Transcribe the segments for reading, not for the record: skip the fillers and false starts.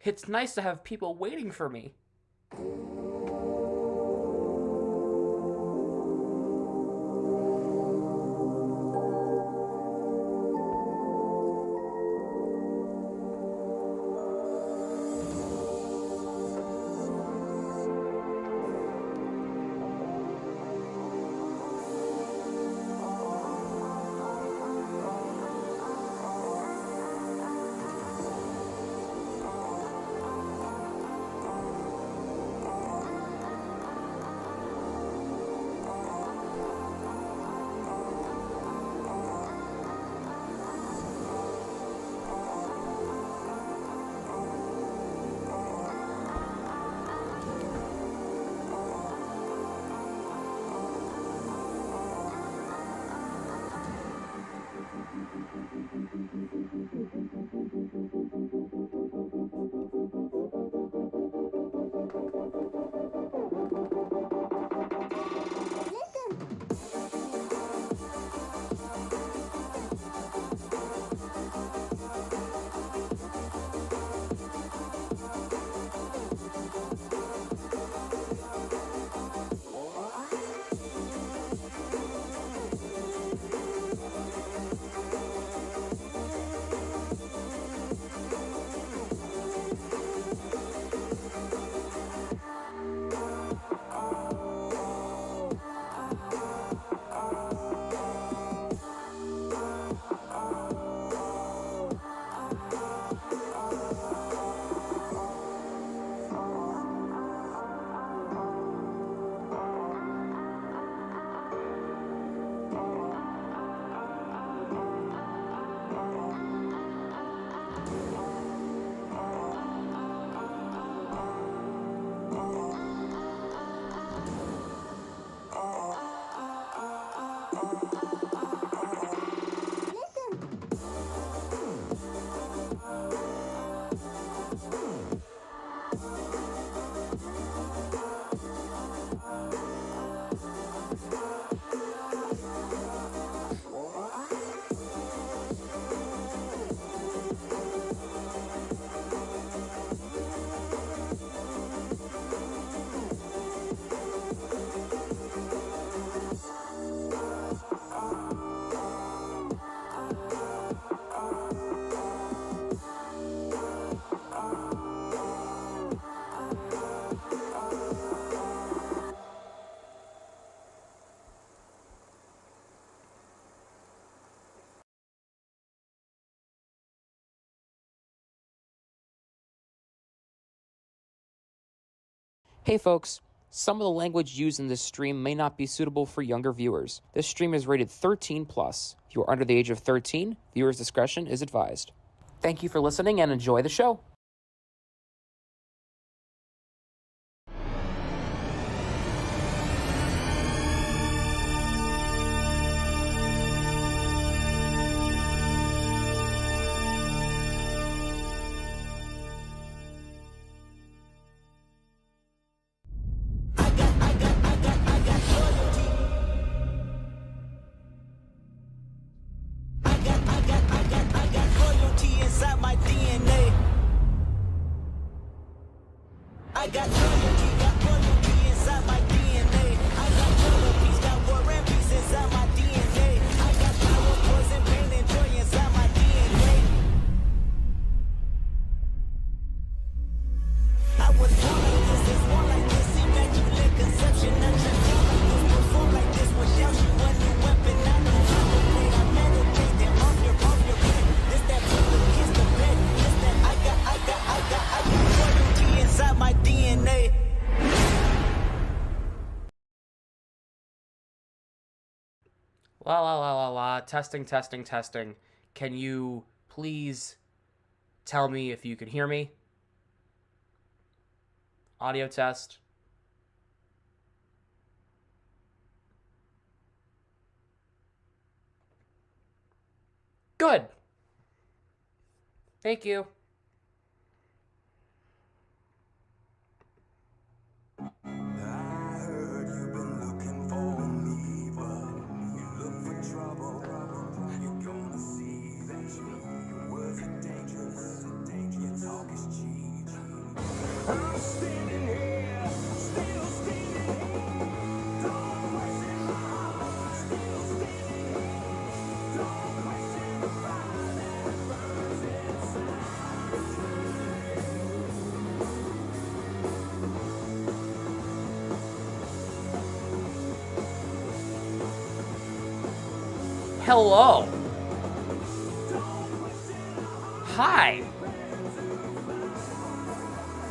It's nice to have people waiting for me. Hey folks, some of the language used in this stream may not be suitable for younger viewers. This stream is rated 13 plus. If you are under the age of 13, viewers' discretion is advised. Thank you for listening and enjoy the show. I got loyalty inside my DNA. I got color, peace, got war and peace inside my DNA. I got power, poison, pain, and joy inside my DNA. I was born like this, is born like this, immaculate conception. I transform like this, perform like this, without you, a new weapon. I know how to play, I meditate, then off your head. This that bullet, kiss the bed. This that I got loyalty inside my DNA. La la la la la. Testing, testing, testing. Can you please tell me if you can hear me? Audio test. Good. Thank you. Talk is cheap. Hello. Hi.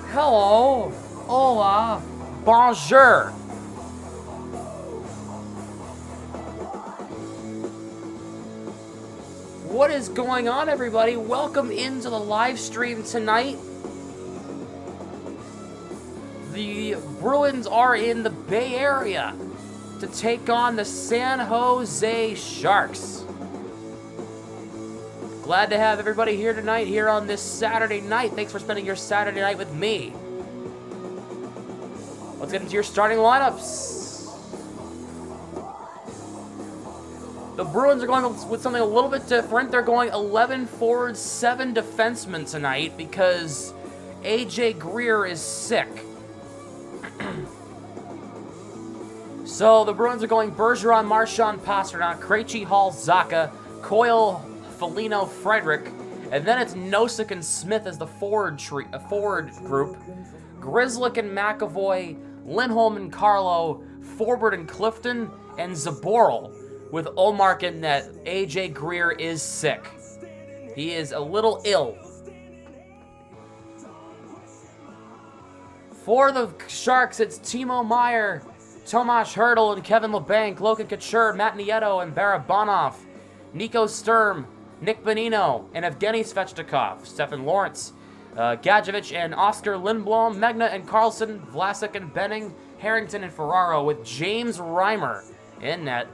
Hello. Hola. Bonjour. What is going on, everybody? Welcome into the live stream tonight. The Bruins are in the Bay Area to take on the San Jose Sharks. Glad to have everybody here tonight, here on this Saturday night. Thanks for spending your Saturday night with me. Let's get into your starting lineups. The Bruins are going with something a little bit different. They're going 11 forwards, 7 defensemen tonight because AJ Greer is sick. So the Bruins are going Bergeron, Marchand, Pasternak, Krejci, Hall, Zacha, Coyle, Foligno, Frederick, and then it's Nosek and Smith as the forward group. Grzelcyk and McAvoy, Lindholm and Carlo, Forbort and Clifton, and Zaboral, with Ullmark in net. AJ Greer is sick. He is a little ill. For the Sharks, it's Timo Meier, Tomas Hertl and Kevin Labanc, Logan Couture, Matt Nieto and Barabanov, Nico Sturm, Nick Bonino, and Evgeny Svechnikov, Stefan Lawrence, Gadjevich and Oscar Lindblom, Megna and Carlson, Vlasic and Benning, Harrington and Ferraro, with James Reimer in net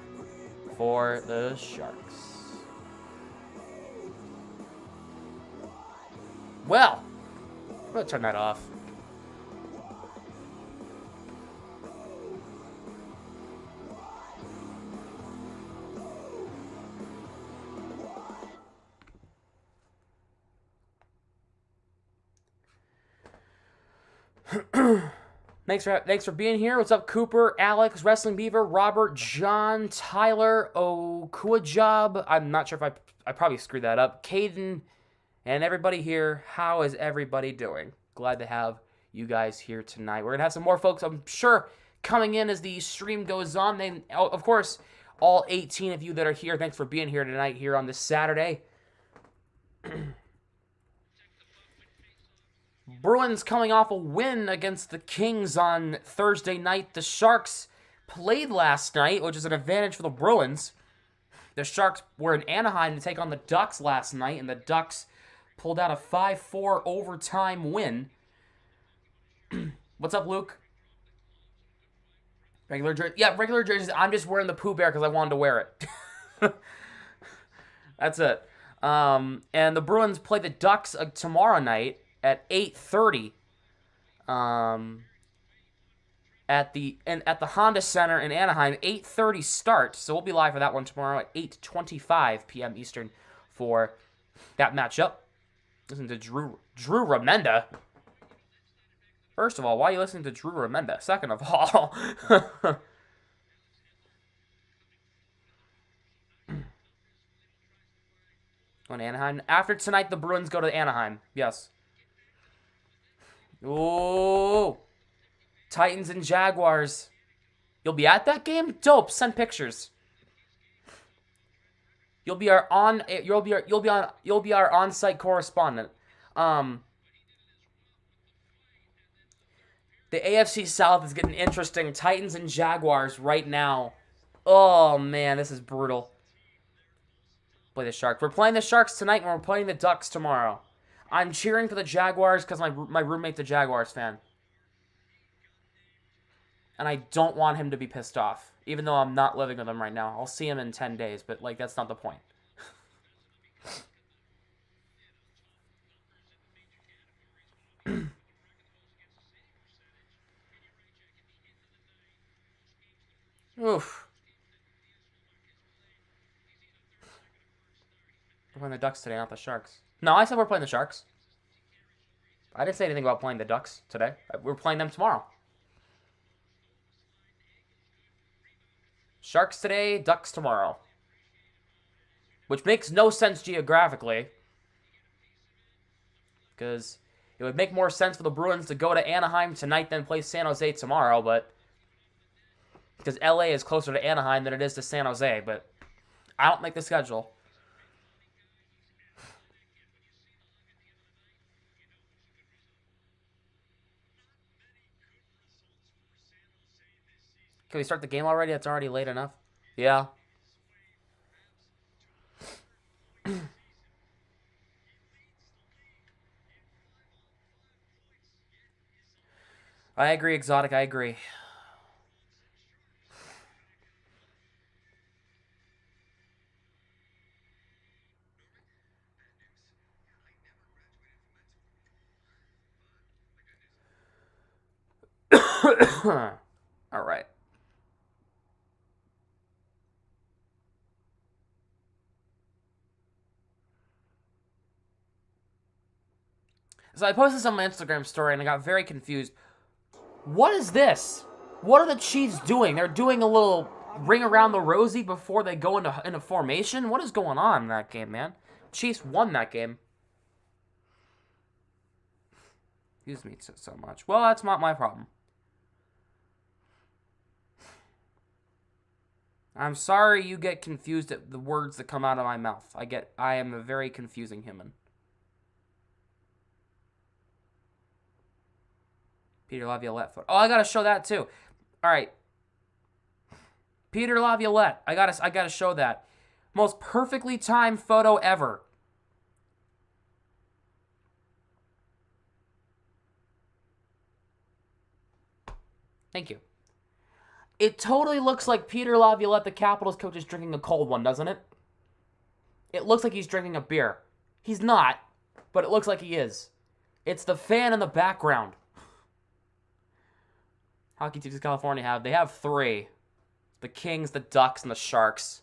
for the Sharks. Well, I'm going to turn that off. Thanks for being here. What's up, Cooper, Alex, Wrestling Beaver, Robert, John, Tyler, Okuajob. I'm not sure if I probably screwed that up. Caden, and everybody here. How is everybody doing? Glad to have you guys here tonight. We're gonna have some more folks, I'm sure, coming in as the stream goes on. Then, of course, all 18 of you that are here. Thanks for being here tonight, here on this Saturday. Bruins coming off a win against the Kings on Thursday night. The Sharks played last night, which is an advantage for the Bruins. The Sharks were in Anaheim to take on the Ducks last night, and the Ducks pulled out a 5-4 overtime win. What's up, Luke? Regular jersey. Yeah, regular jerseys. I'm just wearing the Pooh Bear because I wanted to wear it. That's it. And the Bruins play the Ducks tomorrow night at 8:30 at the Honda Center in Anaheim. 8:30 start, so we'll be live for that one tomorrow at 8:25 p.m. Eastern for that matchup. Listen to Drew Remenda. First of all, why are you listening to Drew Remenda? Second of all, going to Anaheim after tonight. The Bruins go to Anaheim. Yes. Ooh, Titans and Jaguars. You'll be at that game? Dope. Send pictures. You'll be our on-site correspondent. The AFC South is getting interesting. Titans and Jaguars right now. Oh man, this is brutal. Play the Sharks. We're playing the Sharks tonight, and we're playing the Ducks tomorrow. I'm cheering for the Jaguars because my roommate's a Jaguars fan. And I don't want him to be pissed off, even though I'm not living with him right now. I'll see him in 10 days, but, like, that's not the point. Oof. We're playing the Ducks today, not the Sharks. No, I said we're playing the Sharks. I didn't say anything about playing the Ducks today. We're playing them tomorrow. Sharks today, Ducks tomorrow. Which makes no sense geographically. Because it would make more sense for the Bruins to go to Anaheim tonight than play San Jose tomorrow, but because LA is closer to Anaheim than it is to San Jose, but I don't make the schedule. Can we start the game already? It's already late enough. Yeah. I agree, Exotic. I agree. All right. So I posted this on my Instagram story and I got very confused. What is this? What are the Chiefs doing? They're doing a little ring around the rosy before they go into formation? What is going on in that game, man? Chiefs won that game. Excuse me so much. Well, that's not my problem. I'm sorry you get confused at the words that come out of my mouth. I am a very confusing human. Peter Laviolette photo. Oh, I gotta show that too. All right. Peter Laviolette. I gotta show that. Most perfectly timed photo ever. Thank you. It totally looks like Peter Laviolette, the Capitals coach, is drinking a cold one, doesn't it? It looks like he's drinking a beer. He's not, but it looks like he is. It's the fan in the background. Hockey teams in California have? They have 3. The Kings, the Ducks, and the Sharks.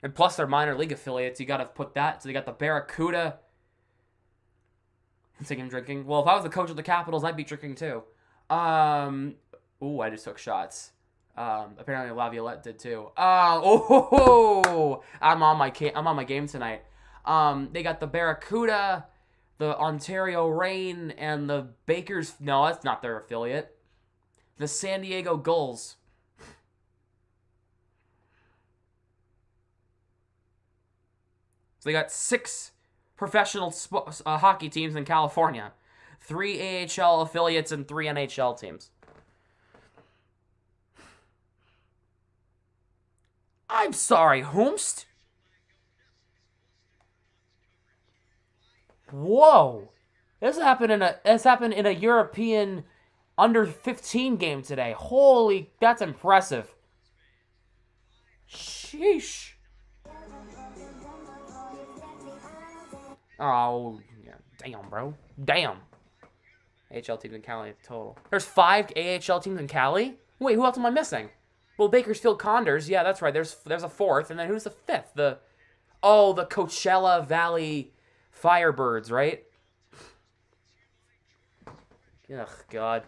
And plus their minor league affiliates, you gotta put that. So they got the Barracuda. I'm thinking drinking. Well, if I was the coach of the Capitals, I'd be drinking too. Ooh, I just took shots. Apparently Laviolette did too. I'm on my game tonight. They got the Barracuda, the Ontario Reign, and the Bakers. No, that's not their affiliate. The San Diego Gulls. So they got 6 professional hockey teams in California. 3 AHL affiliates and 3 NHL teams. I'm sorry, whomst? Whoa. This happened in a European under 15 game today. Holy, that's impressive. Sheesh. Oh, yeah. Damn, bro. Damn. AHL teams in Cali total. There's 5 AHL teams in Cali? Wait, who else am I missing? Well, Bakersfield Condors. Yeah, that's right. There's a 4th, and then who's the 5th? The Coachella Valley Firebirds, right? Ugh, God.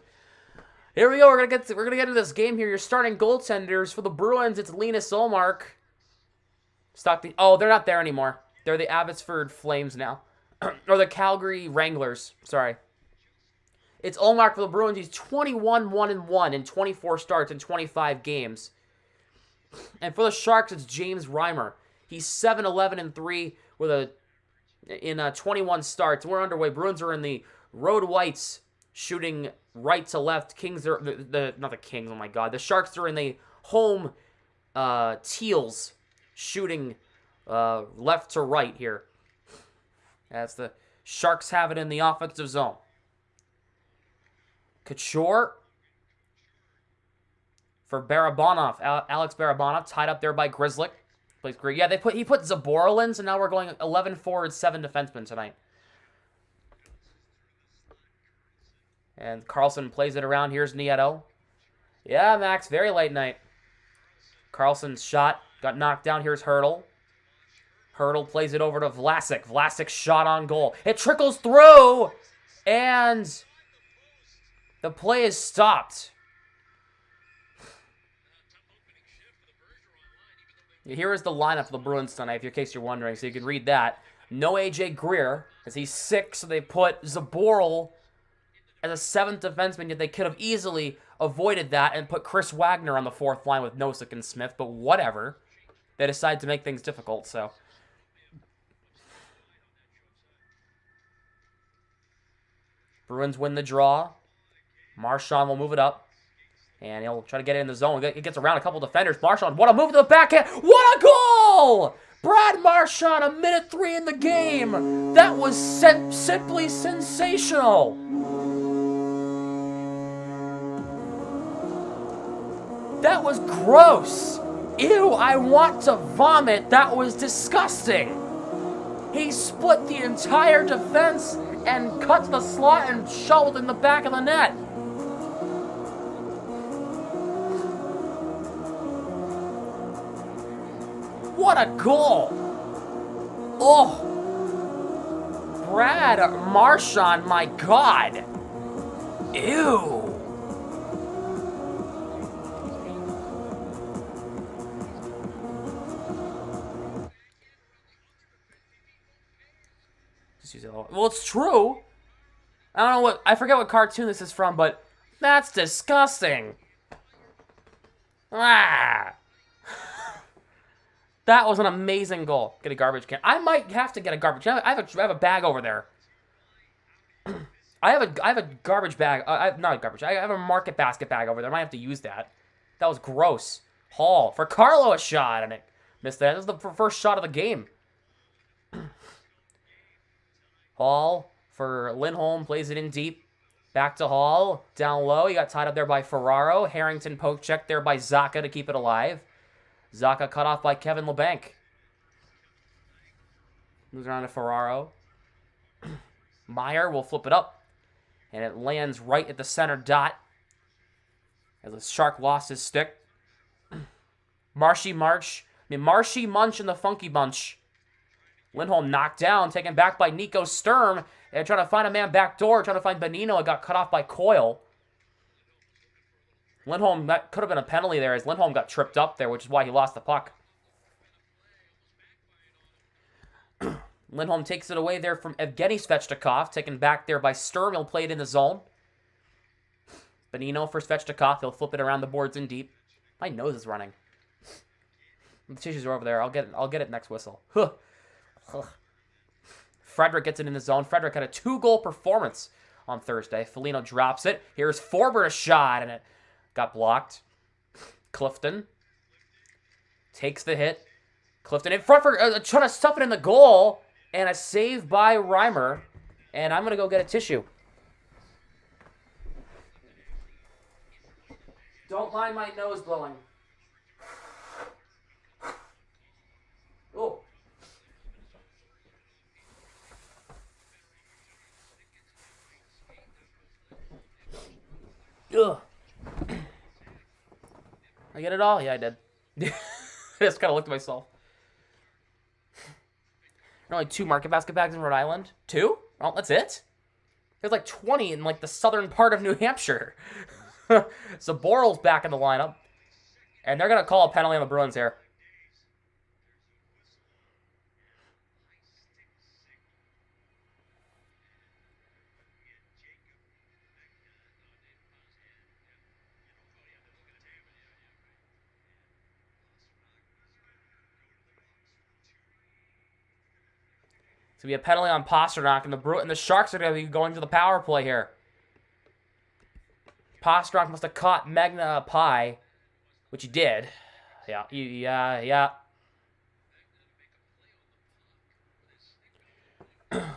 Here we go. We're gonna get into this game here. Your starting goaltenders for the Bruins. It's Linus Ullmark. Stockton. Oh, they're not there anymore. They're the Abbotsford Flames now, or the Calgary Wranglers. Sorry. It's Ullmark for the Bruins. He's 21-1-1 in 24 starts in 25 games. And for the Sharks, it's James Reimer. He's 7-11-3 in 21 starts. We're underway. Bruins are in the road whites, shooting right to left. Kings are not the Kings. Oh my God, the Sharks are in the home teals, shooting left to right here. As the Sharks have it in the offensive zone. Couture for Barabanov. Alex Barabanov tied up there by Grizzlick. Plays great. Yeah, he put Zaboral in, so now we're going 11 forwards, 7 defensemen tonight. And Carlson plays it around. Here's Nieto. Yeah, Max, very late night. Carlson's shot got knocked down. Here's Hurdle. Hurdle plays it over to Vlasic. Vlasic's shot on goal. It trickles through, and the play is stopped. Here is the lineup for the Bruins tonight, in case you're wondering, so you can read that. No A.J. Greer, as he's sick, so they put Zaboral as a 7th defenseman, yet they could have easily avoided that and put Chris Wagner on the fourth line with Nosek and Smith, but whatever. They decided to make things difficult, so. Bruins win the draw. Marchand will move it up. And he'll try to get it in the zone. He gets around a couple defenders. Marchand, what a move to the backhand. What a goal! Brad Marchand, 1:03 in the game. That was simply sensational. That was gross. Ew, I want to vomit. That was disgusting. He split the entire defense and cut the slot and shoveled in the back of the net. What a goal! Oh! Brad Marchand, my God! Ew! Just use it a little. Well, it's true. I don't know what, I forget what cartoon this is from, but that's disgusting. Ah! That was an amazing goal. Get a garbage can. I might have to get a garbage can. I have a bag over there. I have a garbage bag. Not a garbage. I have a market basket bag over there. I might have to use that. That was gross. Hall for Carlo, a shot, and it missed that. This is the first shot of the game. Hall for Lindholm, plays it in deep. Back to Hall, down low. He got tied up there by Ferraro. Harrington poke check there by Zacha to keep it alive. Zacha cut off by Kevin LeBanc. Moves around to Ferraro. Meyer will flip it up. And it lands right at the center dot. As the Shark lost his stick. Marshy Munch and the Funky Bunch. Lindholm knocked down, taken back by Nico Sturm. And trying to find a man back door, trying to find Bonino. It got cut off by Coyle. Lindholm, that could have been a penalty there as Lindholm got tripped up there, which is why he lost the puck. Lindholm takes it away there from Evgeny Svechnikov, taken back there by Sturm. He'll play it in the zone. Bonino for Svechnikov. He'll flip it around the boards in deep. My nose is running. The tissues are over there. I'll get it next whistle. Frederick gets it in the zone. Frederick had a 2-goal performance on Thursday. Foligno drops it. Here's Forbert, a shot, and it got blocked. Clifton takes the hit. Clifton in front for trying to stuff it in the goal. And a save by Reimer. And I'm going to go get a tissue. Don't mind my nose blowing. Oh. Ugh. I get it all? Yeah, I did. I just kind of looked at myself. There are only 2 market basket bags in Rhode Island. 2? Oh, that's it? There's like 20 in like the southern part of New Hampshire. So Borrell's back in the lineup. And they're going to call a penalty on the Bruins here. It's going to be a penalty on Pasternak, and the Sharks are going to be going to the power play here. Pasternak must have caught Magna Pie, which he did. Yeah.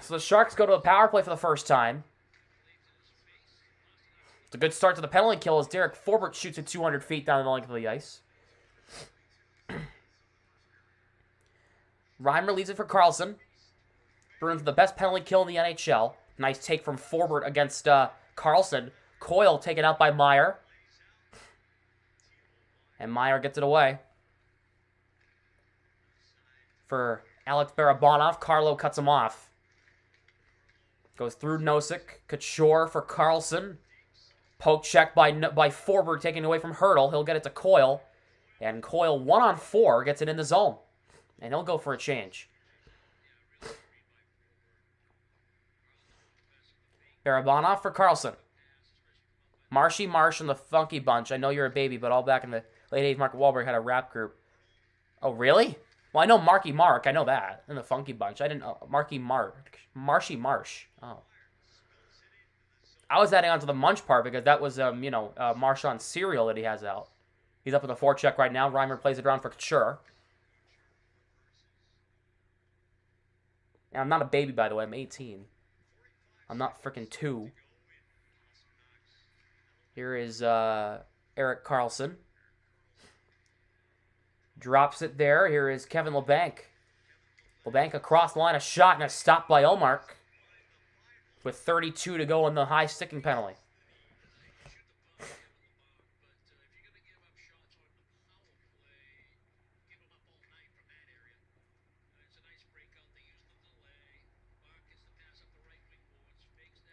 So the Sharks go to the power play for the first time. It's a good start to the penalty kill as Derek Forbert shoots it 200 feet down the length of the ice. Reimer leads it for Carlson. Bruins the best penalty kill in the NHL. Nice take from Forbert against Carlson. Coyle taken out by Meyer. And Meyer gets it away. For Alex Barabanov, Carlo cuts him off. Goes through Nosek. Couture for Carlson. Poke check by Forbert, taken away from Hurdle. He'll get it to Coyle. And Coyle, 1-on-4, gets it in the zone. And he'll go for a change. Barabanov for Carlson. Marshy Marsh and the Funky Bunch. I know you're a baby, but all back in the late 80s, Mark Wahlberg had a rap group. Oh, really? Well, I know Marky Mark. I know that. And the Funky Bunch. I didn't know. Marky Mark. Marshy Marsh. Oh. I was adding on to the Munch part because that was, Marshawn's cereal that he has out. He's up with a forecheck right now. Reimer plays it around for Couture. And I'm not a baby, by the way. I'm 18. I'm not freaking 2. Here is Erik Karlsson. Drops it there. Here is Kevin Labanc. Labanc across the line, a shot and a stop by Ullmark. With 32 to go in the high sticking penalty.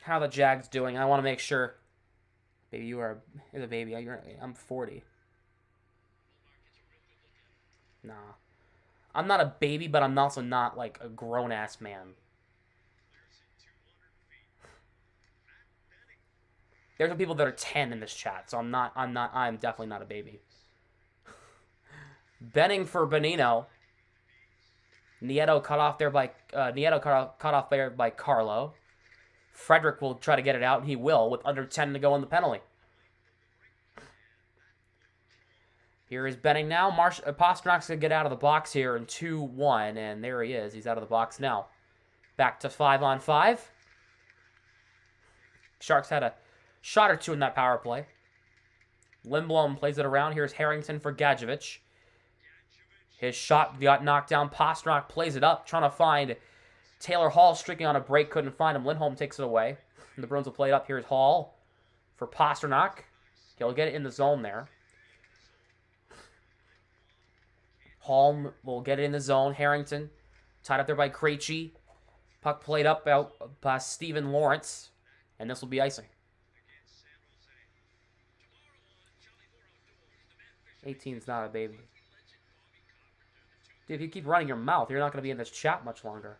How the Jags doing? I want to make sure. Baby, you're a baby. I'm 40. Nah. I'm not a baby, but I'm also not like a grown-ass man. There's some people that are 10 in this chat, so I'm definitely not a baby. Benning for Bonino. Nieto cut off there by Carlo. Frederick will try to get it out, and he will, with under 10 to go in the penalty. Here is Benning now. Pasternak's going to get out of the box here in 2-1, and there he is. He's out of the box now. Back to 5-on-5. Sharks had a shot or two in that power play. Lindblom plays it around. Here's Harrington for Gadjevich. His shot got knocked down. Pasternak plays it up, trying to find Taylor Hall streaking on a break. Couldn't find him. Lindholm takes it away. And the Bruins will play it up. Here's Hall for Pasternak. He'll get it in the zone there. Hall will get it in the zone. Harrington tied up there by Krejci. Puck played up out by Steven Lawrence. And this will be icing. 18's not a baby. Dude, if you keep running your mouth, you're not going to be in this chat much longer.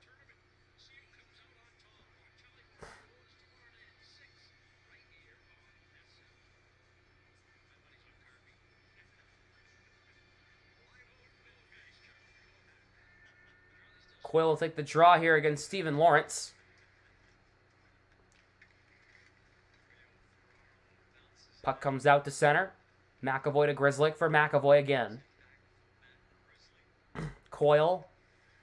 Coyle will take the draw here against Steven Lawrence. Puck comes out to center. McAvoy to Grzelcyk for McAvoy again. Coyle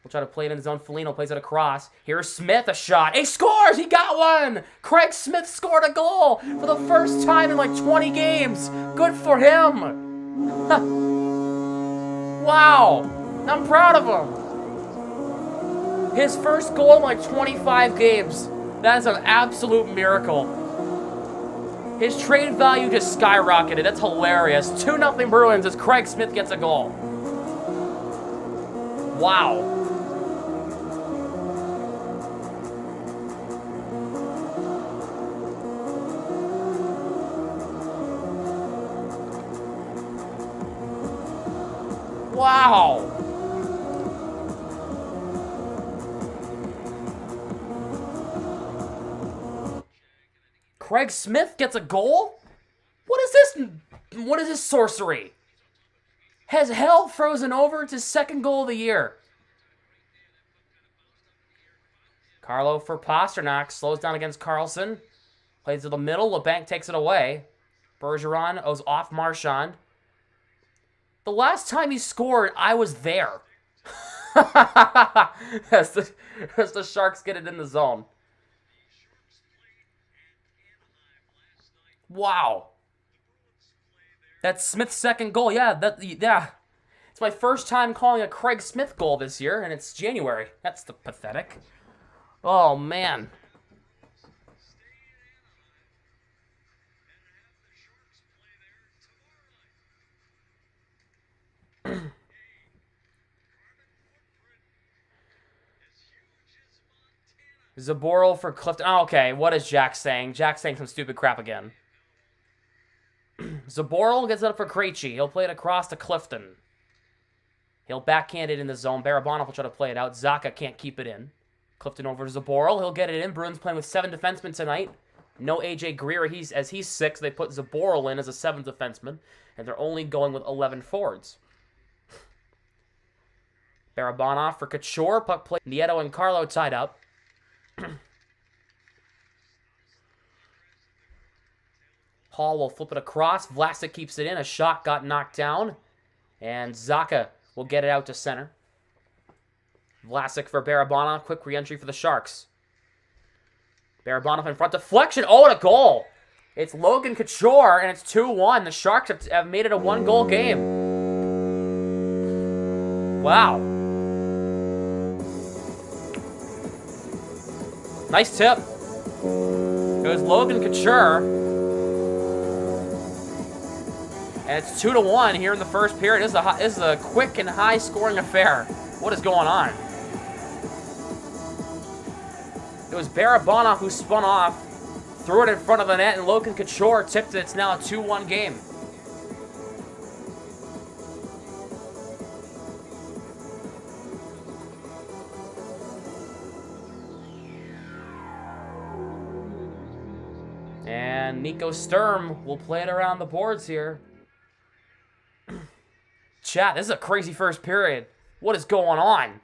will try to play it in his own. Foligno plays it across. Here's Smith, a shot. He scores! He got one! Craig Smith scored a goal for the first time in like 20 games. Good for him. Wow. I'm proud of him. His first goal in like 25 games. That is an absolute miracle. His trade value just skyrocketed. That's hilarious. 2-0 Bruins as Craig Smith gets a goal. Wow. Wow. Craig Smith gets a goal? What is this? What is this sorcery? Has hell frozen over? It's his second goal of the year. Carlo for Pasternak. Slows down against Karlsson. Plays to the middle. Labanc takes it away. Bergeron owes off Marchand. The last time he scored, I was there. as the Sharks get it in the zone. Wow. That's Smith's second goal. Yeah. It's my first time calling a Craig Smith goal this year, and it's January. That's pathetic. Oh, man. Zaboral for Clifton. Oh, okay, what is Jack saying? Jack's saying some stupid crap again. Zaboral gets it up for Krejci. He'll play it across to Clifton. He'll backhand it in the zone. Barabanov will try to play it out. Zaka can't keep it in. Clifton over to Zaboral. He'll get it in. Bruins playing with 7 defensemen tonight. No A.J. Greer, as he's 6. They put Zaboral in as a 7th defenseman, and they're only going with 11 forwards. Barabanov for Couture. Puck play. Nieto and Carlo tied up. Hall will flip it across. Vlasic keeps it in. A shot got knocked down. And Zacha will get it out to center. Vlasic for Barabanov. Quick re-entry for the Sharks. Barabanov in front. Deflection. Oh, and a goal. It's Logan Couture, and it's 2-1. The Sharks have made it a 1-goal game. Wow. Nice tip. It was Logan Couture. And it's 2-1 here in the first period. This is a quick and high-scoring affair. What is going on? It was Barabanov who spun off, threw it in front of the net, and Logan Couture tipped it. It's now a 2-1 game. And Nico Sturm will play it around the boards here. Chat, this is a crazy first period. What is going on?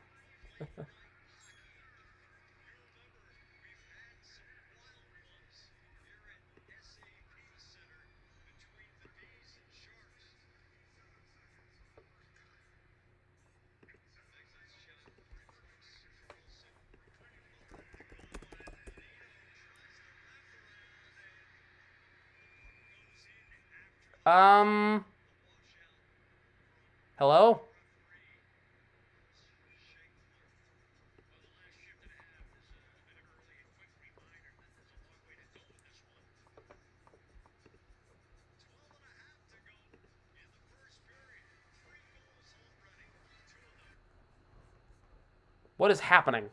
Hello? What is happening?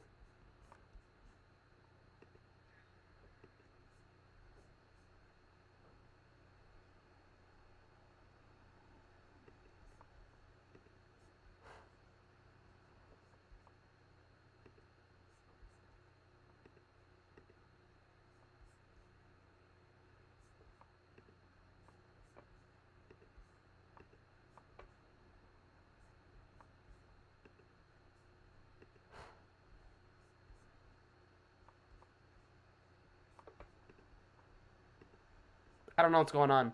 I don't know what's going on.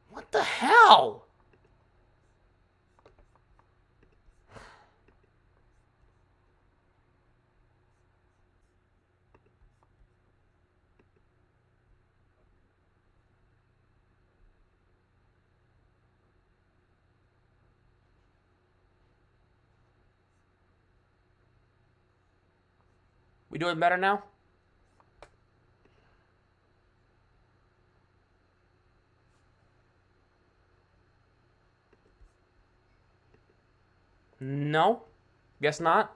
What the hell? We doing better now? No? Guess not.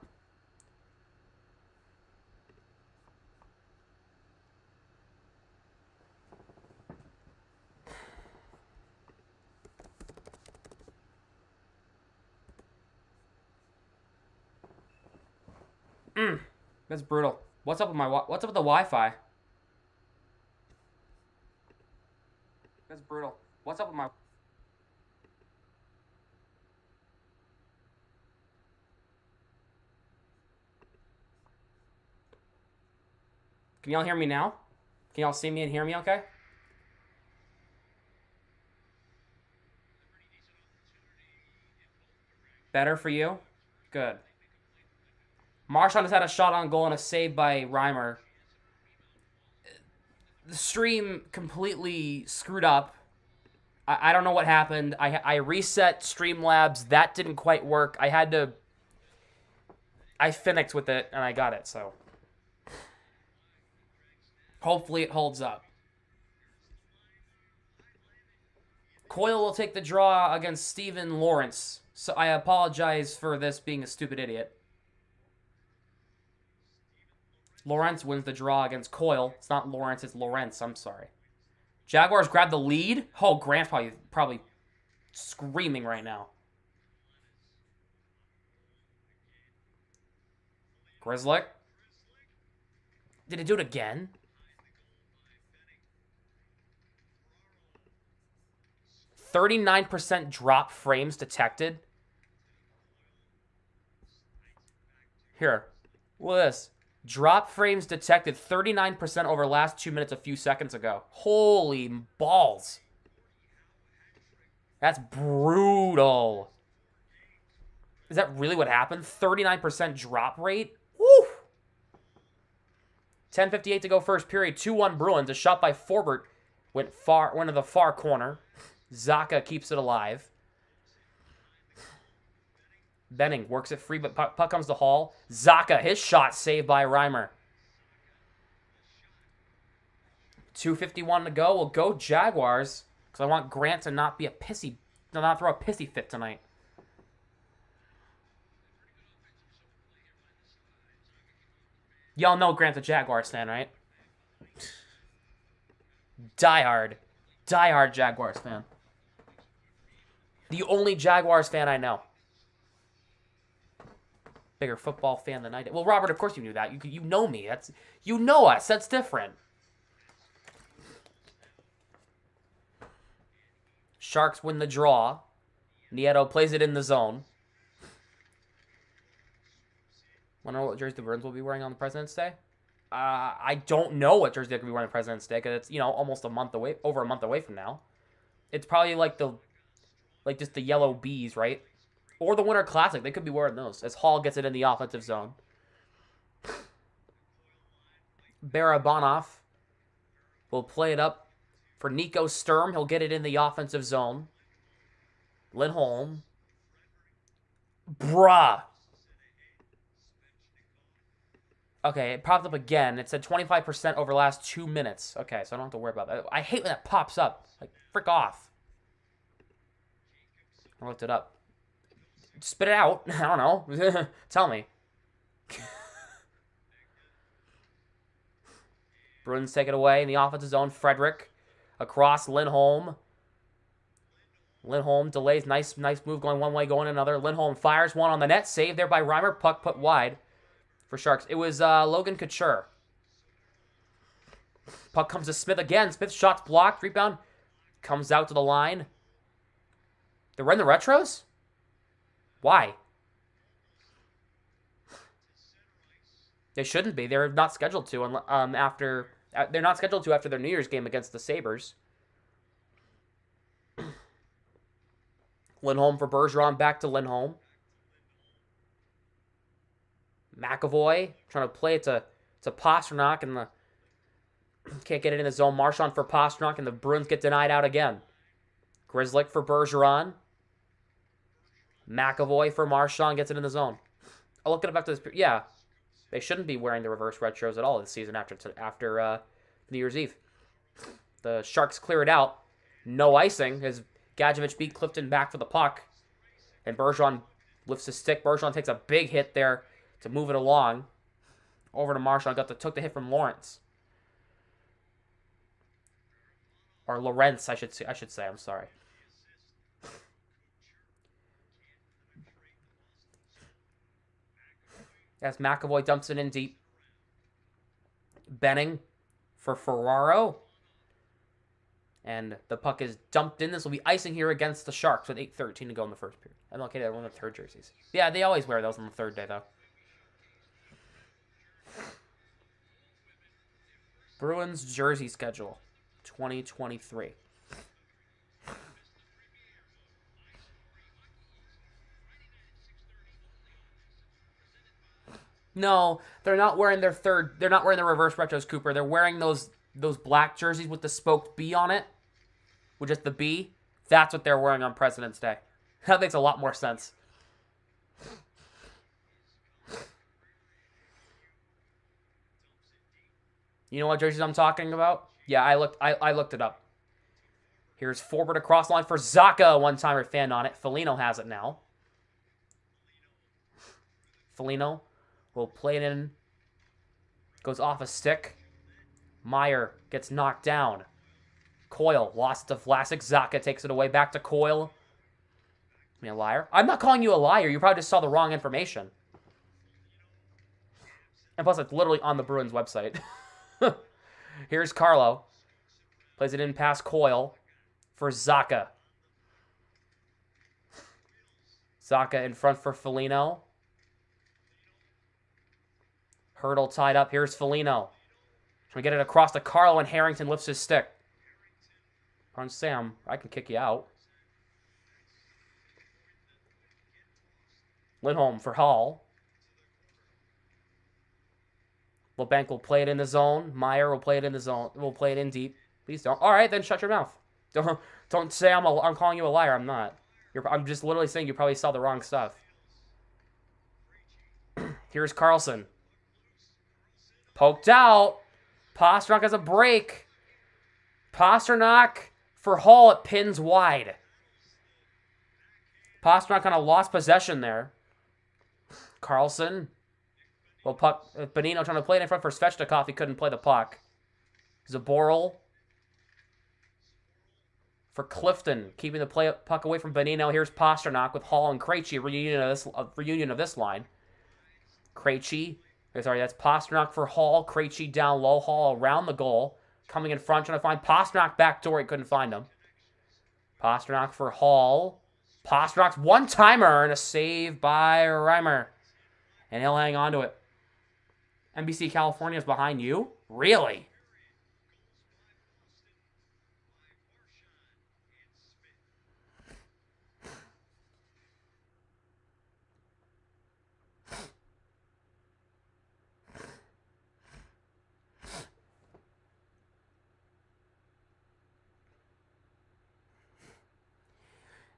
That's brutal. What's up with the Wi-Fi? That's brutal. What's up with my... Can y'all hear me now? Can y'all see me and hear me okay? Better for you? Good. Marchand has had a shot on goal and a save by Reimer. The stream completely screwed up. I don't know what happened. I reset Streamlabs. That didn't quite work. I had to I Phoenix with it, and I got it, so. Hopefully it holds up. Coyle will take the draw against Steven Lawrence. So I apologize for this being a stupid idiot. Lawrence wins the draw against Coyle. It's not Lawrence, it's Lawrence. I'm sorry. Jaguars grab the lead. Oh, Grant's probably screaming right now. Grizzlick. Did he do it again? %39% drop frames detected. Here. Look at this. Drop frames detected 39% over last 2 minutes a few seconds ago. Holy balls. That's brutal. Is that really what happened? 39% drop rate? Woo! 10:58 to go first period. 2-1 Bruins. A shot by Forbert went to the far corner. Zaka keeps it alive. Benning works it free, but puck comes to Hall. Zaka, his shot saved by Reimer. 2:51 to go. We'll go Jaguars because I want Grant to not be not throw a pissy fit tonight. Y'all know Grant's a Jaguars fan, right? Die hard Jaguars fan. The only Jaguars fan I know. Bigger football fan than I did. Well, Robert, of course you knew that. You know me. You know us. That's different. Sharks win the draw. Nieto plays it in the zone. Wonder what jersey the Bruins will be wearing on the President's Day? I don't know what jersey they're going to be wearing on President's Day because it's, almost over a month away from now. It's probably just the yellow bees, right? Or the Winter Classic. They could be wearing those as Hall gets it in the offensive zone. Barabanov will play it up for Nico Sturm. He'll get it in the offensive zone. Lindholm. Bruh. Okay, it popped up again. It said 25% over the last 2 minutes. Okay, so I don't have to worry about that. I hate when that pops up. Like, frick off. I looked it up. Spit it out. I don't know. Tell me. Bruins take it away in the offensive zone. Frederick across Lindholm. Lindholm delays. Nice move going one way, going another. Lindholm fires one on the net. Saved there by Reimer. Puck put wide for Sharks. It was Logan Couture. Puck comes to Smith again. Smith's shot's blocked. Rebound. Comes out to the line. They're running the retros? Why? They shouldn't be. They're not scheduled to after their New Year's game against the Sabres. Lindholm for Bergeron, back to Lindholm. McAvoy trying to play it to Pastrnak and can't get it in the zone. Marchand for Pastrnak and the Bruins get denied out again. Grizzlick for Bergeron. McAvoy for Marchand gets it in the zone. I'll look it up after this. Yeah, they shouldn't be wearing the reverse retros at all this season after New Year's Eve. The Sharks clear it out. No icing as Gadjevich beat Clifton back for the puck. And Bergeron lifts his stick. Bergeron takes a big hit there to move it along. Over to Marchand. Took the hit from Lawrence. Or Lawrence, I should say. I'm sorry. As McAvoy dumps it in deep. Benning for Ferraro. And the puck is dumped in. This will be icing here against the Sharks with 8:13 to go in the first period. I'm okay, they're one of the third jerseys. Yeah, they always wear those on the third day, though. Bruins jersey schedule 2023. No, they're not wearing their third. They're not wearing the reverse retros, Cooper. They're wearing those black jerseys with the spoked B on it, with just the B. That's what they're wearing on President's Day. That makes a lot more sense. You know what jerseys I'm talking about? Yeah, I looked it up. Here's forward across the line for Zaka. One-timer fan on it. Foligno has it now. Foligno will play it in. Goes off a stick. Meyer gets knocked down. Coyle lost it to Vlasic. Zaka takes it away. Back to Coyle. Me a liar? I'm not calling you a liar. You probably just saw the wrong information. And plus, it's literally on the Bruins website. Here's Carlo. Plays it in past Coyle for Zaka. Zaka in front for Foligno. Hurdle tied up. Here's Foligno. Trying to get it across to Carlo, and Harrington lifts his stick. On Sam, I can kick you out. Lindholm for Hall. LeBanc will play it in the zone. Meyer will play it in the zone. Will play it in deep. Please don't. All right, then shut your mouth. Don't say I'm calling you a liar. I'm not. I'm just literally saying you probably saw the wrong stuff. Here's Carlson. Poked out. Pastrnak has a break. Pastrnak for Hall. It pins wide. Pastrnak kind of lost possession there. Carlson. Well, puck. Bonino trying to play it in front for Svechnikov. He couldn't play the puck. Zaboral. For Clifton, keeping the puck away from Bonino. Here's Pastrnak with Hall and Krejci. Reunion of this line. Krejci. Sorry, that's Pastrnak for Hall. Krejci down low. Hall around the goal. Coming in front, trying to find Pastrnak backdoor. He couldn't find him. Pastrnak for Hall. Pasternak's one-timer and a save by Reimer. And he'll hang on to it. NBC California is behind you? Really?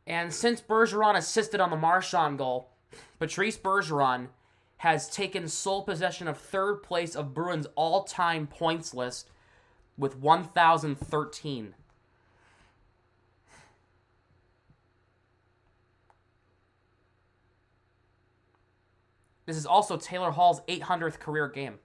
And since Bergeron assisted on the Marchand goal, Patrice Bergeron has taken sole possession of third place of Bruins' all-time points list with 1,013. This is also Taylor Hall's 800th career game.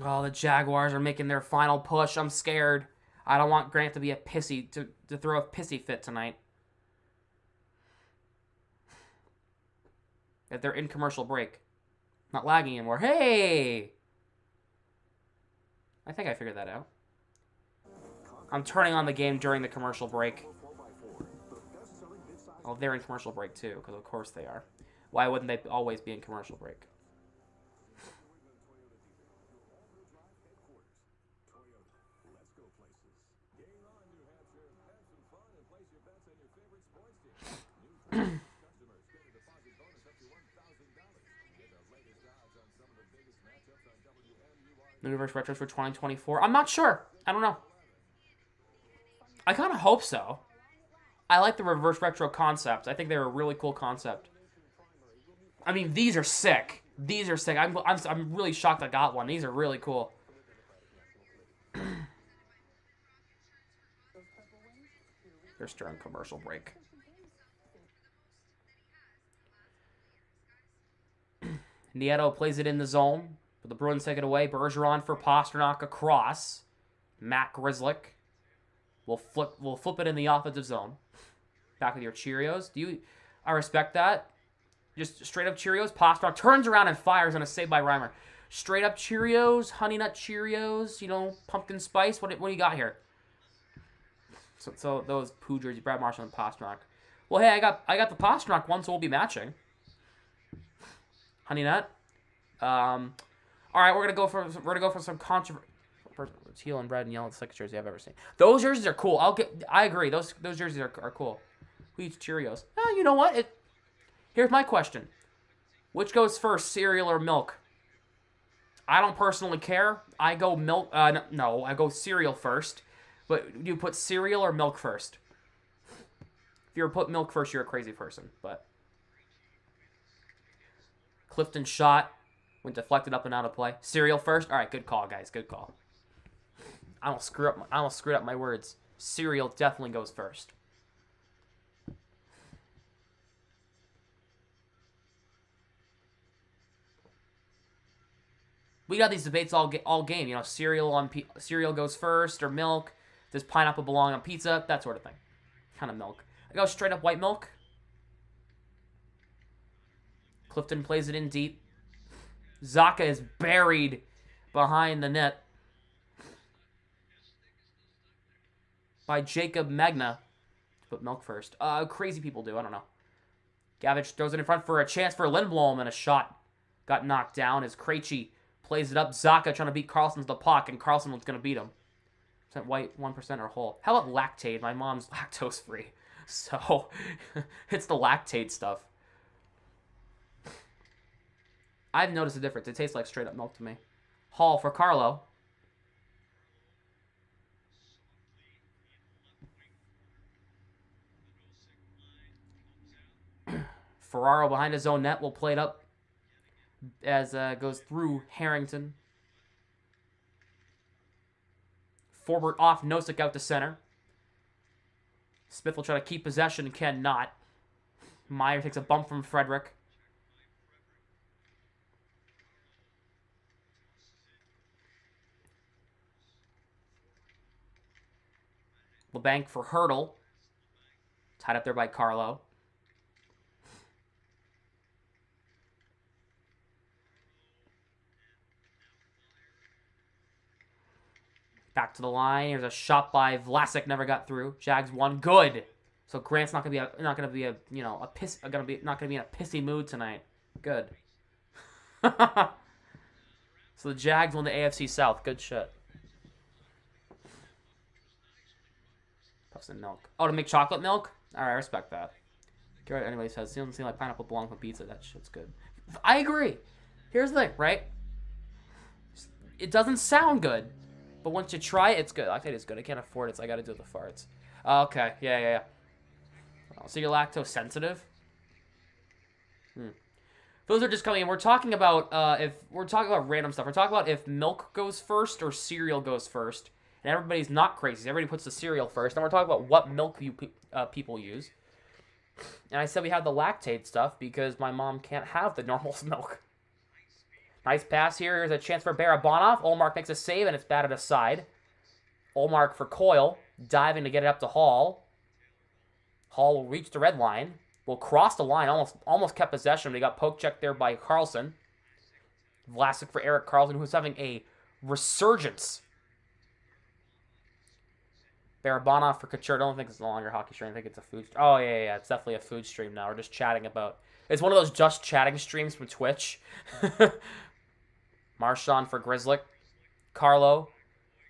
Oh, the Jaguars are making their final push. I'm scared. I don't want Grant to be a pissy, to throw a pissy fit tonight. That they're in commercial break. Not lagging anymore. Hey! I think I figured that out. I'm turning on the game during the commercial break. Oh, they're in commercial break too, because of course they are. Why wouldn't they always be in commercial break? The reverse retros for 2024. I'm not sure. I don't know. I kind of hope so. I like the reverse retro concept. I think they're a really cool concept. I mean, these are sick. These are sick. I'm really shocked I got one. These are really cool. They're still on commercial break. Nieto plays it in the zone. But the Bruins take it away. Bergeron for Pastrnak across. Matt Grzelcyk will flip it in the offensive zone. Back with your Cheerios. I respect that. Just straight up Cheerios. Pastrnak turns around and fires on a save by Reimer. Straight up Cheerios, Honey Nut Cheerios, pumpkin spice. What do you got here? So those poo jerseys, Brad Marchand and Pastrnak. Well, hey, I got the Pastrnak one, so we'll be matching. Honey Nut. All right, we're gonna go for some controversy. Teal and red and yellow, the sickest jersey I've ever seen. Those jerseys are cool. I agree. Those jerseys are cool. Who eats Cheerios? You know what? Here's my question: which goes first, cereal or milk? I don't personally care. I go milk. No, I go cereal first. But do you put cereal or milk first? If you ever put milk first, you're a crazy person. But Clifton shot went deflected up and out of play. Cereal first. All right, good call, guys. Good call. I don't screw up my words. Cereal definitely goes first. We got these debates all game. You know, cereal goes first or milk. Does pineapple belong on pizza? That sort of thing. Kind of milk. I go straight up white milk. Clifton plays it in deep. Zaka is buried behind the net by Jacob Magna. Put milk first. Crazy people do. I don't know. Gavich throws it in front for a chance for Lindblom, and a shot got knocked down as Krejci plays it up. Zaka trying to beat Carlson to the puck, and Carlson was going to beat him. Percent white, 1% or whole. How about lactate? My mom's lactose free, so it's the lactate stuff. I've noticed a difference. It tastes like straight up milk to me. Hall for Carlo. Ferraro behind his own net will play it up as goes through Harrington. Forward off, Nosek out to center. Smith will try to keep possession, cannot. Meyer takes a bump from Frederick. LeBanc for Hurdle. Tied up there by Carlo. Back to the line. Here's a shot by Vlasic, never got through. Jags won. Good. So Grant's not gonna be in a pissy mood tonight. Good. So the Jags won the AFC South. Good shit. Puffs and milk. Oh, to make chocolate milk? All right, I respect that. Garrett anyway says, it doesn't seem like pineapple belongs on pizza. That shit's good. I agree. Here's the thing, right? It doesn't sound good. But once you try it, it's good. I think it's good. I can't afford it, so I gotta do the farts. Okay, yeah. Oh, so you're lactose sensitive? Those are just coming in. We're talking about random stuff. We're talking about if milk goes first or cereal goes first. And everybody's not crazy. Everybody puts the cereal first. And we're talking about what milk people use. And I said we have the lactate stuff because my mom can't have the normal milk. Nice pass here. Here's a chance for Barabanov. Olmark makes a save, and it's batted aside. Olmark for Coyle. Diving to get it up to Hall. Hall will reach the red line. Will cross the line. Almost kept possession. They got poke checked there by Carlson. Vlasic for Eric Carlson, who's having a resurgence. Barabanov for Couture. I don't think it's no longer a hockey stream. I think it's a food. Oh, yeah. It's definitely a food stream now. We're just chatting about. It's one of those just chatting streams from Twitch. Marchand for Grizzlick. Carlo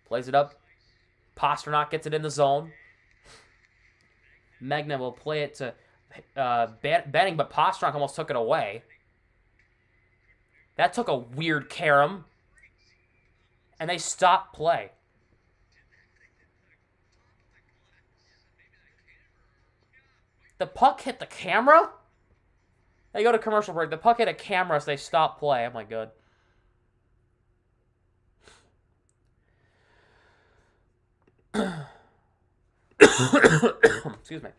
plays it up. Pasternak gets it in the zone. Magna will play it to Benning, but Pasternak almost took it away. That took a weird carom. And they stopped play. The puck hit the camera? They go to commercial break. The puck hit a camera, so they stop play. Oh my god. Excuse me.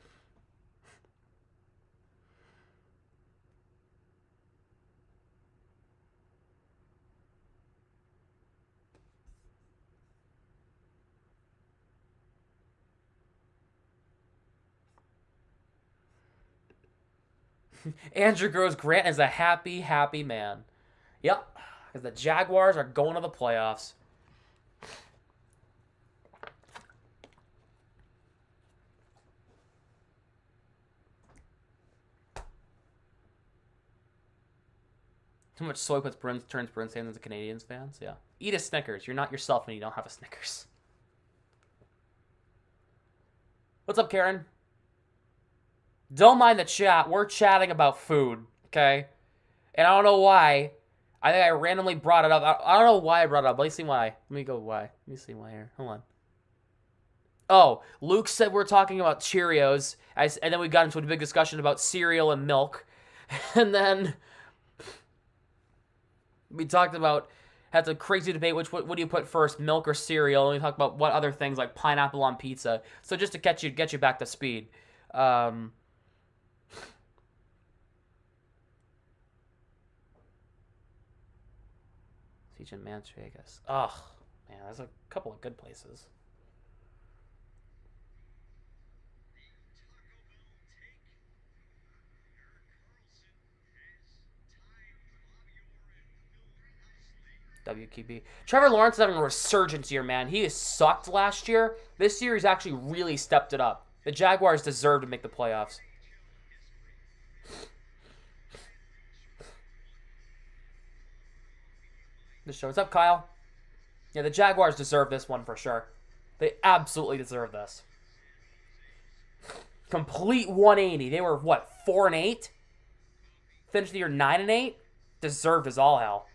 Andrew Gross Grant is a happy, happy man. Yep, because the Jaguars are going to the playoffs. Too much soy turns Bruins fans into Canadians fans. Yeah. Eat a Snickers. You're not yourself when you don't have a Snickers. What's up, Karen? Don't mind the chat. We're chatting about food, okay? And I don't know why. I think I randomly brought it up. I don't know why I brought it up. Let me see why. Let me go why. Let me see why here. Hold on. Oh, Luke said we're talking about Cheerios, and then we got into a big discussion about cereal and milk. And then we talked about, had the crazy debate, what do you put first, milk or cereal? And we talked about what other things, like pineapple on pizza. So just to get you back to speed. Siege and Manchegas. Ugh, man, there's a couple of good places. WQB. Trevor Lawrence is having a resurgence year, man. He has sucked last year. This year, he's actually really stepped it up. The Jaguars deserve to make the playoffs. This show. What's up, Kyle? Yeah, the Jaguars deserve this one for sure. They absolutely deserve this. Complete 180. They were, what, 4-8? Finished the year 9-8? Deserved as all hell.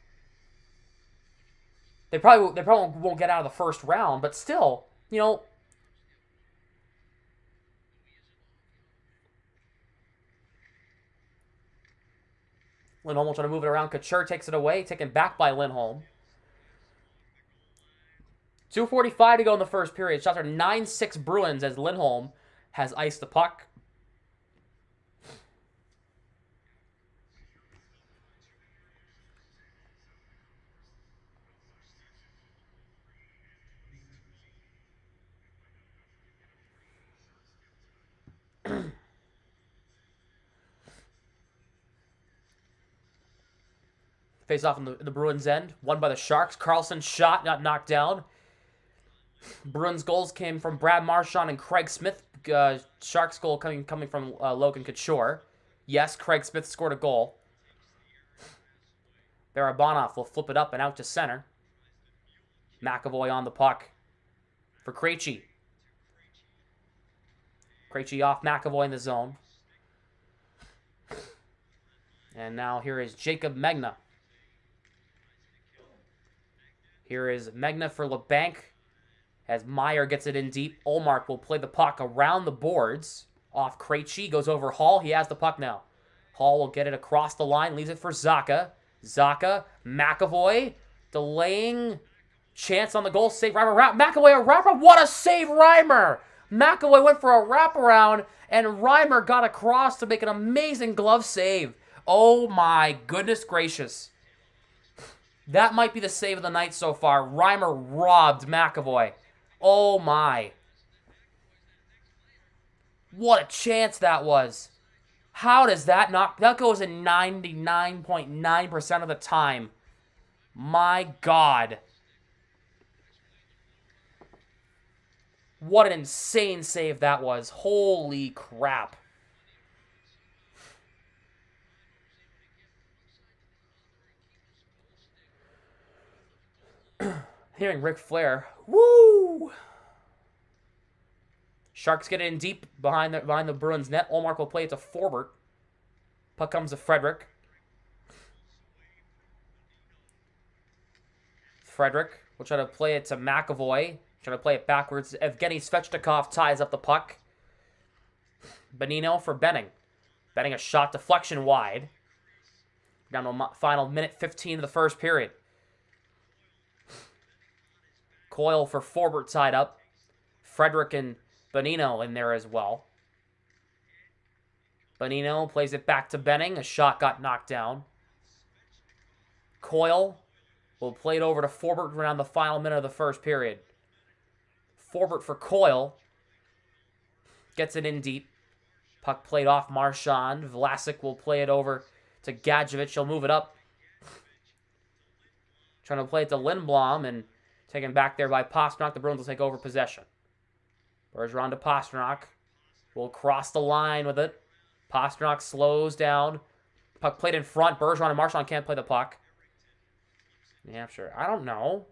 They probably won't get out of the first round, but still, you know. Lindholm will try to move it around. Couture takes it away, taken back by Lindholm. 2:45 to go in the first period. Shots are 9-6 Bruins as Lindholm has iced the puck. Face off in the Bruins' end. Won by the Sharks. Carlson's shot got knocked down. Bruins' goals came from Brad Marchand and Craig Smith. Sharks' goal coming from Logan Couture. Yes, Craig Smith scored a goal. Barabanov will flip it up and out to center. McAvoy on the puck for Krejci. Krejci off McAvoy in the zone. And now here is Jacob Megna. Here is Megna for LeBanc. As Meyer gets it in deep, Ullmark will play the puck around the boards. Off Krejci, goes over Hall. He has the puck now. Hall will get it across the line, leaves it for Zacha. Zacha, McAvoy, delaying. Chance on the goal, save Reimer. McAvoy, a wrapper. What a save, Reimer! McAvoy went for a wraparound, and Reimer got across to make an amazing glove save. Oh my goodness gracious. That might be the save of the night so far. Reimer robbed McAvoy. Oh my. What a chance that was. How does that not... That goes in 99.9% of the time. My God. What an insane save that was. Holy crap. Hearing Ric Flair. Woo! Sharks get it in deep behind the Bruins net. Ullmark will play it to Forbort. Puck comes to Frederick. Frederick will try to play it to McAvoy. Try to play it backwards. Evgeny Svechnikov ties up the puck. Bonino for Benning. Benning a shot deflection wide. Down to a final minute 15 of the first period. Coyle for Forbort tied up. Frederick and Bonino in there as well. Bonino plays it back to Benning. A shot got knocked down. Coyle will play it over to Forbort around the final minute of the first period. Forbort for Coyle. Gets it in deep. Puck played off Marchand. Vlasic will play it over to Gadjevich. He'll move it up. Trying to play it to Lindblom and taken back there by Pastrnak. The Bruins will take over possession. Bergeron to Pastrnak. Will cross the line with it. Pastrnak slows down. Puck played in front. Bergeron and Marchand can't play the puck. New Hampshire. I don't know.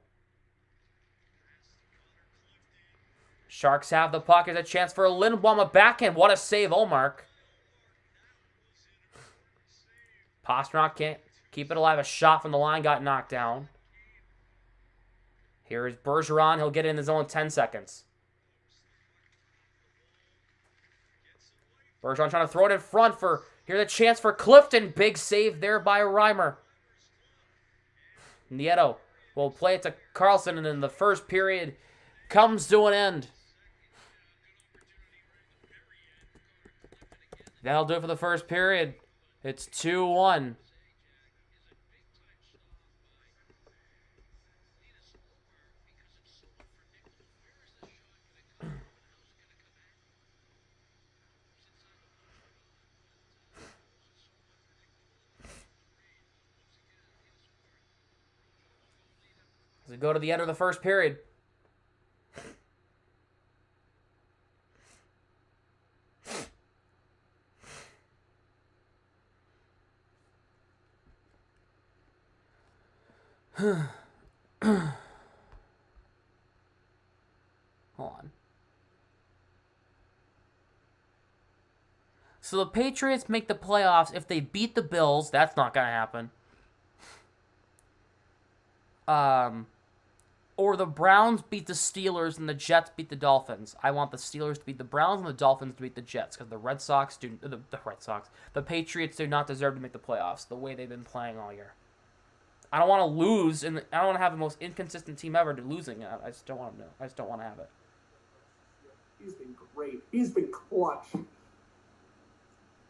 Sharks have the puck. There's a chance for Lindblom. A backhand. What a save, Ullmark. Pastrnak Keep it alive. A shot from the line got knocked down. Here is Bergeron. He'll get it in his own 10 seconds. Bergeron trying to throw it in front for... Here's a chance for Clifton. Big save there by Reimer. Nieto will play it to Carlson, and then the first period comes to an end. That'll do it for the first period. It's 2-1. As we go to the end of the first period. Hold on. So the Patriots make the playoffs if they beat the Bills. That's not going to happen. Or the Browns beat the Steelers and the Jets beat the Dolphins. I want the Steelers to beat the Browns and the Dolphins to beat the Jets because the Patriots do not deserve to make the playoffs the way they've been playing all year. I don't want to lose, and I don't want to have the most inconsistent team ever to losing. I just don't want to. I just don't want to have it. He's been great. He's been clutch.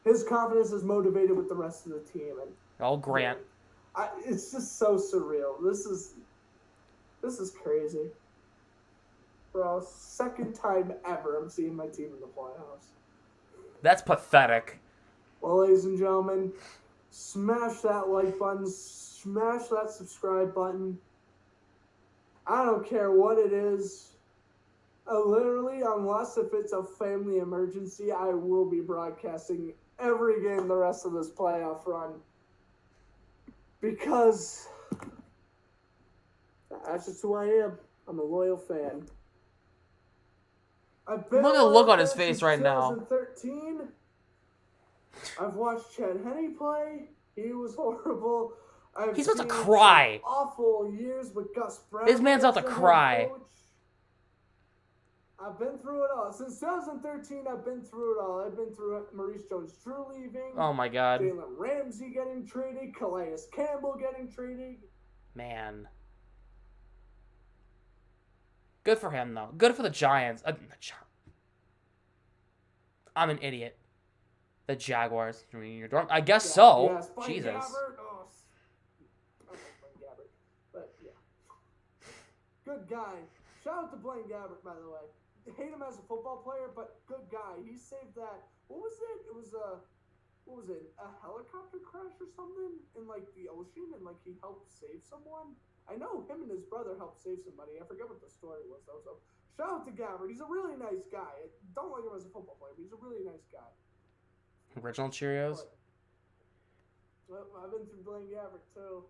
His confidence is motivated with the rest of the team, and Grant. It's just so surreal. This is crazy. Bro, second time ever I'm seeing my team in the playoffs. That's pathetic. Well, ladies and gentlemen, smash that like button, smash that subscribe button. I don't care what it is. Literally, unless if it's a family emergency, I will be broadcasting every game the rest of this playoff run. Because that's just who I am. I'm a loyal fan. Look at the look on his face right now. 2013. I've watched Chad Henne play. He was horrible. He's about to cry. Awful years with Gus Brown. This man's about to cry. I've been through it all. Since 2013, I've been through it all. I've been through it. Maurice Jones-Drew leaving. Oh, my God. Jalen Ramsey getting traded. Calais Campbell getting traded. Man. Good for him, though. Good for the Giants. I'm an idiot. The Jaguars. I guess so. Yes, Jesus. Gabbert. Oh, I like Blaine Gabbert. But, yeah. Good guy. Shout out to Blaine Gabbert, by the way. Hate him as a football player, but good guy. He saved that. What was it? It was what was it? A helicopter crash or something in like the ocean, and like he helped save someone. I know him and his brother helped save somebody. I forget what the story was though. So shout out to Gabbert. He's a really nice guy. I don't like him as a football player, but he's a really nice guy. Original Cheerios. But, I've been through Blaine Gabbert too.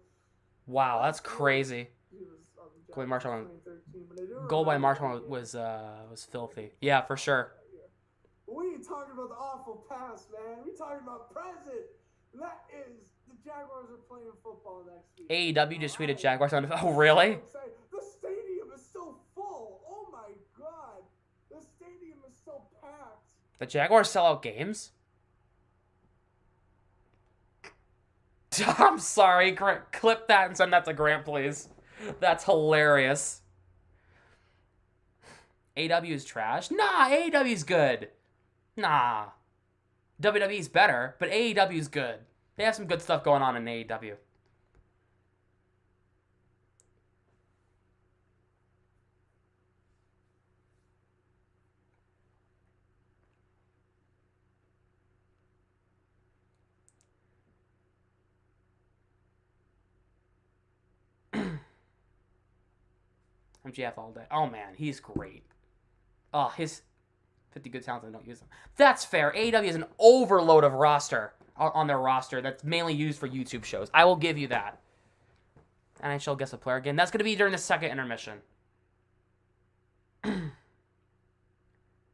Wow, that's crazy. He was on the Goal by Marshall. Goal by Marshall was filthy. Yeah, for sure. We ain't talking about the awful past, man. We talking about present. That is the Jaguars are playing football next week. AEW just tweeted Jaguars on. Oh, really? The stadium is still full. Oh my God, the stadium is still packed. The Jaguars sell out games. I'm sorry. Clip that and send that to Grant, please. That's hilarious. AEW is trash? Nah, AEW is good. Nah. WWE's better, but AEW is good. They have some good stuff going on in AEW. MGF all day. Oh, man, he's great. Oh, his 50 good talents, I don't use them. That's fair. AEW is an overload of roster on their roster that's mainly used for YouTube shows. I will give you that. NHL guess a player again. That's going to be during the second intermission.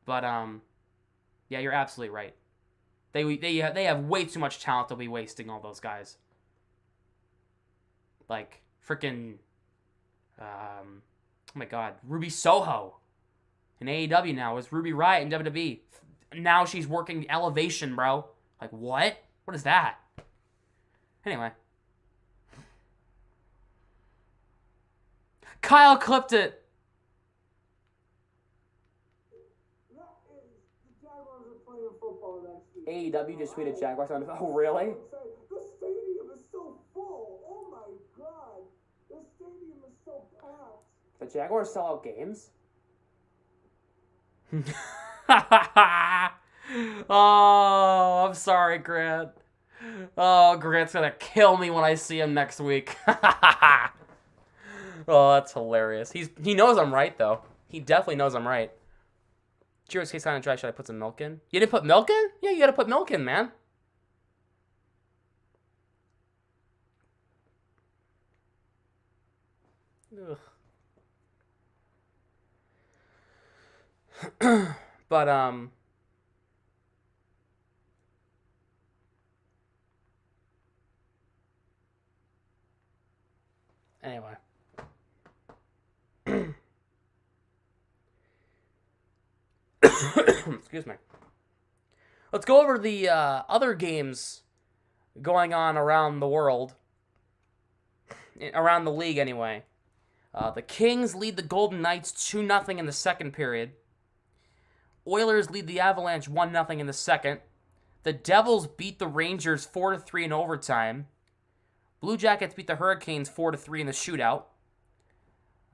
But, yeah, you're absolutely right. They have way too much talent to be wasting all those guys. like freaking, oh my God, Ruby Soho in AEW now is Ruby Riott in WWE. Now she's working Elevation, bro. Like, what? What is that? Anyway. Kyle clipped it. The Jaguars are playing football next week. AEW just tweeted Jaguars on. Oh, really? The stadium is so full. Oh my God. The stadium is so packed. The Jaguars sell out games? Oh, I'm sorry, Grant. Oh, Grant's gonna kill me when I see him next week. Oh, that's hilarious. He knows I'm right, though. He definitely knows I'm right. Cheers, case on dry. Should I put some milk in? You didn't put milk in? Yeah, you gotta put milk in, man. Ugh. But, anyway. Excuse me. Let's go over the other games going on around the world. Around the league, anyway. The Kings lead the Golden Knights 2-0 in the second period. Oilers lead the Avalanche 1-0 in the second. The Devils beat the Rangers 4-3 in overtime. Blue Jackets beat the Hurricanes 4-3 in the shootout.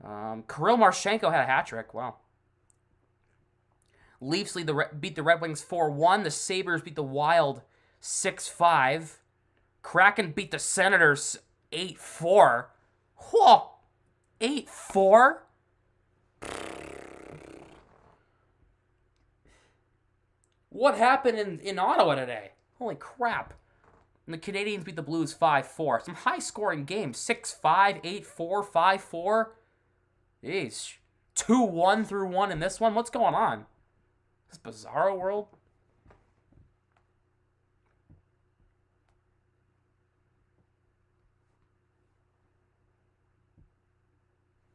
Kirill Marchenko had a hat trick. Wow. Leafs beat the Red Wings 4-1. The Sabres beat the Wild 6-5. Kraken beat the Senators 8-4. Whoa! 8-4? What happened in Ottawa today? Holy crap. And the Canadiens beat the Blues 5-4. Some high-scoring games. 6-5, 8-4, 5-4. Jeez. 2-1 through 1 in this one? What's going on? This bizarro world?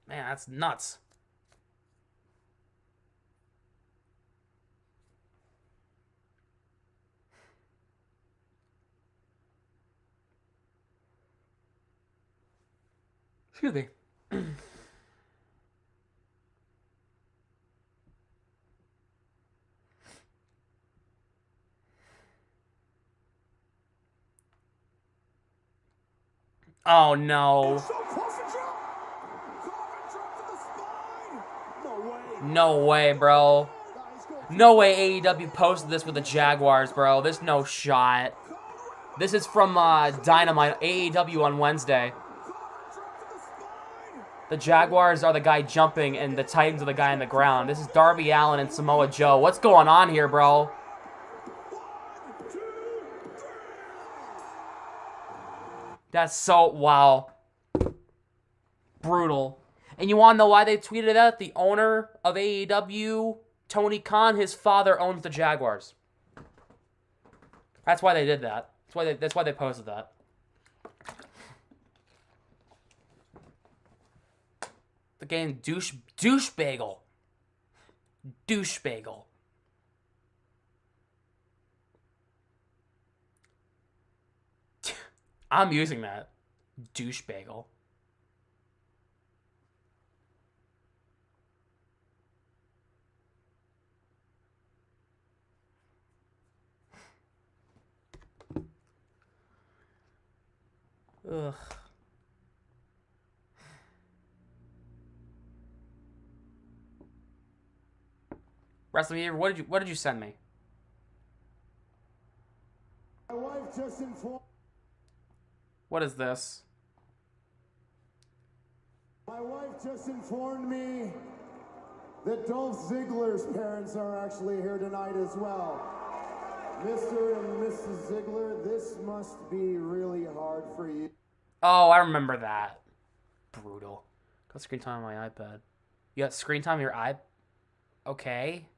Man, that's nuts. Excuse me. Oh, no. No way, bro. No way AEW posted this with the Jaguars, bro. There's no shot. This is from Dynamite, AEW on Wednesday. The Jaguars are the guy jumping, and the Titans are the guy on the ground. This is Darby Allin and Samoa Joe. What's going on here, bro? That's so... wow. Brutal. And you want to know why they tweeted that? The owner of AEW, Tony Khan, his father owns the Jaguars. That's why they did that. That's why they posted that. The game douche bagel. Douche bagel. I'm using that. Douche bagel. Ugh. Wrestling, what did you send me? My wife just informed. What is this? My wife just informed me that Dolph Ziggler's parents are actually here tonight as well. Mr. and Mrs. Ziggler, this must be really hard for you. Oh, I remember that. Brutal. Got screen time on my iPad. You got screen time on your iPad? Okay.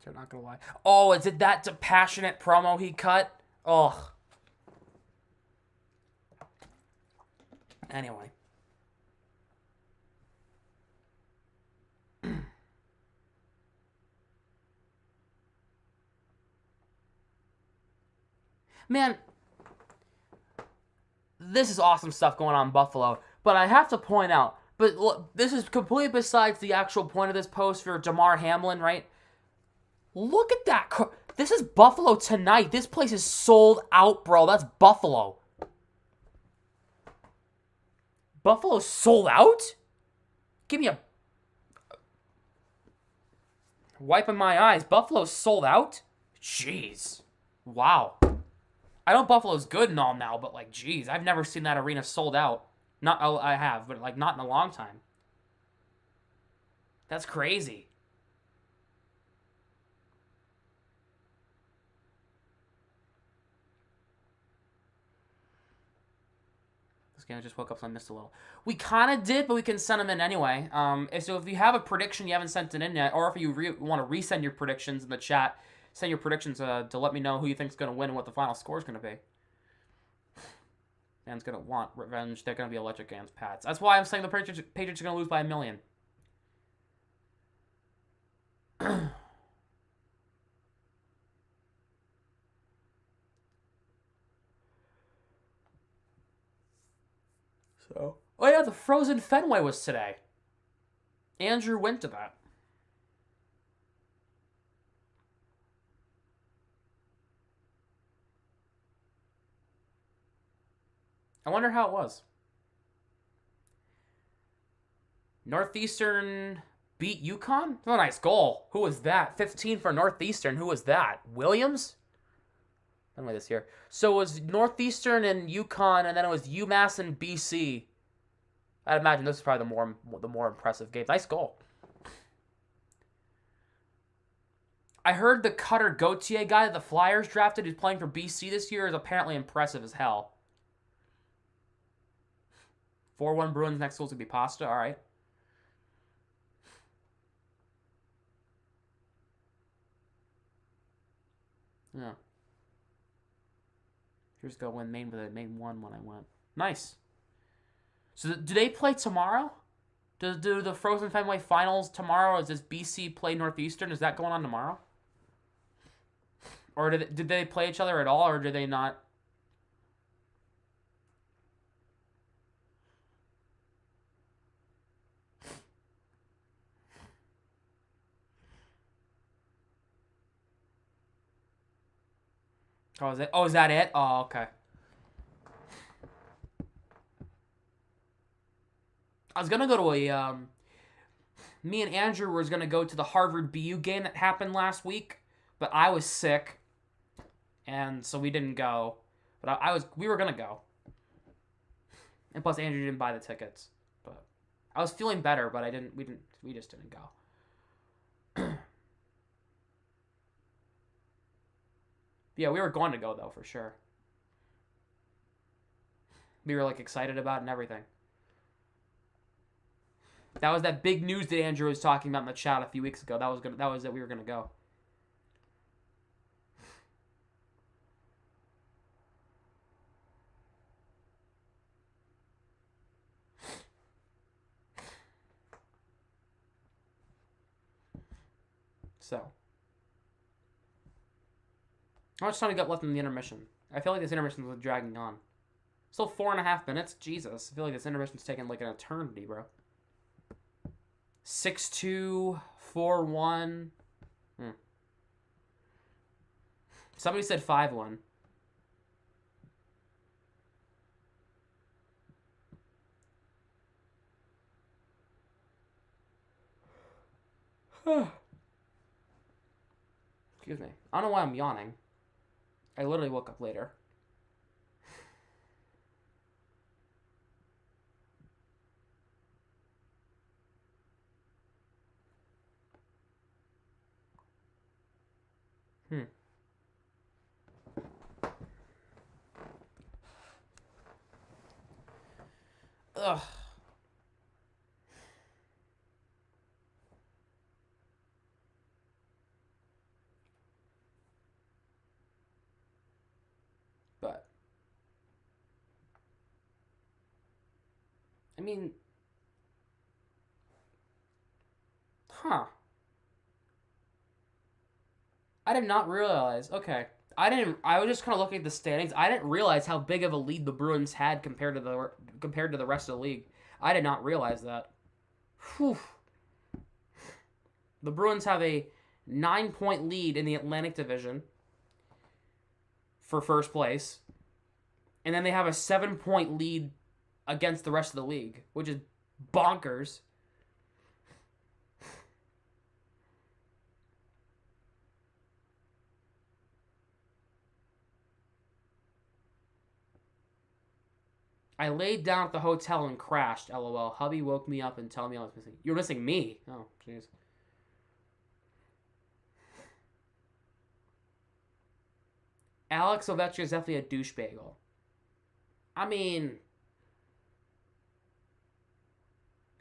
They're not gonna lie. Oh, is it that passionate promo he cut? Ugh. Anyway. Man, this is awesome stuff going on in Buffalo. But I have to point out, but look, this is completely besides the actual point of this post for Damar Hamlin, right? Look at that. This is Buffalo tonight. This place is sold out, bro. That's Buffalo. Buffalo sold out? Give me a... Wiping my eyes. Buffalo's sold out? Jeez. Wow. I know Buffalo's good and all now, but like, jeez, I've never seen that arena sold out. Not, oh, I have, but like not in a long time. That's crazy. This game I just woke up, so I missed a little. We kind of did, but we can send them in anyway. So if you have a prediction you haven't sent it in yet, or if you want to resend your predictions in the chat, send your predictions to let me know who you think is going to win and what the final score is going to be. Fans going to want revenge. They're going to be electric against Pats. That's why I'm saying the Patriots are going to lose by 1 million. So, oh yeah, the Frozen Fenway was today. Andrew went to that. I wonder how it was. Northeastern beat UConn? Oh, nice goal. Who was that? 15 for Northeastern. Who was that? Williams? Anyway, this here. So it was Northeastern and UConn, and then it was UMass and BC. I'd imagine this is probably the more impressive game. Nice goal. I heard the Cutter Gauthier guy that the Flyers drafted who's playing for BC this year is apparently impressive as hell. 4-1 Bruins. Next goal's going to be Pasta. All right. Yeah. Here's go win Maine, but Maine won when I went. Nice. So do they play tomorrow? Do the Frozen Fenway Finals tomorrow? Or does BC play Northeastern? Is that going on tomorrow? Or did they play each other at all, or did they not? Oh, is that it? Oh, okay. I was gonna go to a me and Andrew was gonna go to the Harvard BU game that happened last week, but I was sick, and so we didn't go. But we were gonna go, and plus Andrew didn't buy the tickets. But I was feeling better, but we just didn't go. Yeah, we were going to go, though, for sure. We were, like, excited about it and everything. That was that big news that Andrew was talking about in the chat a few weeks ago. That was that we were going to go. So. How much time we got left in the intermission? I feel like this intermission is dragging on. Still 4.5 minutes? Jesus. I feel like this intermission's taking like an eternity, bro. 6-2, 4-1. Somebody said 5-1. Excuse me. I don't know why I'm yawning. I literally woke up later. Ugh. I mean, huh. I did not realize. Okay. I was just kind of looking at the standings. I didn't realize how big of a lead the Bruins had compared to the rest of the league. I did not realize that. Whew. The Bruins have a 9-point lead in the Atlantic Division for first place. And then they have a 7-point lead against the rest of the league, which is bonkers. I laid down at the hotel and crashed, LOL. Hubby woke me up and told me I was missing. You're missing me? Oh, jeez. Alex Ovechkin is definitely a douche bagel. I mean,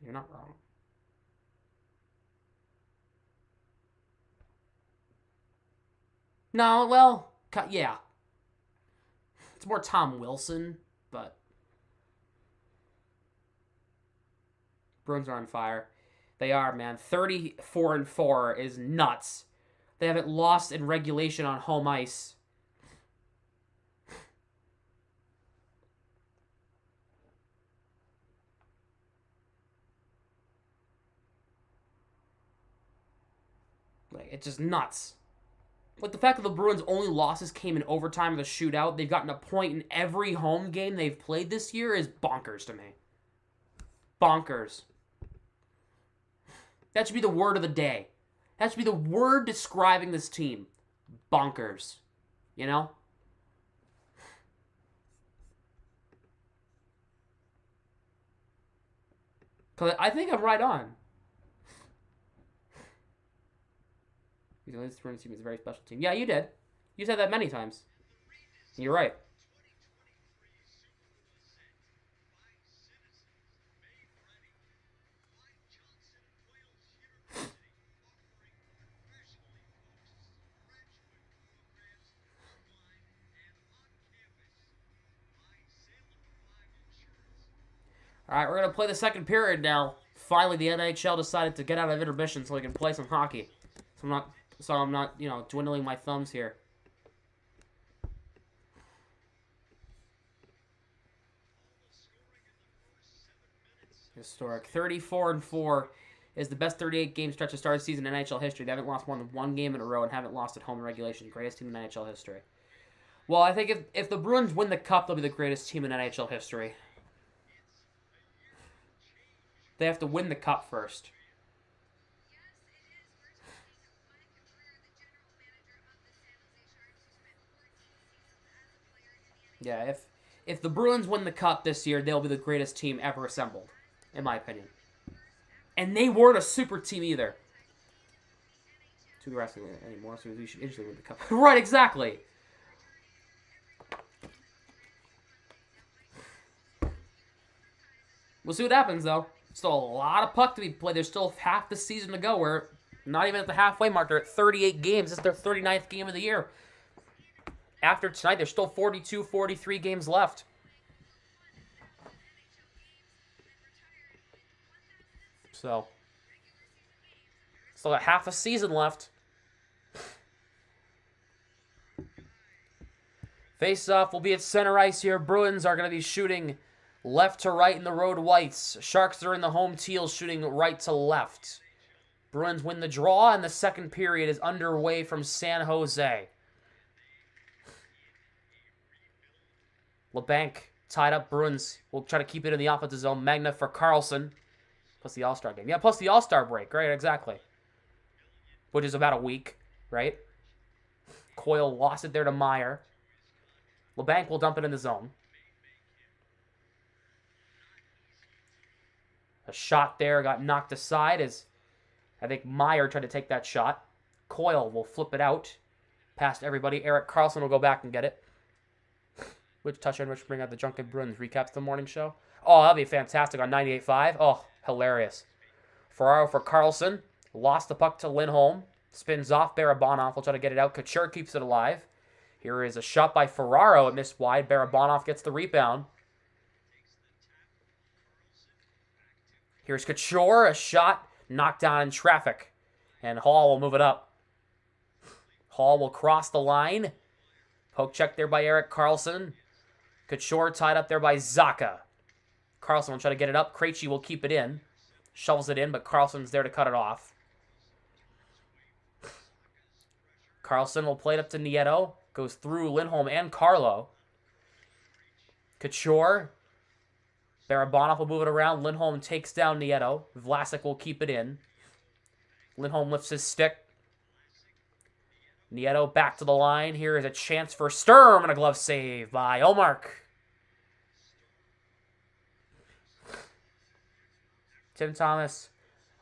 you're not wrong. No, well, yeah. It's more Tom Wilson, but Bruins are on fire. They are, man. 34-4 is nuts. They haven't lost in regulation on home ice. Like, it's just nuts. Like, the fact that the Bruins' only losses came in overtime or the shootout, they've gotten a point in every home game they've played this year is bonkers to me. Bonkers. That should be the word of the day. That should be the word describing this team. Bonkers. You know? Because I think I'm right on. This Bruins team is a very special team. Yeah, you did. You said that many times. You're right. All right, we're going to play the second period now. Finally, the NHL decided to get out of intermission so we can play some hockey. So I'm not, dwindling my thumbs here. Historic. 34-4 is the best 38-game stretch to start the season in NHL history. They haven't lost more than one game in a row and haven't lost at home in regulation. Greatest team in NHL history. Well, I think if the Bruins win the Cup, they'll be the greatest team in NHL history. They have to win the Cup first. Yeah, if the Bruins win the Cup this year, they'll be the greatest team ever assembled, in my opinion. And they weren't a super team either. Too wrestling anymore, so we should instantly win the Cup. Right, exactly. We'll see what happens, though. Still a lot of puck to be played. There's still half the season to go. We're not even at the halfway mark. They're at 38 games. This is their 39th game of the year. After tonight, there's still 42, 43 games left. So, still got half a season left. Face-off will be at center ice here. Bruins are going to be shooting left to right in the road whites. Sharks are in the home teals shooting right to left. Bruins win the draw, and the second period is underway from San Jose. LeBanc tied up. Bruins will try to keep it in the offensive zone. Magna for Carlson. Plus the All-Star game. Yeah, plus the All-Star break. Right, exactly. Which is about a week, right? Coyle lost it there to Meyer. LeBanc will dump it in the zone. A shot there got knocked aside as I think Meyer tried to take that shot. Coyle will flip it out past everybody. Erik Karlsson will go back and get it. Which touchdown which bring out the Drunken Bruins recaps the morning show. Oh, that'll be fantastic on 98.5. Oh, hilarious. Ferraro for Karlsson. Lost the puck to Lindholm. Spins off. Barabanov will try to get it out. Couture keeps it alive. Here is a shot by Ferraro. It missed wide. Barabanov gets the rebound. Here's Couture, a shot, knocked down in traffic. And Hall will move it up. Hall will cross the line. Poke check there by Erik Karlsson. Couture tied up there by Zacha. Karlsson will try to get it up. Krejci will keep it in. Shovels it in, but Karlsson's there to cut it off. Karlsson will play it up to Nieto. Goes through Lindholm and Carlo. Couture. Barabanov will move it around. Lindholm takes down Nieto. Vlasic will keep it in. Lindholm lifts his stick. Nieto back to the line. Here is a chance for Sturm and a glove save by Ullmark. Tim Thomas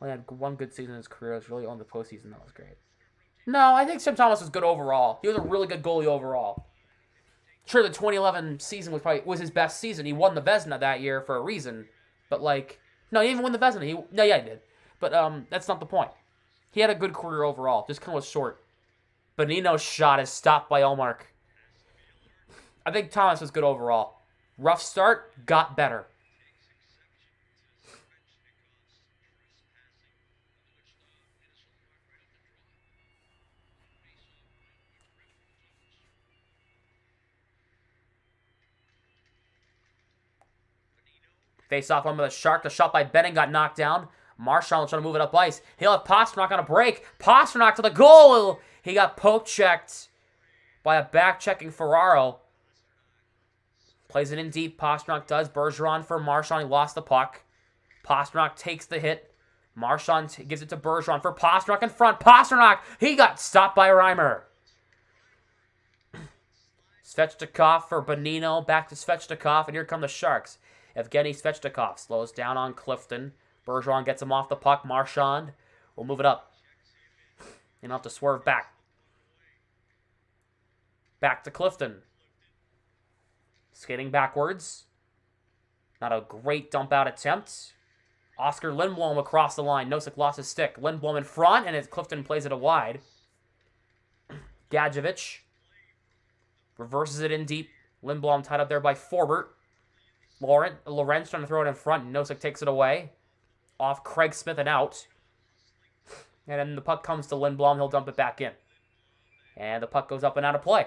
only had one good season in his career. It was really on the postseason. That was great. No, I think Tim Thomas was good overall. He was a really good goalie overall. Sure, the 2011 season was his best season. He won the Vezina that year for a reason. But, like, no, he didn't even win the Vezina. He did. But that's not the point. He had a good career overall. Just kind of was short. Bonino's shot is stopped by Ullmark. I think Thomas was good overall. Rough start, got better. Face off one with a Shark. The shot by Benning got knocked down. Marchand will try to move it up ice. He'll have Pasternak on a break. Pasternak to the goal. He got poke checked by a back checking Ferraro. Plays it in deep. Pasternak does. Bergeron for Marchand. He lost the puck. Pasternak takes the hit. Marchand gives it to Bergeron for Pasternak in front. Pasternak. He got stopped by Reimer. Svechnikov for Bonino. Back to Svechnikov. And here come the Sharks. Evgeny Svechnikov slows down on Clifton. Bergeron gets him off the puck. Marchand will move it up. And he'll have to swerve back. Back to Clifton. Skating backwards. Not a great dump out attempt. Oscar Lindblom across the line. Nosek lost his stick. Lindblom in front, and as Clifton plays it wide. Gadjevich reverses it in deep. Lindblom tied up there by Forbert. Lorentz trying to throw it in front. Nosek takes it away. Off Craig Smith and out. And then the puck comes to Lindblom. He'll dump it back in. And the puck goes up and out of play.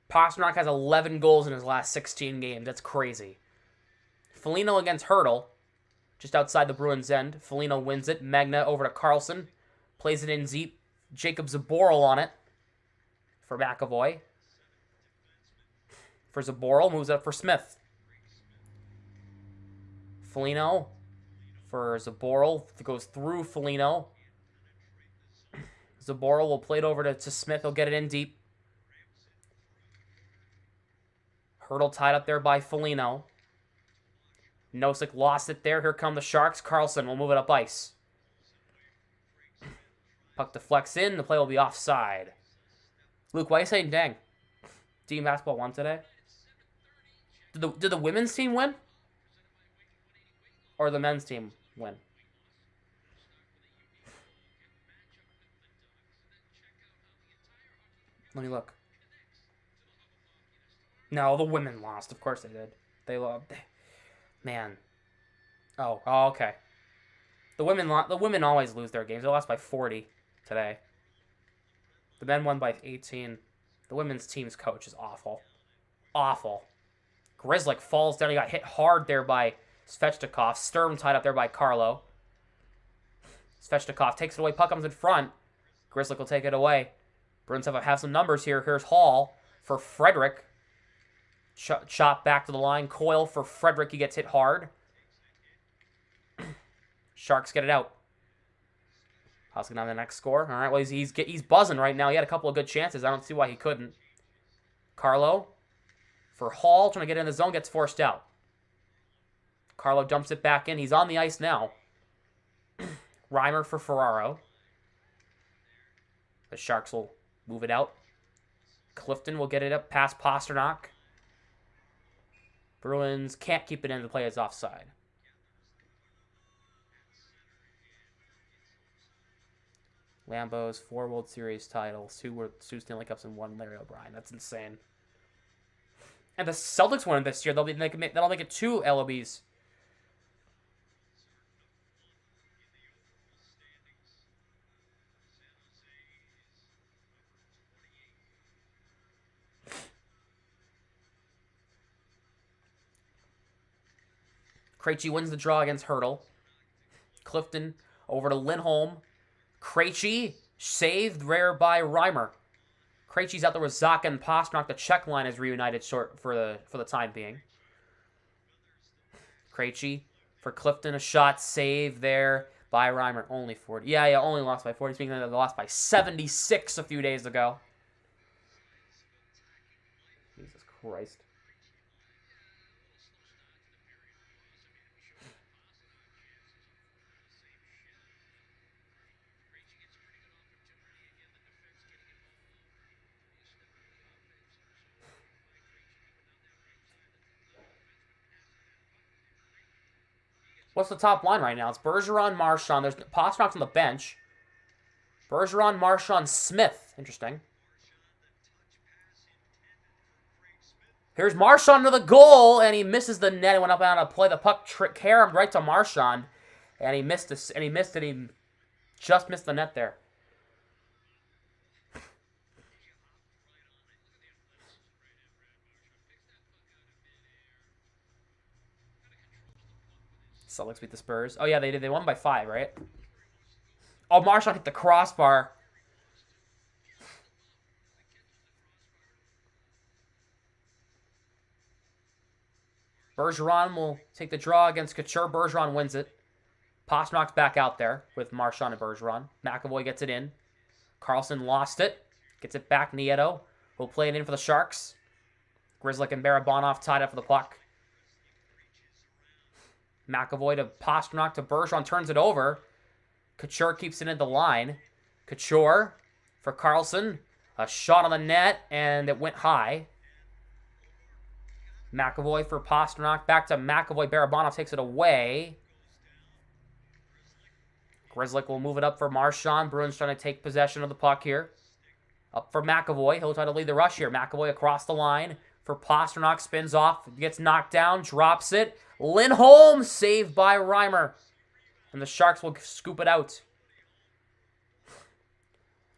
Pasternak has 11 goals in his last 16 games. That's crazy. Foligno against Hurdle, just outside the Bruins' end. Foligno wins it. Magna over to Karlsson. Plays it in deep. Jacob Zaboral on it for McAvoy. For Zaboral, moves up for Smith. Foligno for Zaboral. Goes through Foligno. Zaboral will play it over to Smith. He'll get it in deep. Hurdle tied up there by Foligno. Nosek lost it there. Here come the Sharks. Karlsson will move it up ice. Puck deflects in. The play will be offside. Luke, why are you saying dang? Team basketball won today? Did the women's team win? Or the men's team win? Let me look. No, the women lost. Of course they did. They lost. Man. Oh, okay. The women always lose their games. They lost by 40 today. The men won by 18. The women's team's coach is awful. Awful. Grzelcyk falls down. He got hit hard there by Svechnikov. Sturm tied up there by Carlo. Svechnikov takes it away. Puck comes in front. Grzelcyk will take it away. Bruins have some numbers here. Here's Hall for Frederick. Shot back to the line. Coyle for Frederick. He gets hit hard. Sharks get it out. How's going to have the next score? All right, well, he's buzzing right now. He had a couple of good chances. I don't see why he couldn't. Carlo for Hall. Trying to get in the zone. Gets forced out. Carlo dumps it back in. He's on the ice now. Reimer for Ferraro. The Sharks will move it out. Clifton will get it up past Pasternak. Bruins can't keep it in. The play is offside. Lambeau's 4 World Series titles, 2 Stanley Cups, and 1 Larry O'Brien. That's insane. And the Celtics won this year. That'll make it 2 LOBs. Krejci wins the draw against Hurdle. Clifton over to Lindholm. Krejci saved rare by Reimer. Krejci's out there with Zacha and Pasternak. The Czech line is reunited short for the time being. Krejci for Clifton, a shot saved there by Reimer. Only 40. Yeah, only lost by 40. Speaking of, they lost by 76 a few days ago. Jesus Christ. What's the top line right now? It's Bergeron, Marchand. There's Pasternak's on the bench. Bergeron, Marchand, Smith. Interesting. Here's Marchand to the goal, and he misses the net. He went up and out to play the puck, caromed right to Marchand, and he missed it. He just missed the net there. Celtics beat the Spurs. Oh, yeah, they did. They won by 5, right? Oh, Marchand hit the crossbar. Bergeron will take the draw against Couture. Bergeron wins it. Pasternak's back out there with Marchand and Bergeron. McAvoy gets it in. Carlson lost it. Gets it back. Nieto will play it in for the Sharks. Grzelcyk and Barabanov tied up for the puck. McAvoy to Pasternak to Bergeron, turns it over. Couture keeps it in the line. Couture for Carlson. A shot on the net, and it went high. McAvoy for Pasternak. Back to McAvoy. Barabanov takes it away. Grzelcyk will move it up for Marchand. Bruins trying to take possession of the puck here. Up for McAvoy. He'll try to lead the rush here. McAvoy across the line for Pasternak. Spins off. Gets knocked down. Drops it. Lindholm saved by Reimer. And the Sharks will scoop it out.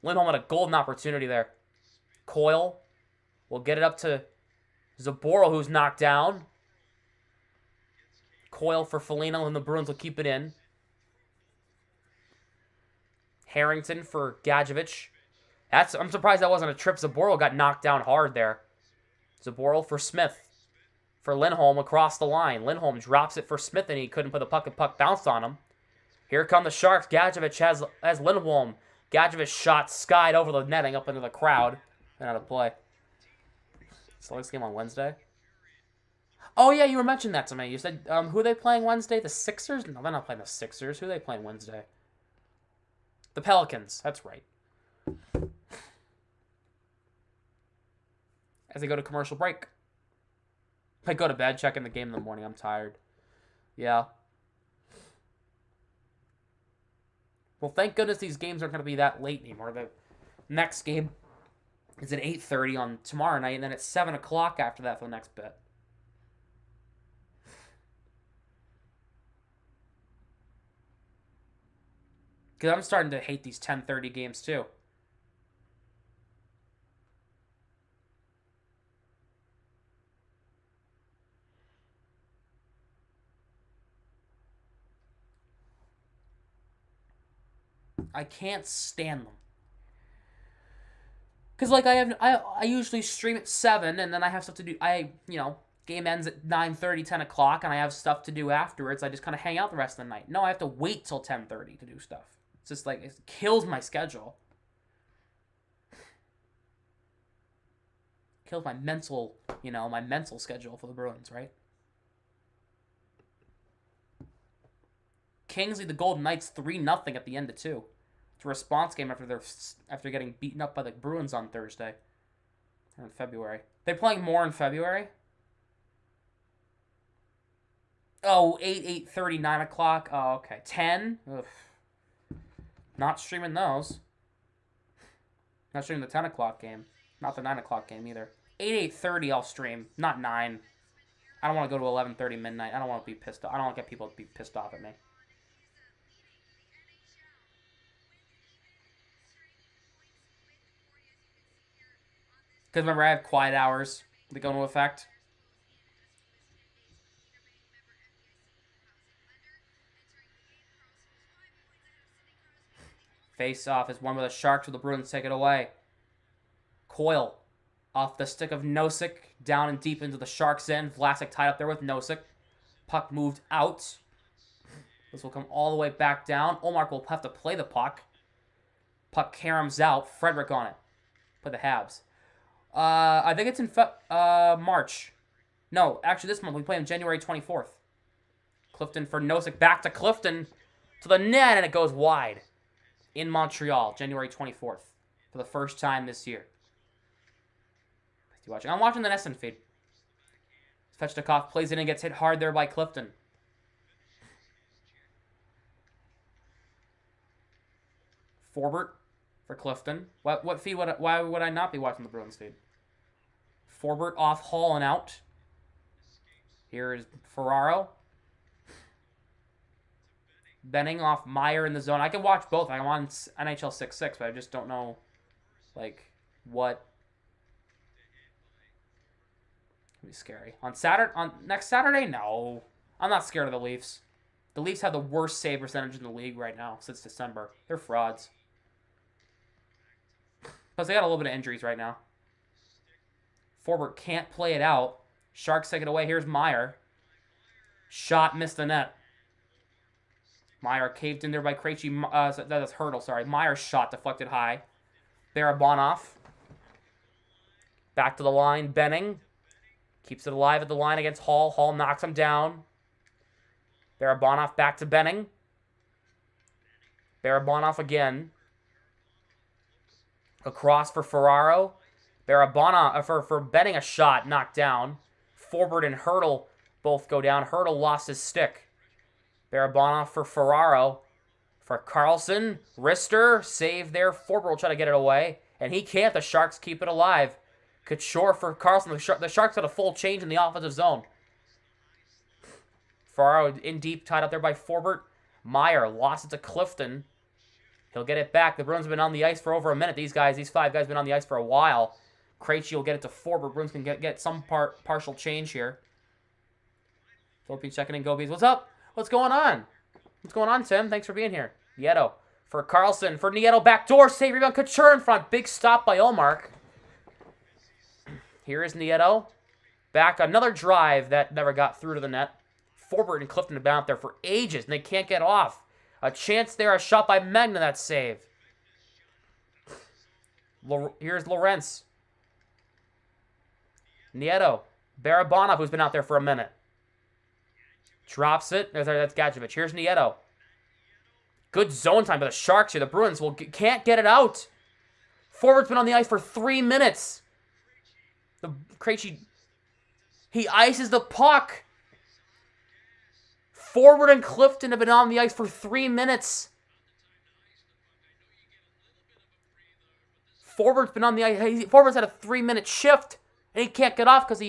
Lindholm had a golden opportunity there. Coyle will get it up to Zaboral, who's knocked down. Coyle for Foligno, and the Bruins will keep it in. Harrington for Gadjevich. I'm surprised that wasn't a trip. Zaboral got knocked down hard there. Zaboral for Smith. For Lindholm across the line. Lindholm drops it for Smith, and he couldn't put the puck, and puck bounced on him. Here come the Sharks. Gadjevich has Lindholm. Gadjevich shot skied over the netting up into the crowd. And out of play. Celtics game on Wednesday. Oh, yeah, you were mentioning that to me. You said, who are they playing Wednesday? The Sixers? No, they're not playing the Sixers. Who are they playing Wednesday? The Pelicans. That's right. As they go to commercial break. I go to bed, checking the game in the morning. I'm tired. Yeah. Well, thank goodness these games aren't going to be that late anymore. The next game is at 8:30 on tomorrow night, and then it's 7 o'clock after that for the next bit. Because I'm starting to hate these 10:30 games, too. I can't stand them. Because, like, I usually stream at 7, and then I have stuff to do. Game ends at 9:30, 10 o'clock, and I have stuff to do afterwards. I just kind of hang out the rest of the night. No, I have to wait till 10:30 to do stuff. It's just, like, it kills my schedule. Kills my mental, my mental schedule for the Bruins, right? Kings lead the Golden Knights 3-0 at the end of 2. It's a response game after getting beaten up by the Bruins on Thursday. Or in February. They're playing more in February? Oh, 8, 8:30, 9 o'clock. Oh, okay. 10? Ugh. Not streaming those. Not streaming the 10 o'clock game. Not the 9 o'clock game either. 8, 8:30 I'll stream. Not 9. I don't want to go to 11:30 midnight. I don't want to be pissed off. I don't want to get people to be pissed off at me. Because remember, I have quiet hours that go into effect. Face off is won by the Sharks with the Bruins take it away. Coyle off the stick of Nosek, down and deep into the Sharks' end. Vlasic tied up there with Nosek. Puck moved out. This will come all the way back down. Ullmark will have to play the puck. Puck caroms out. Frederick on it. Play the Habs. I think it's in March. No, actually this month. We play on January 24th. Clifton for Nosek. Back to Clifton. To the net, and it goes wide. In Montreal, January 24th. For the first time this year. Watching. I'm watching the Nesson feed. Svechnikov plays in and gets hit hard there by Clifton. Forbert for Clifton. What feed? Why would I not be watching the Bruins feed? Forbert off Hall and out. Here is Ferraro. Benning off Meyer in the zone. I can watch both. I'm on NHL 6-6, but I just don't know, like, what. It'll be scary. Next Saturday? No. I'm not scared of the Leafs. The Leafs have the worst save percentage in the league right now since December. They're frauds. Plus, they got a little bit of injuries right now. Forbert can't play it out. Sharks take it away. Here's Meyer. Shot missed the net. Meyer caved in there by Krejci. That is Hurdle, sorry. Meyer's shot deflected high. Barabanov. Back to the line. Benning. Keeps it alive at the line against Hall. Hall knocks him down. Barabanov back to Benning. Barabanov again. Across for Ferraro. Barabanov for Benning, a shot knocked down. Forbert and Hurdle both go down. Hurdle lost his stick. Barabanov for Ferraro. For Carlson. Rister. Save there. Forbert will try to get it away. And he can't. The Sharks keep it alive. Couture for Carlson. The Sharks got a full change in the offensive zone. Ferraro in deep. Tied up there by Forbert. Meyer lost it to Clifton. He'll get it back. The Bruins have been on the ice for over a minute. These 5 guys have been on the ice for a while. Krejci will get it to Forbert. Bruins can get some partial change here. Philippines checking in. Go Bees. What's up? What's going on? What's going on, Tim? Thanks for being here. Nieto for Carlson. For Nieto, backdoor save. Rebound. Couture in front. Big stop by Ullmark. Here is Nieto. Back. Another drive that never got through to the net. Forbert and Clifton have been out there for ages, and they can't get off. A chance there. A shot by Magna. That save. Here's Lorentz. Nieto. Barabanov, who's been out there for a minute. Drops it. That's Gadjevich. Here's Nieto. Good zone time by the Sharks here. The Bruins can't get it out. Forward's been on the ice for 3 minutes. The Krejci, he ices the puck. Forward and Clifton have been on the ice for 3 minutes. Forward's been on the ice. Forward's had a 3-minute shift, and he can't get off because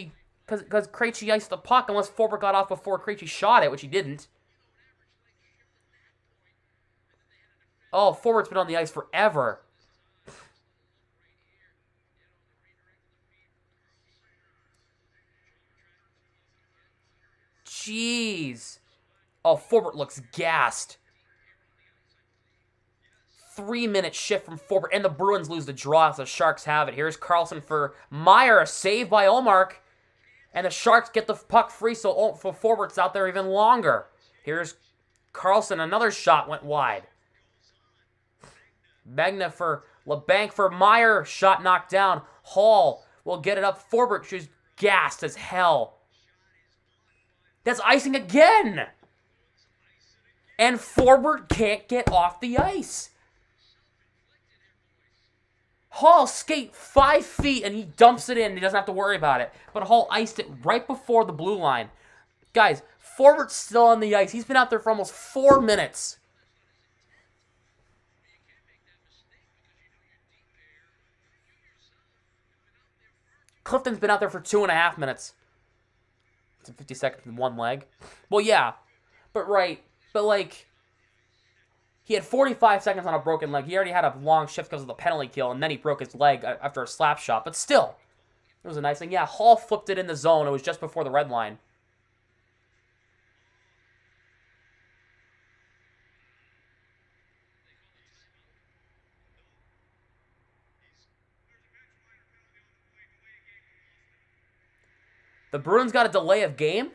Krejci iced the puck unless Forbert got off before Krejci shot it, which he didn't. Oh, Forbert's been on the ice forever. Jeez. Oh, Forbert looks gassed. 3-minute shift from Forbert, and the Bruins lose the draw, so the Sharks have it. Here's Carlson for Meyer, a save by Ullmark. And the Sharks get the puck free, so Forbert's out there even longer. Here's Carlson. Another shot went wide. Magna for LeBanc for Meyer. Shot knocked down. Hall will get it up. Forbert, she's gassed as hell. That's icing again. And Forbert can't get off the ice. Hall skate 5 feet and he dumps it in. He doesn't have to worry about it. But Hall iced it right before the blue line. Guys, Forwart's still on the ice. He's been out there for almost 4 minutes. Clifton's been out there for 2.5 minutes. It's 50 seconds in one leg. Well, yeah. But like, he had 45 seconds on a broken leg. He already had a long shift because of the penalty kill, and then he broke his leg after a slap shot. But still, it was a nice thing. Yeah, Hall flipped it in the zone. It was just before the red line. The Bruins got a delay of game?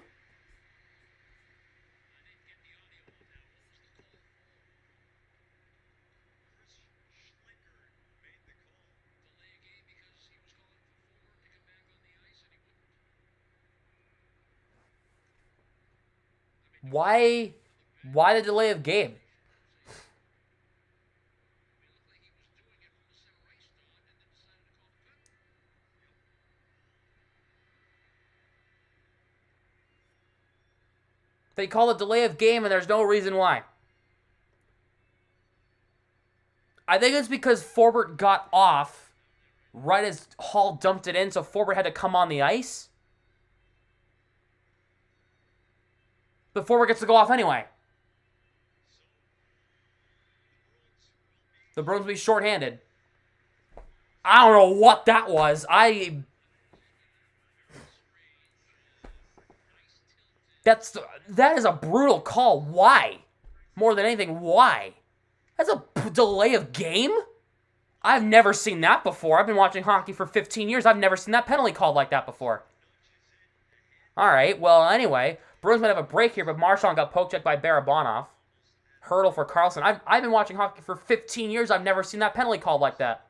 Why the delay of game? They call it delay of game and there's no reason why. I think it's because Forbort got off right as Hall dumped it in, so Forbort had to come on the ice. But Forbort gets to go off anyway. The Bruins will be shorthanded. I don't know what that was. That is a brutal call. Why? More than anything, why? That's a delay of game? I've never seen that before. I've been watching hockey for 15 years. I've never seen that penalty called like that before. All right, well, anyway, Bruins might have a break here, but Marchand got poke checked by Barabanov. Hurdle for Carlson. I've been watching hockey for 15 years. I've never seen that penalty called like that.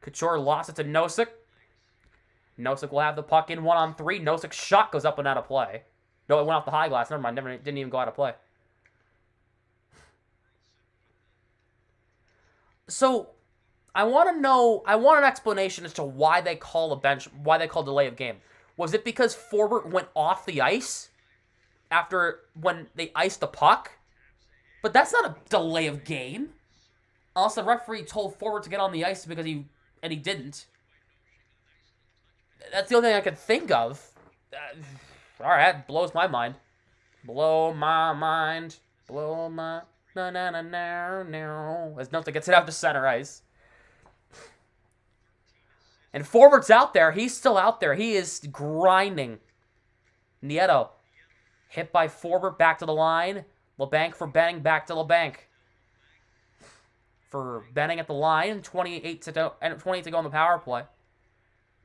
Couture lost it to Nosek. Nosek will have the puck in 1-on-3. Nosek's shot goes up and out of play. No, it went off the high glass. Never mind. Didn't even go out of play. So, I want an explanation as to why they call delay of game. Was it because Forbort went off the ice when they iced the puck? But that's not a delay of game. Unless the referee told Forbort to get on the ice because he didn't. That's the only thing I could think of. All right, that blows my mind. Blow my mind. Blow my... No. As Nota gets it out to center ice. And Forbort's out there. He's still out there. He is grinding. Nieto. Hit by Forbort. Back to the line. LeBanc for Benning. Back to LeBanc. For Benning at the line. 28 to go on the power play.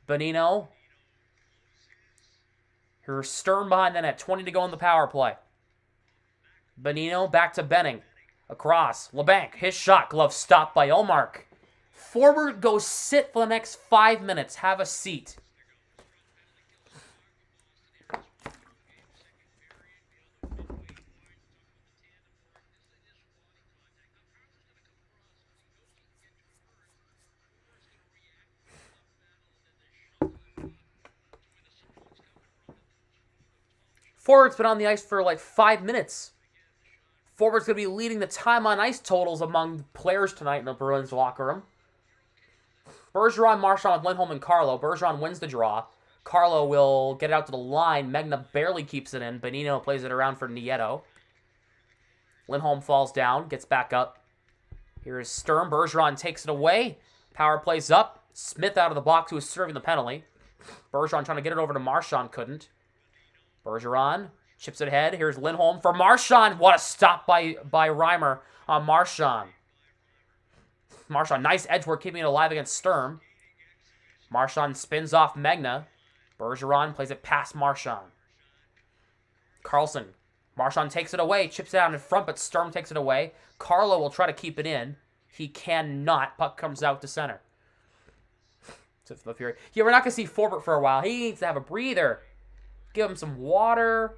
Bonino. Here's Stern behind the net. 20 to go on the power play. Bonino back to Benning. Across. LeBanc. His shot. Glove stopped by Ullmark. Forbort goes sit for the next 5 minutes. Have a seat. Forbort's been on the ice for like 5 minutes. Forbort's going to be leading the time on ice totals among players tonight in the Bruins locker room. Bergeron, Marchand with Lindholm and Carlo. Bergeron wins the draw. Carlo will get it out to the line. Megna barely keeps it in. Bonino plays it around for Nieto. Lindholm falls down, gets back up. Here is Sturm. Bergeron takes it away. Power plays up. Smith out of the box, who is serving the penalty. Bergeron trying to get it over to Marchand, couldn't. Bergeron chips it ahead. Here's Lindholm for Marchand. What a stop by Reimer on Marchand. Marchand, nice edge work keeping it alive against Sturm. Marchand spins off Megna. Bergeron plays it past Marchand. Carlson. Marchand takes it away, chips it out in front, but Sturm takes it away. Carlo will try to keep it in. He cannot. Puck comes out to center. Yeah, we're not going to see Forbort for a while. He needs to have a breather. Give him some water,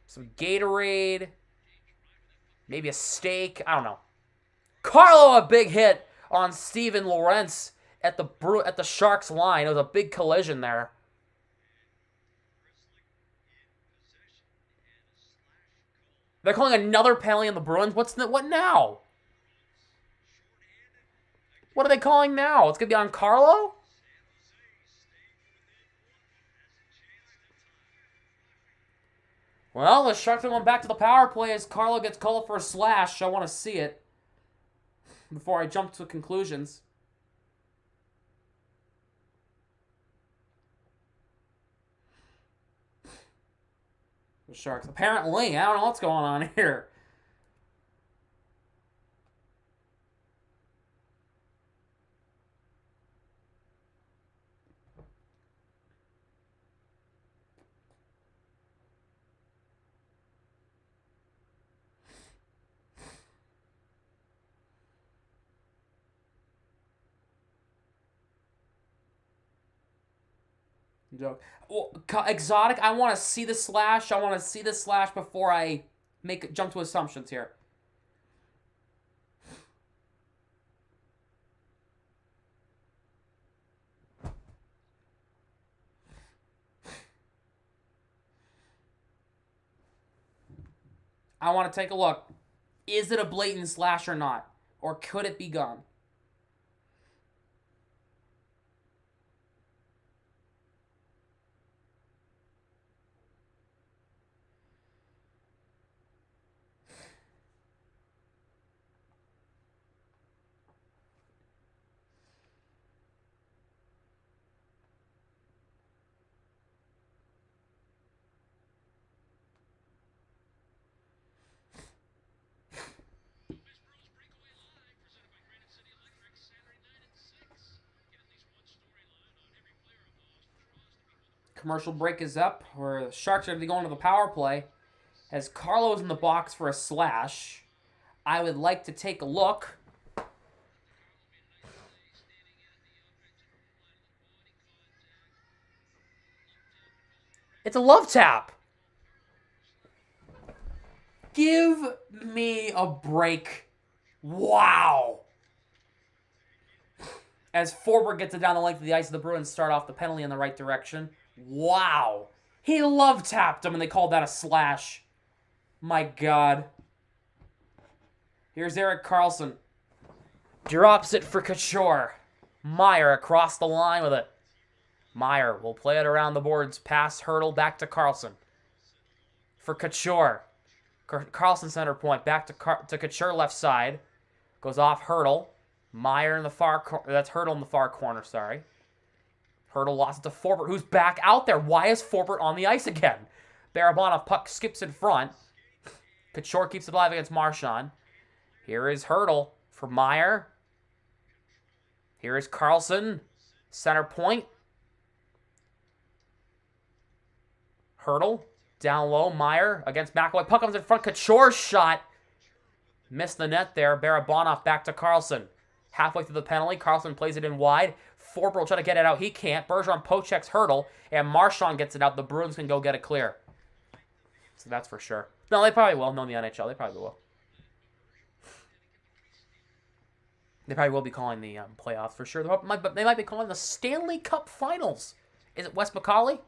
some Gatorade, maybe a steak. I don't know. Carlo, a big hit on Steven Lawrence at the Sharks line. It was a big collision there. They're calling another penalty on the Bruins. What now? What are they calling now? It's going to be on Carlo? Well, the Sharks are going back to the power play as Carlo gets called for a slash. I want to see it before I jump to conclusions. The Sharks. Apparently, I don't know what's going on here. Joke. Well, Exotic, I want to see the slash. I want to see the slash before I jump to assumptions here. I want to take a look. Is it a blatant slash or not? Or could it be gone? Commercial break is up, where the Sharks are going to be going to the power play. As Carlo's in the box for a slash, I would like to take a look. It's a love tap. Give me a break. Wow. As Forbort gets it down the length of the ice, the Bruins start off the penalty in the right direction. Wow. He love tapped him and they called that a slash. My God. Here's Erik Karlsson. Drops it for Couture. Meier across the line with it. Meier will play it around the boards. Pass Hurdle back to Karlsson. For Couture. Karlsson center point. Back to Couture left side. Goes off Hurdle. Meier in the far corner. That's Hurdle in the far corner, sorry. Hurdle lost it to Forbort, who's back out there. Why is Forbort on the ice again? Barabanov puck skips in front. Couture keeps it alive against Marchand. Here is Hurdle for Meier. Here is Karlsson. Center point. Hurdle. Down low. Meier against McAvoy. Puck comes in front. Couture's shot. Missed the net there. Barabanov back to Karlsson. Halfway through the penalty, Karlsson plays it in wide. Forbort will try to get it out. He can't. Bergeron poke-checks Hurdle, and Marchand gets it out. The Bruins can go get it clear. So that's for sure. No, they probably will. No, in the NHL, they probably will. They probably will be calling the playoffs for sure. They might be calling the Stanley Cup Finals. Is it Wes McCauley?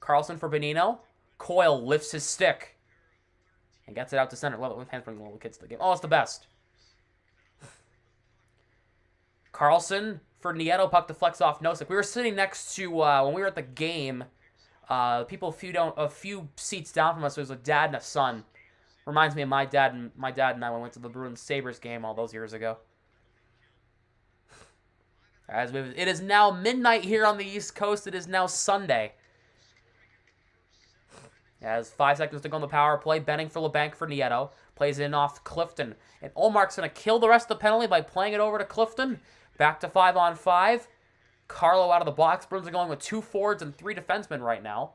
Karlsson for Bonino. Coyle lifts his stick and gets it out to center. Love it when fans bring the little kids to the game. Oh, it's the best. Karlsson for Nieto, puck deflects off Nosek. We were sitting next to, when we were at the game, people a few seats down from us, there was a dad and a son. Reminds me of my dad and I went to the Bruins Sabres game all those years ago. It is now midnight here on the East Coast. It is now Sunday. As 5 seconds to go on the power play. Benning for LeBanc for Nieto. Plays in off Clifton. And Olmark's going to kill the rest of the penalty by playing it over to Clifton. Back to 5-on-5. Carlo out of the box. Bruins are going with 2 forwards and 3 defensemen right now.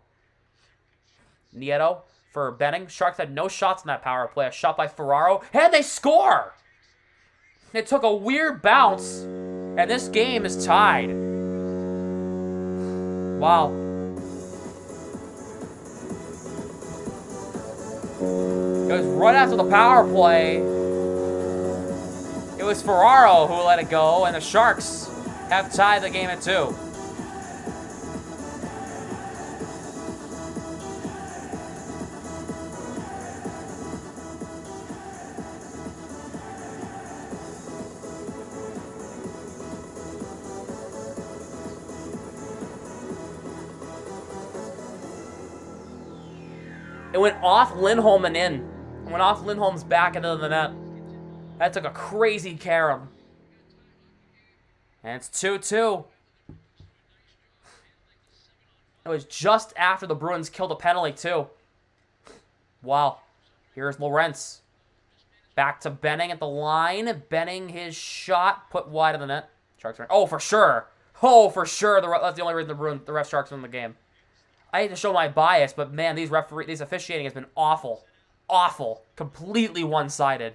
Nieto for Benning. Sharks had no shots in that power play. A shot by Ferraro. And they score! It took a weird bounce. And this game is tied. Wow. It was right after the power play. was Ferraro who let it go, and the Sharks have tied the game at 2. It went off Lindholm and in. It went off Lindholm's back into the net. That took a crazy carom. And it's 2-2. It was just after the Bruins killed a penalty, too. Wow. Here's Lorentz. Back to Benning at the line. Benning, his shot put wide of the net. Sharks are... Oh, for sure. Oh, for sure. That's the only reason the ref Sharks win the game. I hate to show my bias, but man, these officiating has been awful. Awful. Completely one-sided.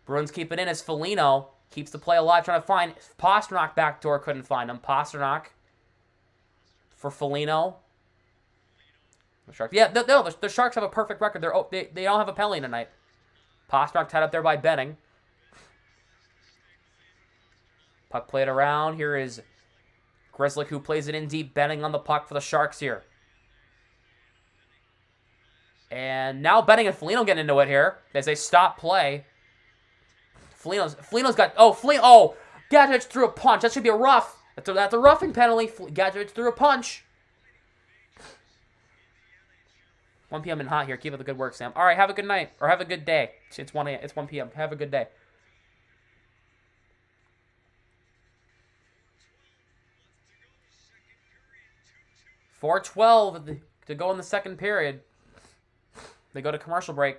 Bruins keep it in as Foligno keeps the play alive, trying to find Pastrnak backdoor, couldn't find him. Pastrnak for Foligno. The Sharks, yeah, no, the Sharks have a perfect record. They don't have a penalty tonight. Pastrnak tied up there by Benning. Puck played around. Here is Grzelcyk, who plays it in deep. Benning on the puck for the Sharks here. And now Benning and Foligno getting into it here as they stop play. Foligno's got... Oh, Foligno... Oh, Gadjevich threw a punch. That should be a rough. That's a roughing penalty. Gadjevich threw a punch. 1 p.m. and hot here. Keep up the good work, Sam. All right, have a good night. Or have a good day. It's 1 p.m. Have a good day. .4:12 to go in the second period. They go to commercial break.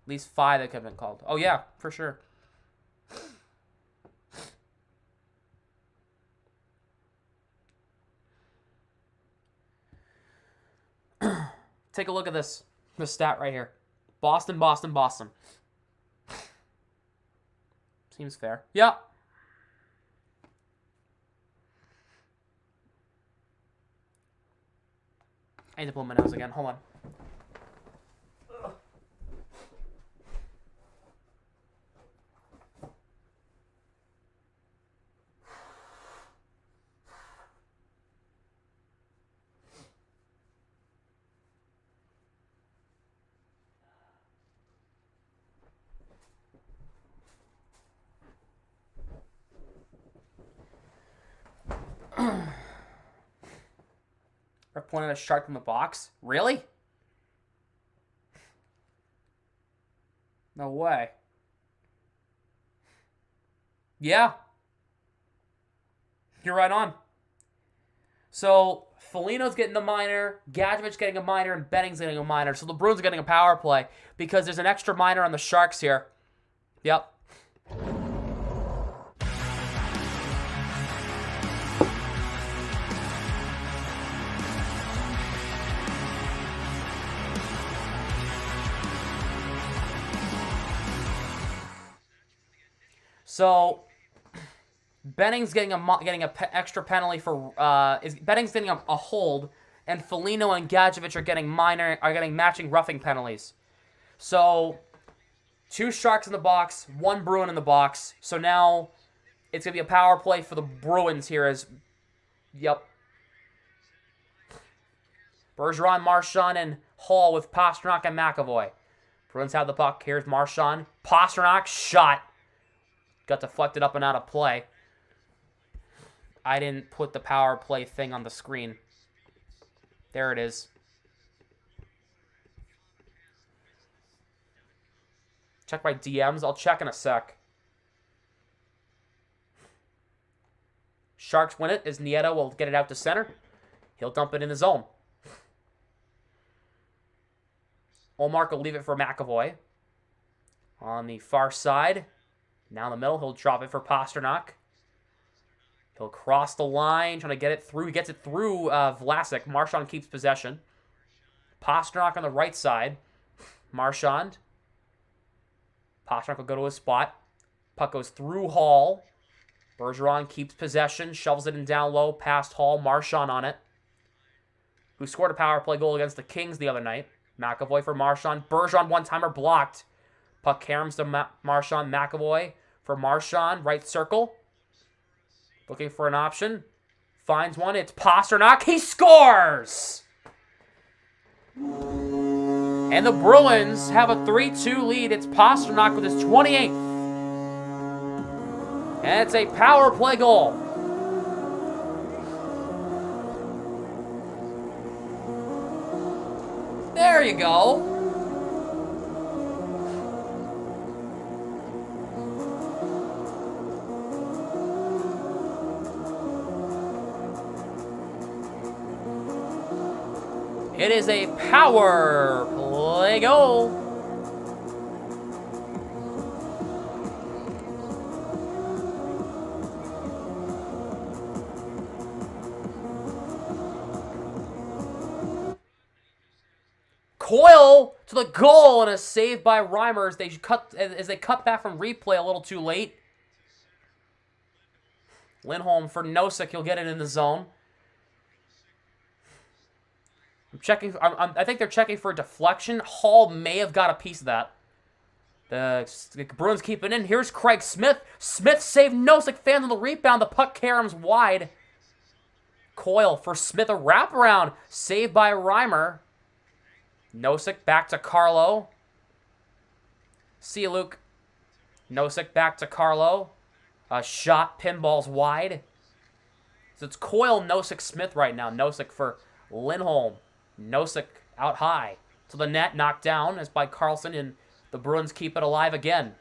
At least 5 that could have been called. Oh, yeah, for sure. Take a look at this stat right here. Boston, Boston, Boston. Seems fair. Yeah. I need to blow my nose again. Hold on. Pointed a shark in the box? Really? No way. Yeah. You're right on. So, Foligno's getting a minor, Gadjevich getting a minor, and Benning's getting a minor. So the Bruins are getting a power play because there's an extra minor on the Sharks here. Yep. So, Benning's getting extra penalty for Benning's getting a hold, and Foligno and Gadjevich are getting matching roughing penalties. So, 2 Sharks in the box, 1 Bruin in the box. So now it's gonna be a power play for the Bruins here. Bergeron, Marchand, and Hall with Pastrnak and McAvoy. Bruins have the puck. Here's Marchand. Pastrnak shot. Got deflected up and out of play. I didn't put the power play thing on the screen. There it is. Check my DMs. I'll check in a sec. Sharks win it as Nieto will get it out to center. He'll dump it in the zone. Olmark will leave it for McAvoy. On the far side. Now in the middle, he'll drop it for Pastrnak. He'll cross the line, trying to get it through. He gets it through Vlasic. Marchand keeps possession. Pastrnak on the right side. Marchand. Pastrnak will go to his spot. Puck goes through Hall. Bergeron keeps possession, shovels it in down low, past Hall. Marchand on it. who scored a power play goal against the Kings the other night. McAvoy for Marchand. Bergeron one-timer blocked. Puck caroms to Marchand. McAvoy for Marchand. Right circle. Looking for an option. Finds one. It's Pastrnak. He scores! And the Bruins have a 3-2 lead. It's Pastrnak with his 28th. And it's a power play goal. There you go. It is a power play goal. Coyle to the goal and a save by Reimer as they cut back from replay a little too late. Lindholm for Nosek. He'll get it in the zone. I think they're checking for a deflection. Hall may have got a piece of that. The Bruins keep it in. Here's Craig Smith. Smith saved Nosek. Fans on the rebound. The puck caroms wide. Coyle for Smith. A wraparound. Saved by Reimer. Nosek back to Carlo. See you, Luke. Nosek back to Carlo. A shot. Pinballs wide. So it's Coyle, Nosek, Smith right now. Nosek for Lindholm. Nosek out high to the net, knocked down as by Carlson, and the Bruins keep it alive again.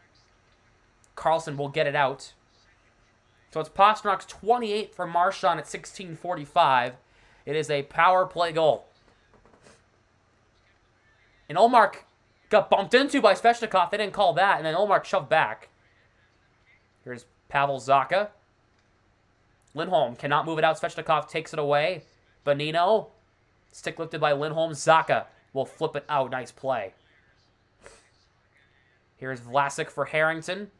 Carlson will get it out. So it's Pasternak's 28th for Marchand at 16:45. It is a power play goal. And Ullmark got bumped into by Svechnikov. They didn't call that, and then Ullmark shoved back. Here's Pavel Zacha. Lindholm cannot move it out. Svechnikov takes it away. Bonino. Stick lifted by Lindholm. Zacha will flip it out. Nice play. Here's Vlasic for Harrington.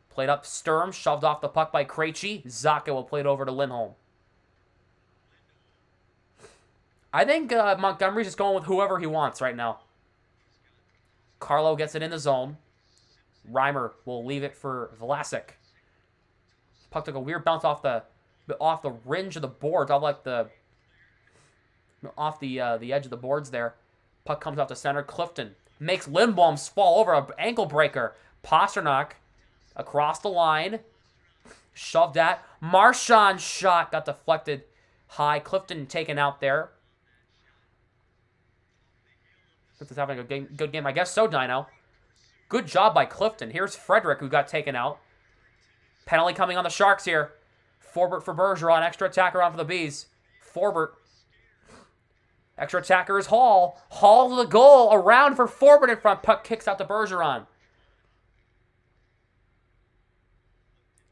Played up Sturm. Shoved off the puck by Krejci. Zacha will play it over to Lindholm. I think Montgomery's just going with whoever he wants right now. Carlo gets it in the zone. Reimer will leave it for Vlasic. Puck took a weird bounce off the ringe of the boards, off the edge of the boards there. Puck comes out to center. Clifton makes Lindblom fall over, an ankle breaker. Pastrnak across the line, shoved at. Marchand shot got deflected high. Clifton taken out there. Clifton's having a good game. I guess so, Dino. Good job by Clifton. Here's Frederick, who got taken out. Penalty coming on the Sharks here. Forbert for Bergeron. Extra attacker on for the Bees. Forbert. Extra attacker is Hall. Hall to the goal. Around for Forbert in front. Puck kicks out to Bergeron.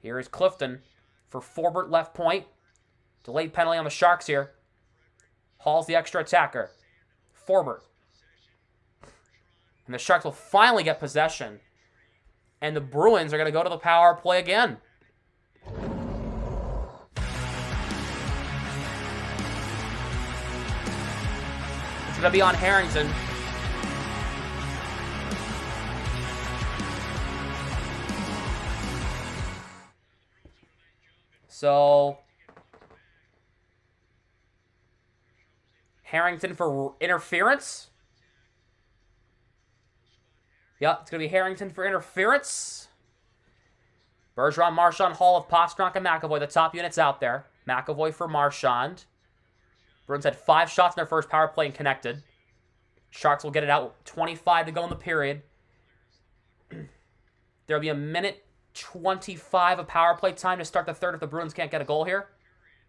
Here is Clifton for Forbert, left point. Delayed penalty on the Sharks here. Hall's the extra attacker. Forbert. And the Sharks will finally get possession. And the Bruins are going to go to the power play again. It's going to be on Harrington. So, Harrington for interference. Yeah, it's going to be Harrington for interference. Bergeron, Marchand, Hall of Pastrnak, and McAvoy. The top units out there. McAvoy for Marchand. Bruins had 5 shots in their first power play and connected. Sharks will get it out. 25 to go in the period. There'll be a minute 25 of power play time to start the third if the Bruins can't get a goal here.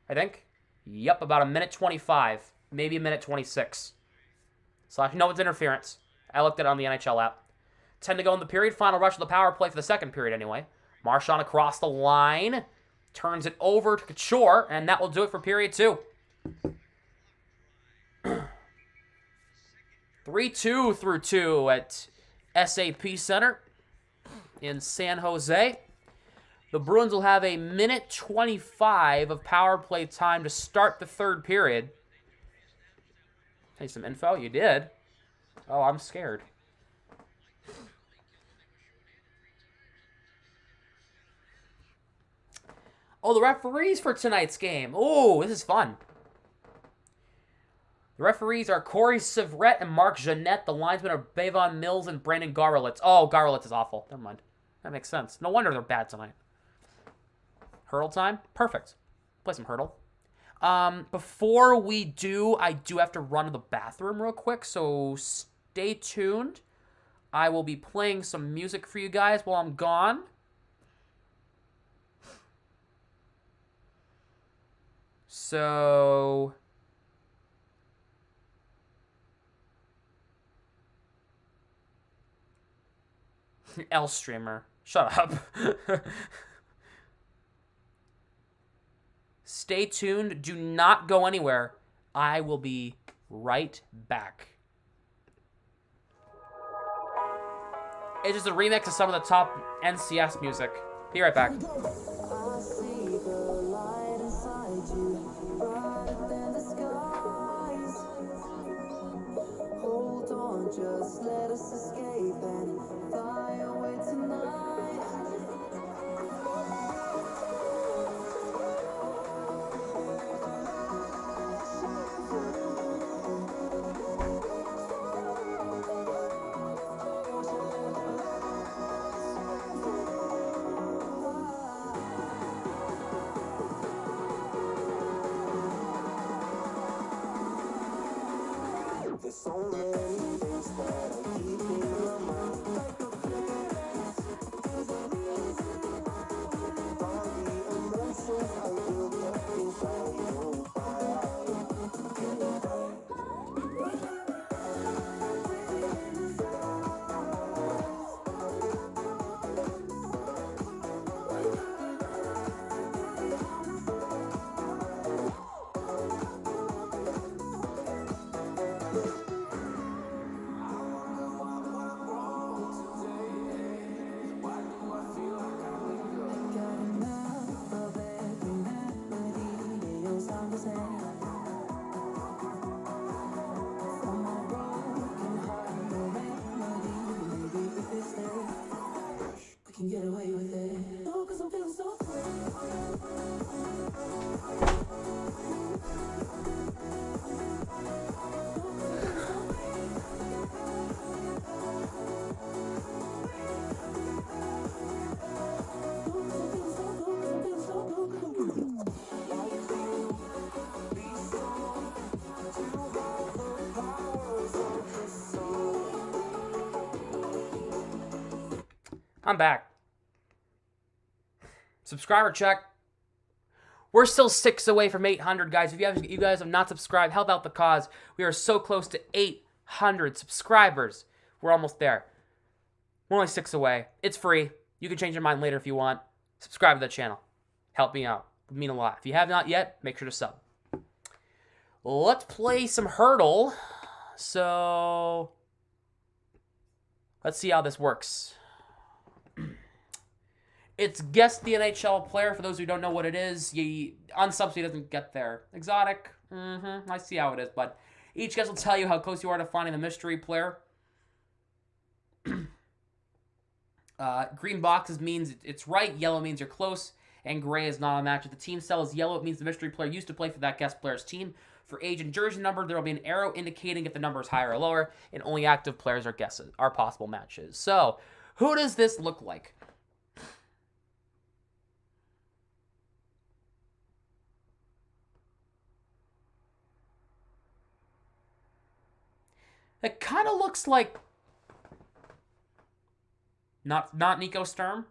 I think. Yep, about a minute 25. Maybe a minute 26. So I know it's interference. I looked at it on the NHL app. 10 to go in the period. Final rush of the power play for the second period anyway. Marchand across the line. Turns it over to Couture. And that will do it for period 2. 3-2 through 2 at SAP Center in San Jose. The Bruins will have a minute 25 of power play time to start the third period. Tell you some info? You did? Oh, I'm scared. Oh, the referees for tonight's game. Oh, this is fun. The referees are Corey Severette and Mark Jeanette. The linesmen are Bavon Mills and Brandon Garlitz. Oh, Garlitz is awful. Never mind. That makes sense. No wonder they're bad tonight. Hurdle time? Perfect. Play some hurdle. Before we do, I do have to run to the bathroom real quick, so stay tuned. I will be playing some music for you guys while I'm gone. So... L streamer. Shut up. Stay tuned. Do not go anywhere. I will be right back. It's just a remix of some of the top NCS music. Be right back. I see the light inside you, brighter than the skies. Hold on, just let us escape and fly away tonight. There's so many things that are keeping my mind. All the emotions I will get inside you. Can get away with it. No, 'cause I'm feeling so I'm back. Subscriber check. We're still 6 away from 800, guys. If you guys have not subscribed, help out the cause. We are so close to 800 subscribers. We're almost there. We're only 6 away. It's free. You can change your mind later if you want. Subscribe to the channel. Help me out. It would mean a lot. If you have not yet, make sure to sub. Let's play some Hurdle. So, let's see how this works. It's guess the NHL player. For those who don't know what it is, unsubstitute doesn't get there. Exotic. I see how it is, but each guess will tell you how close you are to finding the mystery player. Green boxes means it's right, yellow means you're close, and gray is not a match. If the team cell is yellow, it means the mystery player used to play for that guest player's team. For age and jersey number, there will be an arrow indicating if the number is higher or lower, and only active players are guesses, are possible matches. So, who does this look like? It kind of looks like not Nico Sturm.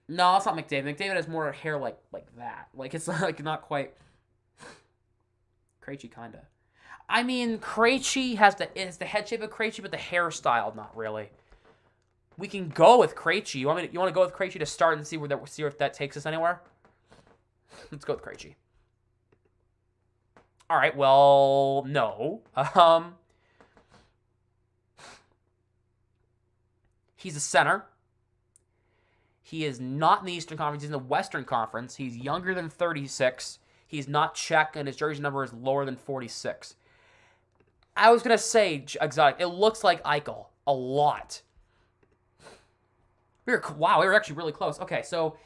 No, it's not McDavid. McDavid has more hair like that. Like it's like not quite Krejci kinda. I mean, Krejci is the head shape of Krejci, but the hairstyle not really. We can go with Krejci. You want to go with Krejci to start and see if that takes us anywhere? Let's go with Krejci. All right, well, no. He's a center. He is not in the Eastern Conference. He's in the Western Conference. He's younger than 36. He's not Czech, and his jersey number is lower than 46. I was going to say exotic. It looks like Eichel a lot. Wow, we were actually really close. Okay, so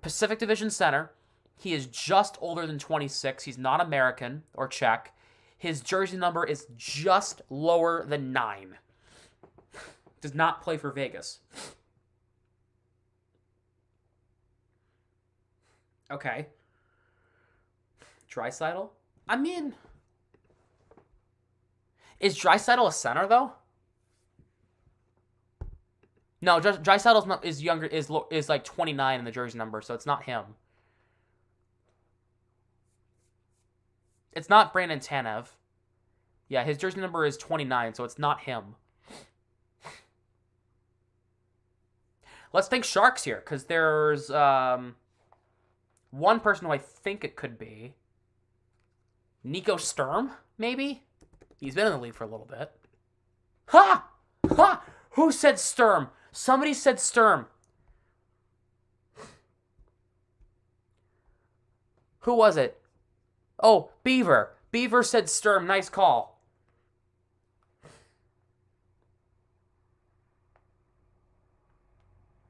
Pacific Division center. He is just older than 26. He's not American or Czech. His jersey number is just lower than 9. Does not play for Vegas. Okay. Draisaitl? I mean, is Draisaitl a center though? No, Draisaitl is younger, is like 29 in the jersey number, so it's not him. It's not Brandon Tanev. Yeah, his jersey number is 29, so it's not him. Let's think Sharks here, because there's one person who I think it could be. Nico Sturm, maybe? He's been in the league for a little bit. Ha! Ha! Who said Sturm? Somebody said Sturm. Who was it? Oh, Beaver. Beaver said Sturm. Nice call.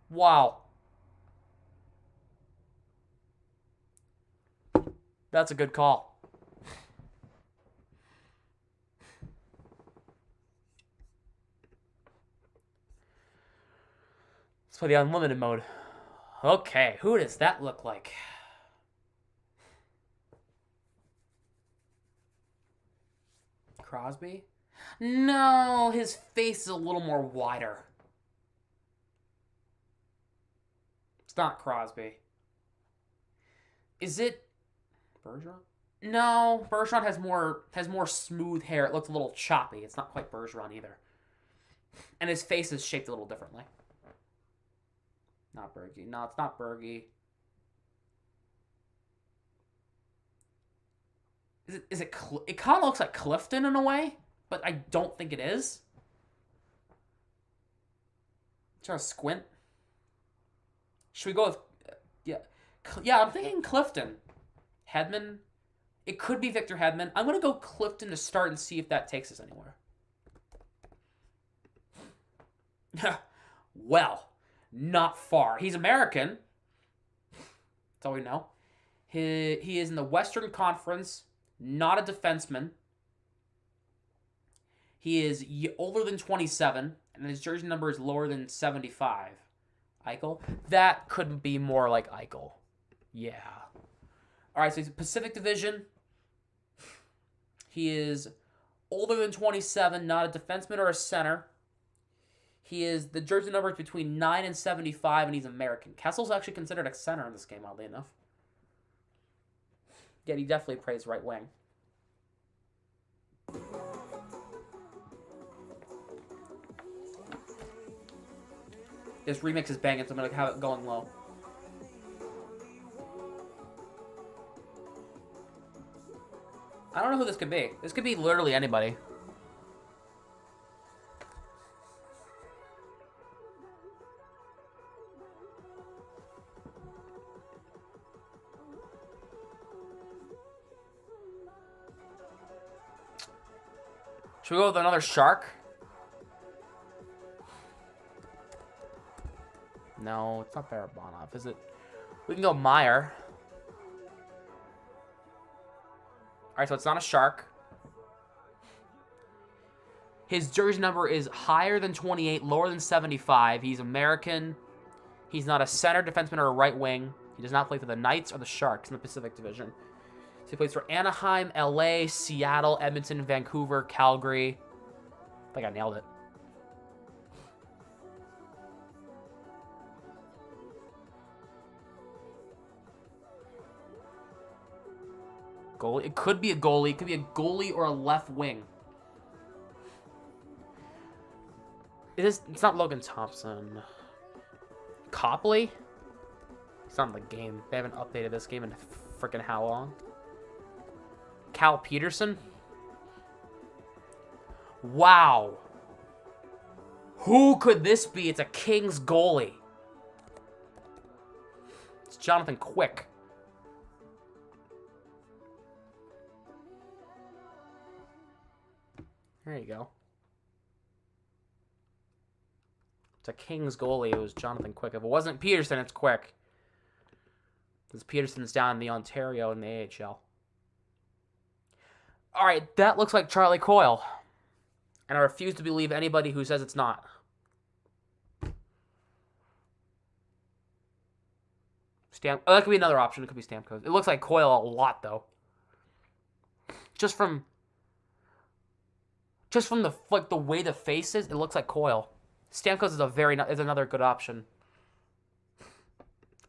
Wow. That's a good call. Let's play the unlimited mode. Okay, who does that look like? Crosby? No, his face is a little more wider. It's not Crosby. Is it Bergeron? No, Bergeron has more smooth hair. It looks a little choppy. It's not quite Bergeron either. And his face is shaped a little differently. Not Bergie. No, it's not Bergie. Is it it kind of looks like Clifton in a way, but I don't think it is. Try to squint. Should we go with yeah, I'm thinking Clifton. Hedman. It could be Victor Hedman. I'm going to go Clifton to start and see if that takes us anywhere. Well, not far. He's American. That's all we know. He is in the Western Conference, not a defenseman. He is older than 27, and his jersey number is lower than 75. Eichel? That couldn't be more like Eichel. Yeah. All right, so he's Pacific Division. He is older than 27, not a defenseman or a center. The jersey number is between 9 and 75, and he's American. Kessel's actually considered a center in this game, oddly enough. Yet he definitely plays right wing. This remix is banging, so I'm going to have it going low. I don't know who this could be. This could be literally anybody. Should we go with another shark? No, it's not Barabanov, is it? We can go Meyer. Alright, so it's not a shark. His jersey number is higher than 28, lower than 75. He's American. He's not a center, defenseman, or a right wing. He does not play for the Knights or the Sharks in the Pacific Division. So he plays for Anaheim, LA, Seattle, Edmonton, Vancouver, Calgary. I think I nailed it. Goalie. It could be a goalie. It could be a goalie or a left wing. It's not Logan Thompson. Copley? It's not in the game. They haven't updated this game in freaking how long? Cal Peterson? Wow. Who could this be? It's a Kings goalie. It's Jonathan Quick. There you go. It's a Kings goalie. It was Jonathan Quick. If it wasn't Peterson, it's Quick. Because Peterson's down in the Ontario in the AHL. All right, that looks like Charlie Coyle. And I refuse to believe anybody who says it's not. That could be another option. It could be Stamkos. It looks like Coyle a lot, though. Just from the way the face is, it looks like Coyle. Stamkos is another good option.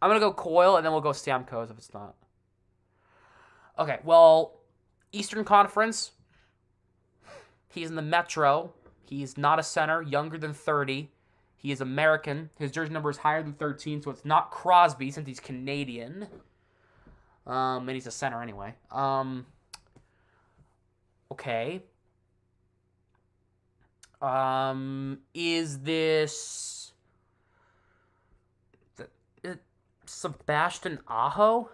I'm gonna go Coyle, and then we'll go Stamkos if it's not. Okay, well, Eastern Conference. He's in the Metro. He's not a center, younger than 30. He is American. His jersey number is higher than 13, so it's not Crosby since he's Canadian. And he's a center anyway. Okay. Is this Sebastian Aho?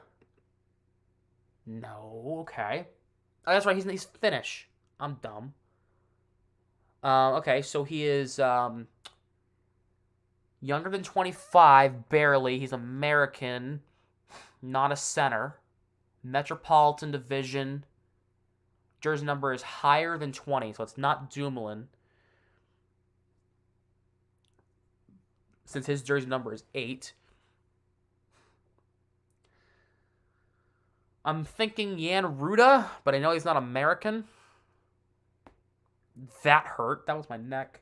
No. Okay. Oh, that's right. He's Finnish. I'm dumb. Okay, so he is younger than 25, barely. He's American, not a center. Metropolitan Division. Jersey number is higher than 20, so it's not Dumoulin. Since his jersey number is 8. I'm thinking Jan Ruda, but I know he's not American. That hurt. That was my neck.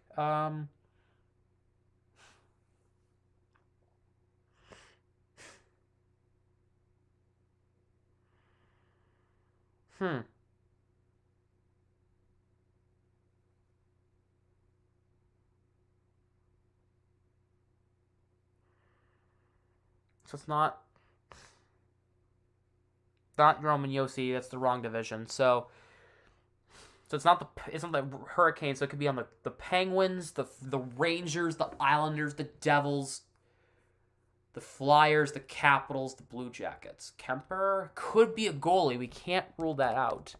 So it's not Roman Yossi. That's the wrong division. So it's not the Hurricanes. So it could be on the Penguins, the Rangers, the Islanders, the Devils, the Flyers, the Capitals, the Blue Jackets. Kemper could be a goalie. We can't rule that out.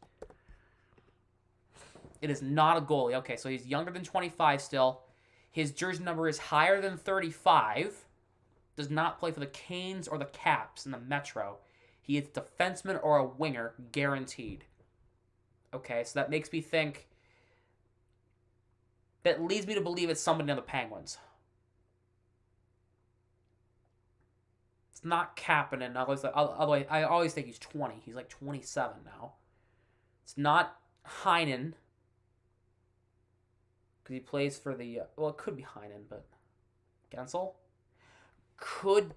It is not a goalie. Okay, so he's younger than 25 still. His jersey number is higher than 35. Does not play for the Canes or the Caps in the Metro. He is a defenseman or a winger, guaranteed. Okay, so that makes me think... That leads me to believe it's somebody on the Penguins. It's not Kapanen. I always think he's 20. He's like 27 now. It's not Heinen. Because he plays for the... well, it could be Heinen, but... Gensel?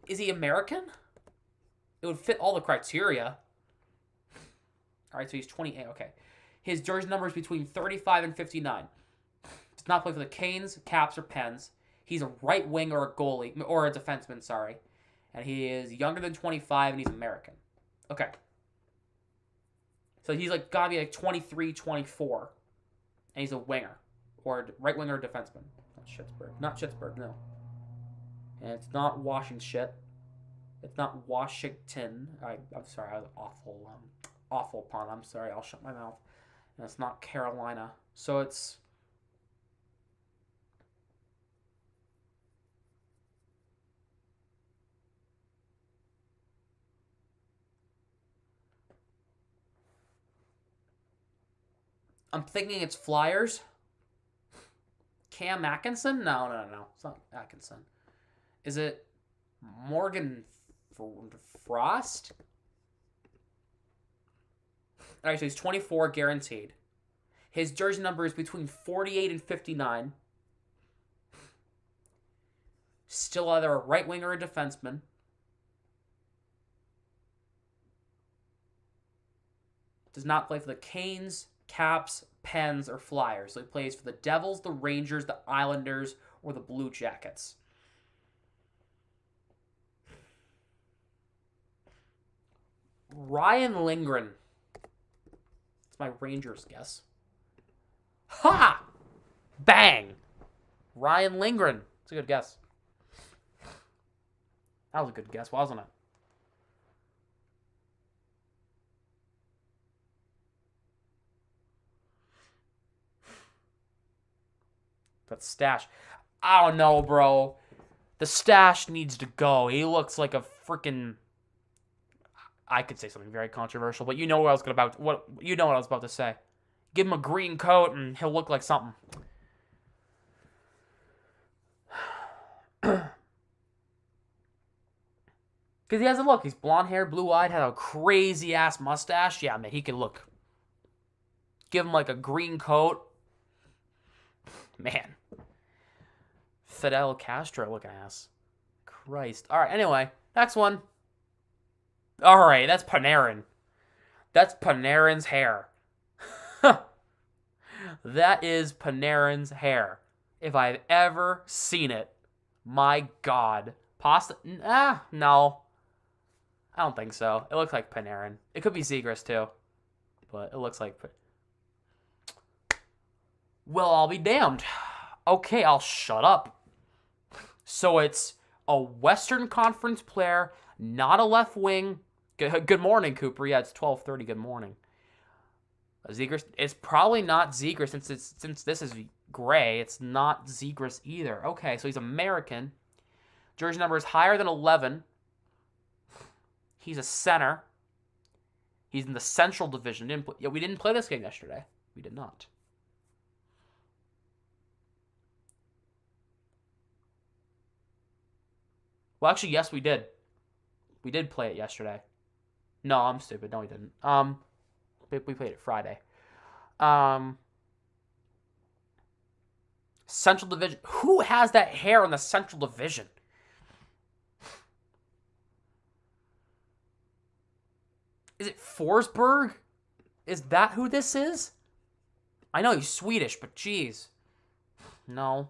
Is he American? It would fit all the criteria. All right, so he's 28. Okay. His jersey number is between 35 and 59. Does not play for the Canes, Caps, or Pens. He's a right wing or a goalie, or a defenseman, sorry. And he is younger than 25, and he's American. Okay. So he's like gotta be like 23, 24. And he's a winger. Or right winger or defenseman. Not Schittsburg, no. And it's not Washington. It's not Washington. I'm sorry, I was awful pun. I'm sorry, I'll shut my mouth. And it's not Carolina. So it's... I'm thinking it's Flyers. Cam Atkinson? No. It's not Atkinson. Is it Morgan Frost? All right, so he's 24, guaranteed. His jersey number is between 48 and 59. Still either a right winger or a defenseman. Does not play for the Canes, Caps, Pens, or Flyers. So he plays for the Devils, the Rangers, the Islanders, or the Blue Jackets. Ryan Lindgren. That's my Rangers guess. Ha! Bang! Ryan Lindgren. That's a good guess. That was a good guess, wasn't it? That stash. I don't know, bro. The stash needs to go. He looks like a freaking... I could say something very controversial, but you know what I was about to say. Give him a green coat and he'll look like something. Because he has a look. He's blonde hair, blue-eyed, had a crazy-ass mustache. Yeah, man, he can look. Give him like a green coat. Man. Fidel Castro looking ass. Christ. Alright, anyway. Next one. Alright, that's Panarin. That's Panarin's hair. That is Panarin's hair. If I've ever seen it. My God. Pasta? No. I don't think so. It looks like Panarin. It could be Zegras too. But it looks like... Well, I'll be damned. Okay, I'll shut up. So it's a Western Conference player, not a left wing. Good morning, Cooper. Yeah, it's 12:30. Good morning. Zegras. It's probably not Zegras since this is gray. It's not Zegras either. Okay, so he's American. Jersey number is higher than 11. He's a center. He's in the Central Division. We didn't play this game yesterday. We did not. Well, actually, yes, we did. We did play it yesterday. No, I'm stupid. No, we didn't. We played it Friday. Central Division. Who has that hair in the Central Division? Is it Forsberg? Is that who this is? I know he's Swedish, but geez. No.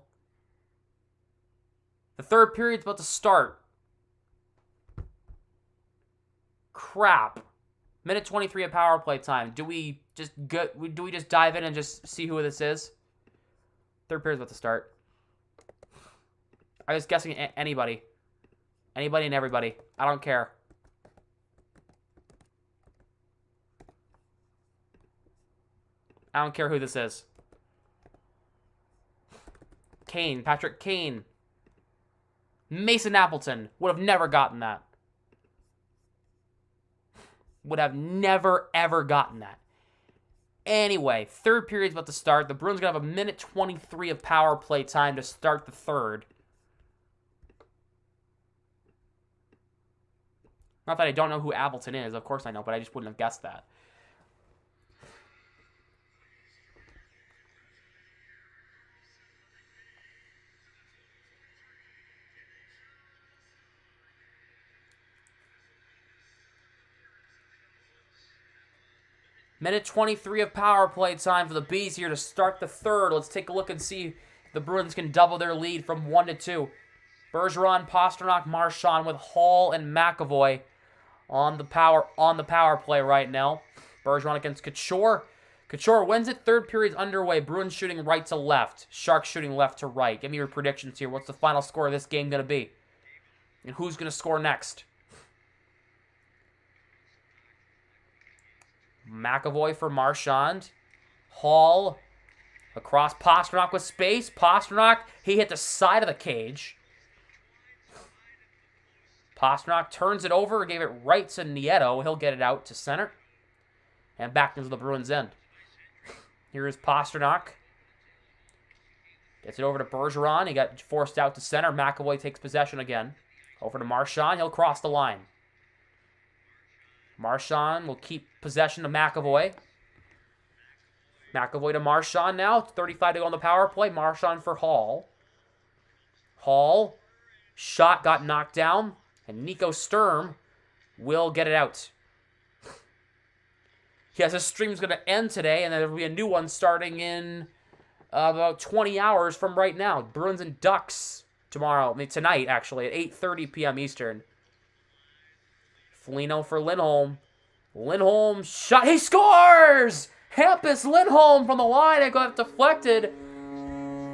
The third period's about to start. Crap. Minute 23 of power play time. Do we just dive in and just see who this is? Third period's about to start. I was guessing anybody. Anybody and everybody. I don't care. I don't care who this is. Kane. Patrick Kane. Mason Appleton. Would have never gotten that. Would have never, ever gotten that. Anyway, third period's about to start. The Bruins are going to have a minute 23 of power play time to start the third. Not that I don't know who Appleton is. Of course I know, but I just wouldn't have guessed that. Minute 23 of power play time for the Bees here to start the third. Let's take a look and see if the Bruins can double their lead from 1-2. Bergeron, Pastrnak, Marchand with Hall and McAvoy on the power play right now. Bergeron against Couture. Couture wins it. Third period's underway. Bruins shooting right to left. Sharks shooting left to right. Give me your predictions here. What's the final score of this game going to be? And who's going to score next? McAvoy for Marchand. Hall across Pastrnak with space. Pastrnak, he hit the side of the cage. Pastrnak turns it over, gave it right to Nieto. He'll get it out to center. And back into the Bruins' end. Here is Pastrnak. Gets it over to Bergeron. He got forced out to center. McAvoy takes possession again. Over to Marchand. He'll cross the line. Marchand will keep possession of McAvoy. McAvoy to Marchand now. 35 to go on the power play. Marchand for Hall. Hall. Shot got knocked down. And Nico Sturm will get it out. Yes, this stream's going to end today. And there will be a new one starting in about 20 hours from right now. Bruins and Ducks tomorrow. Tonight, actually, at 8:30 p.m. Eastern. Foligno for Lindholm. Lindholm shot. He scores! Hampus Lindholm from the line. It got deflected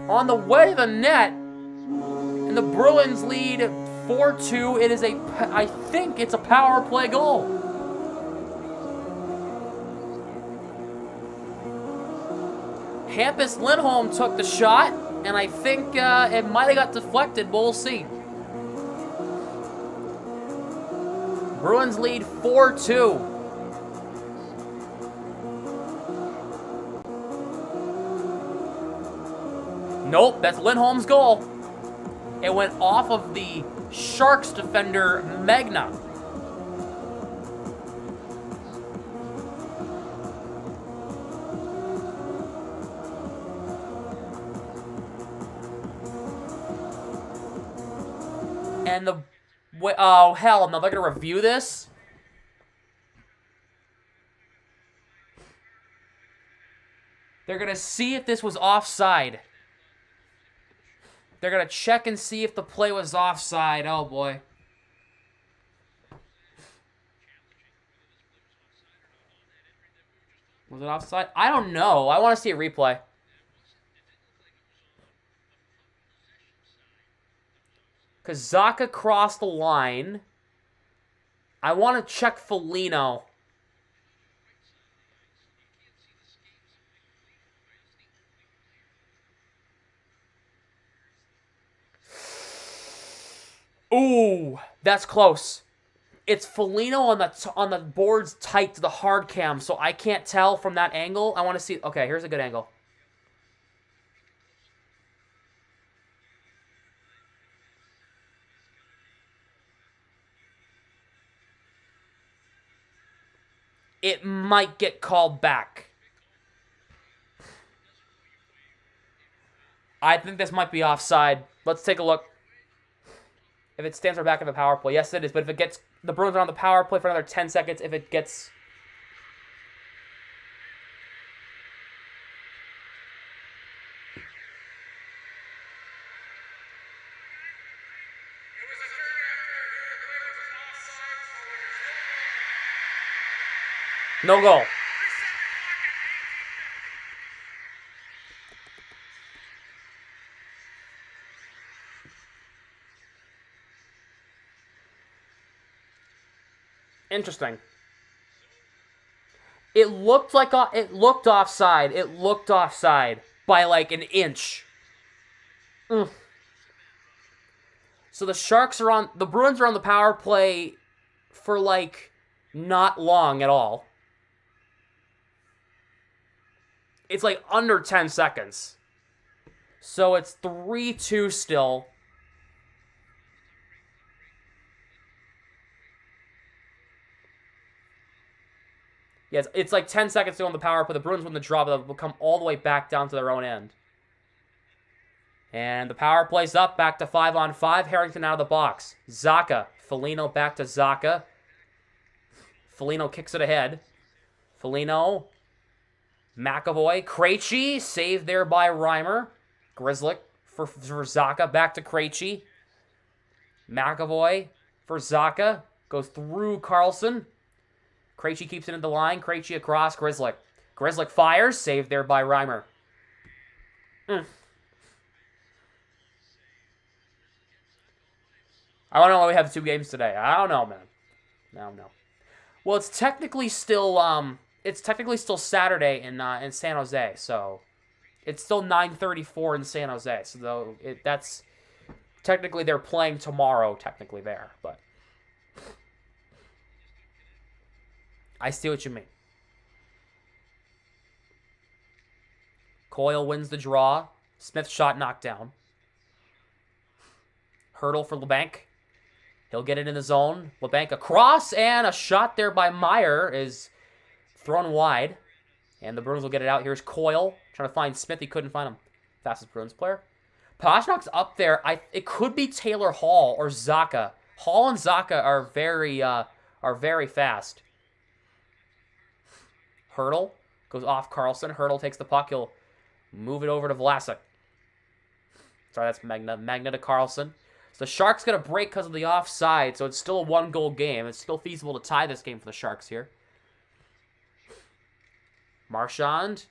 on the way to the net. And the Bruins lead 4-2. It is I think it's a power play goal. Hampus Lindholm took the shot. And I think it might have got deflected, but we'll see. Bruins lead 4-2. Nope, that's Lindholm's goal. It went off of the Sharks defender, Magna. And the... Oh, hell, now they're going to review this? They're going to see if this was offside. They're going to check and see if the play was offside. Oh, boy. Was it offside? I don't know. I want to see a replay. Because Zacha crossed the line. I want to check Foligno. Ooh, that's close. It's Foligno on the boards tight to the hard cam, so I can't tell from that angle. I want to see. Okay, here's a good angle. It might get called back. I think this might be offside. Let's take a look. If it stands for back of the power play. Yes, it is. But if it gets... The Bruins are on the power play for another 10 seconds. If it gets... No goal. Interesting. It looked like it looked offside. It looked offside by like an inch. So the Sharks are on... The Bruins are on the power play for like not long at all. It's like under 10 seconds. So it's 3-2 still. Yes, it's like 10 seconds still on the power play. The Bruins win the draw, but they'll come all the way back down to their own end. And the power play's up, back to 5-on-5. Harrington out of the box. Zacha. Foligno back to Zacha. Foligno kicks it ahead. Foligno. McAvoy. Krejci. Saved there by Reimer. Grzelcyk for Zacha. Back to Krejci. McAvoy for Zacha. Goes through Carlson. Krejci keeps it in the line. Krejci across. Grzelcyk. Grzelcyk fires. Saved there by Reimer. I don't know why we have 2 games today. I don't know, man. I don't know. Well, it's technically still Saturday in San Jose, so it's still 9:34 in San Jose. So that's technically they're playing tomorrow. Technically there, but I see what you mean. Coyle wins the draw. Smith shot knocked down. Hurdle for LeBanc. He'll get it in the zone. LeBanc across, and a shot there by Meyer is thrown wide. And the Bruins will get it out. Here's Coyle trying to find Smith. He couldn't find him. Fastest Bruins player. Pastrnak's up there. It could be Taylor Hall or Zacha. Hall and Zacha are very fast. Hurdle goes off Carlson. Hurdle takes the puck. He'll move it over to Vlasic. Sorry, that's Magna. Magna to Carlson. So the Sharks got a break because of the offside, so it's still a 1-goal game. It's still feasible to tie this game for the Sharks here. Marchand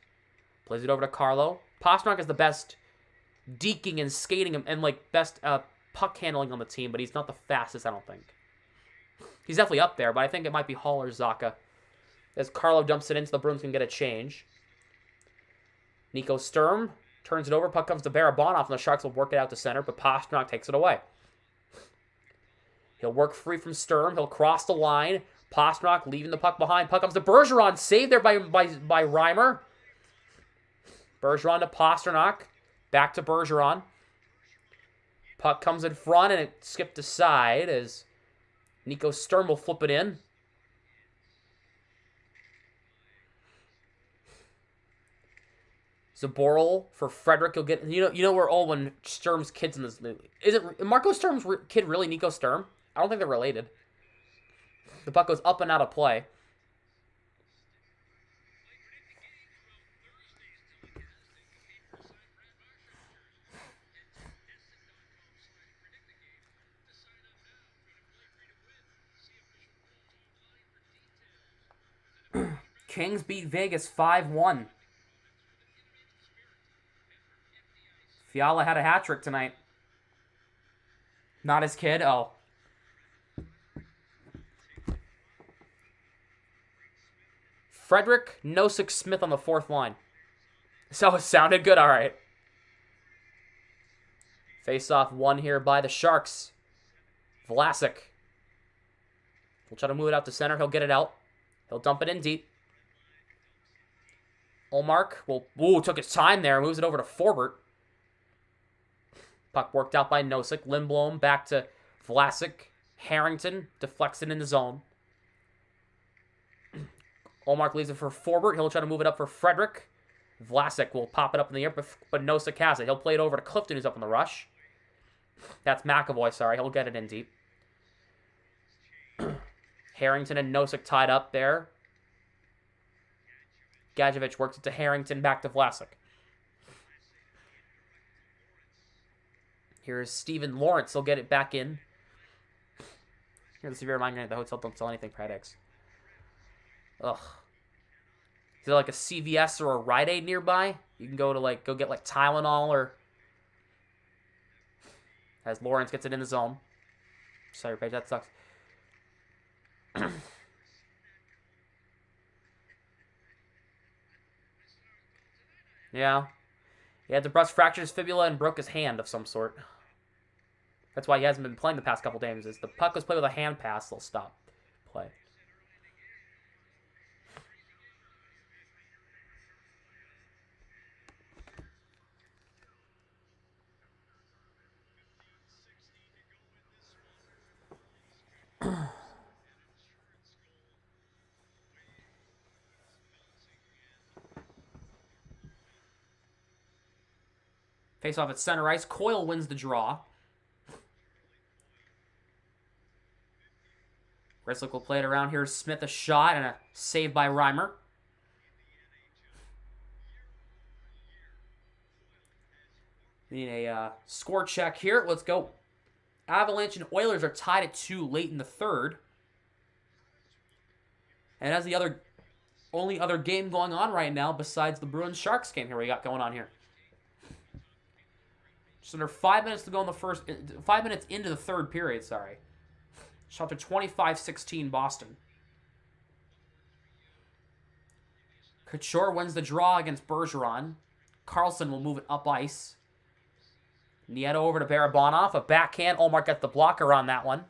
plays it over to Carlo. Pastrnak is the best deking and skating and like best puck handling on the team, but he's not the fastest, I don't think. He's definitely up there, but I think it might be Hall or Zacha. As Carlo dumps it in so the Bruins can get a change. Nico Sturm Turns it over. Puck comes to Barabanov, and the Sharks will work it out to center, but Pastrnak takes it away. He'll work free from Sturm. He'll cross the line. Pastrnak leaving the puck behind. Puck comes to Bergeron. Saved there by Reimer. Bergeron to Pastrnak. Back to Bergeron. Puck comes in front, and it skipped aside as Nico Sturm will flip it in. Zaboral for Frederick. You'll get you know where Olwen Sturm's kids in this movie. Is Marco Sturm's kid really Nico Sturm? I don't think they're related. The puck goes up and out of play. Kings beat Vegas 5-1. Fiala had a hat trick tonight. Not his kid. Oh. Frederick, Nosek, Smith on the fourth line. So it sounded good. All right. Face-off won here by the Sharks. Vlasic. We'll try to move it out to center. He'll get it out. He'll dump it in deep. Olmark took his time there. Moves it over to Forbert. Puck worked out by Nosek. Lindblom back to Vlasic. Harrington deflects it in the zone. Olmark leaves it for Forbert. He'll try to move it up for Frederick. Vlasic will pop it up in the air, but Nosek has it. He'll play it over to Clifton, who's up in the rush. That's McAvoy, sorry. He'll get it in deep. Harrington and Nosek tied up there. Gadjevich works it to Harrington, back to Vlasic. Here's Steven Lawrence. He'll get it back in. Here's the severe reminder at the hotel. Don't sell anything, Pradex. Ugh. Is there like a CVS or a Rite Aid nearby? You can go to go get Tylenol or... As Lawrence gets it in the zone. Sorry, Paige, that sucks. Yeah. He had to brush fractured his fibula and broke his hand of some sort. That's why he hasn't been playing the past couple games. Is the puck was played with a hand pass, they'll stop play. Face off at center ice. Coyle wins the draw. Gresslick will play it around here. Smith a shot and a save by Reimer. Need a score check here. Let's go. Avalanche and Oilers are tied at 2 late in the third. And as the only other game going on right now besides the Bruins Sharks game here we got going on here. Just under 5 minutes to go in the 5 minutes into the third period, sorry. Shot to 25-16 Boston. Couture wins the draw against Bergeron. Carlson will move it up ice. Nieto over to Barabanov. A backhand. Olmark gets the blocker on that one.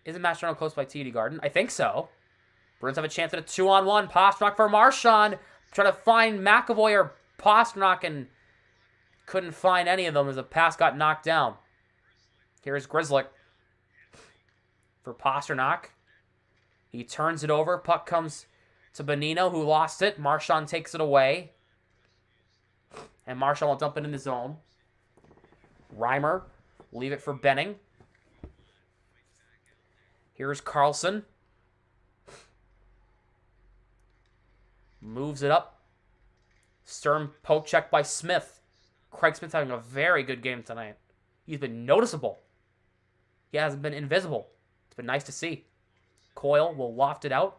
Isn't Mastrano close by TD Garden? I think so. Bruins have a chance at a 2-on-1. Pastrnak for Marchand. Trying to find McAvoy or Pastrnak and couldn't find any of them as the pass got knocked down. Here's Grzelcyk for Pastrnak. He turns it over. Puck comes to Bonino, who lost it. Marchand takes it away. And Marchand will dump it in the zone. Reimer will leave it for Benning. Here's Carlson. Moves it up. Stern poke check by Smith. Craig Smith's having a very good game tonight. He's been noticeable. He hasn't been invisible. It's been nice to see. Coyle will loft it out.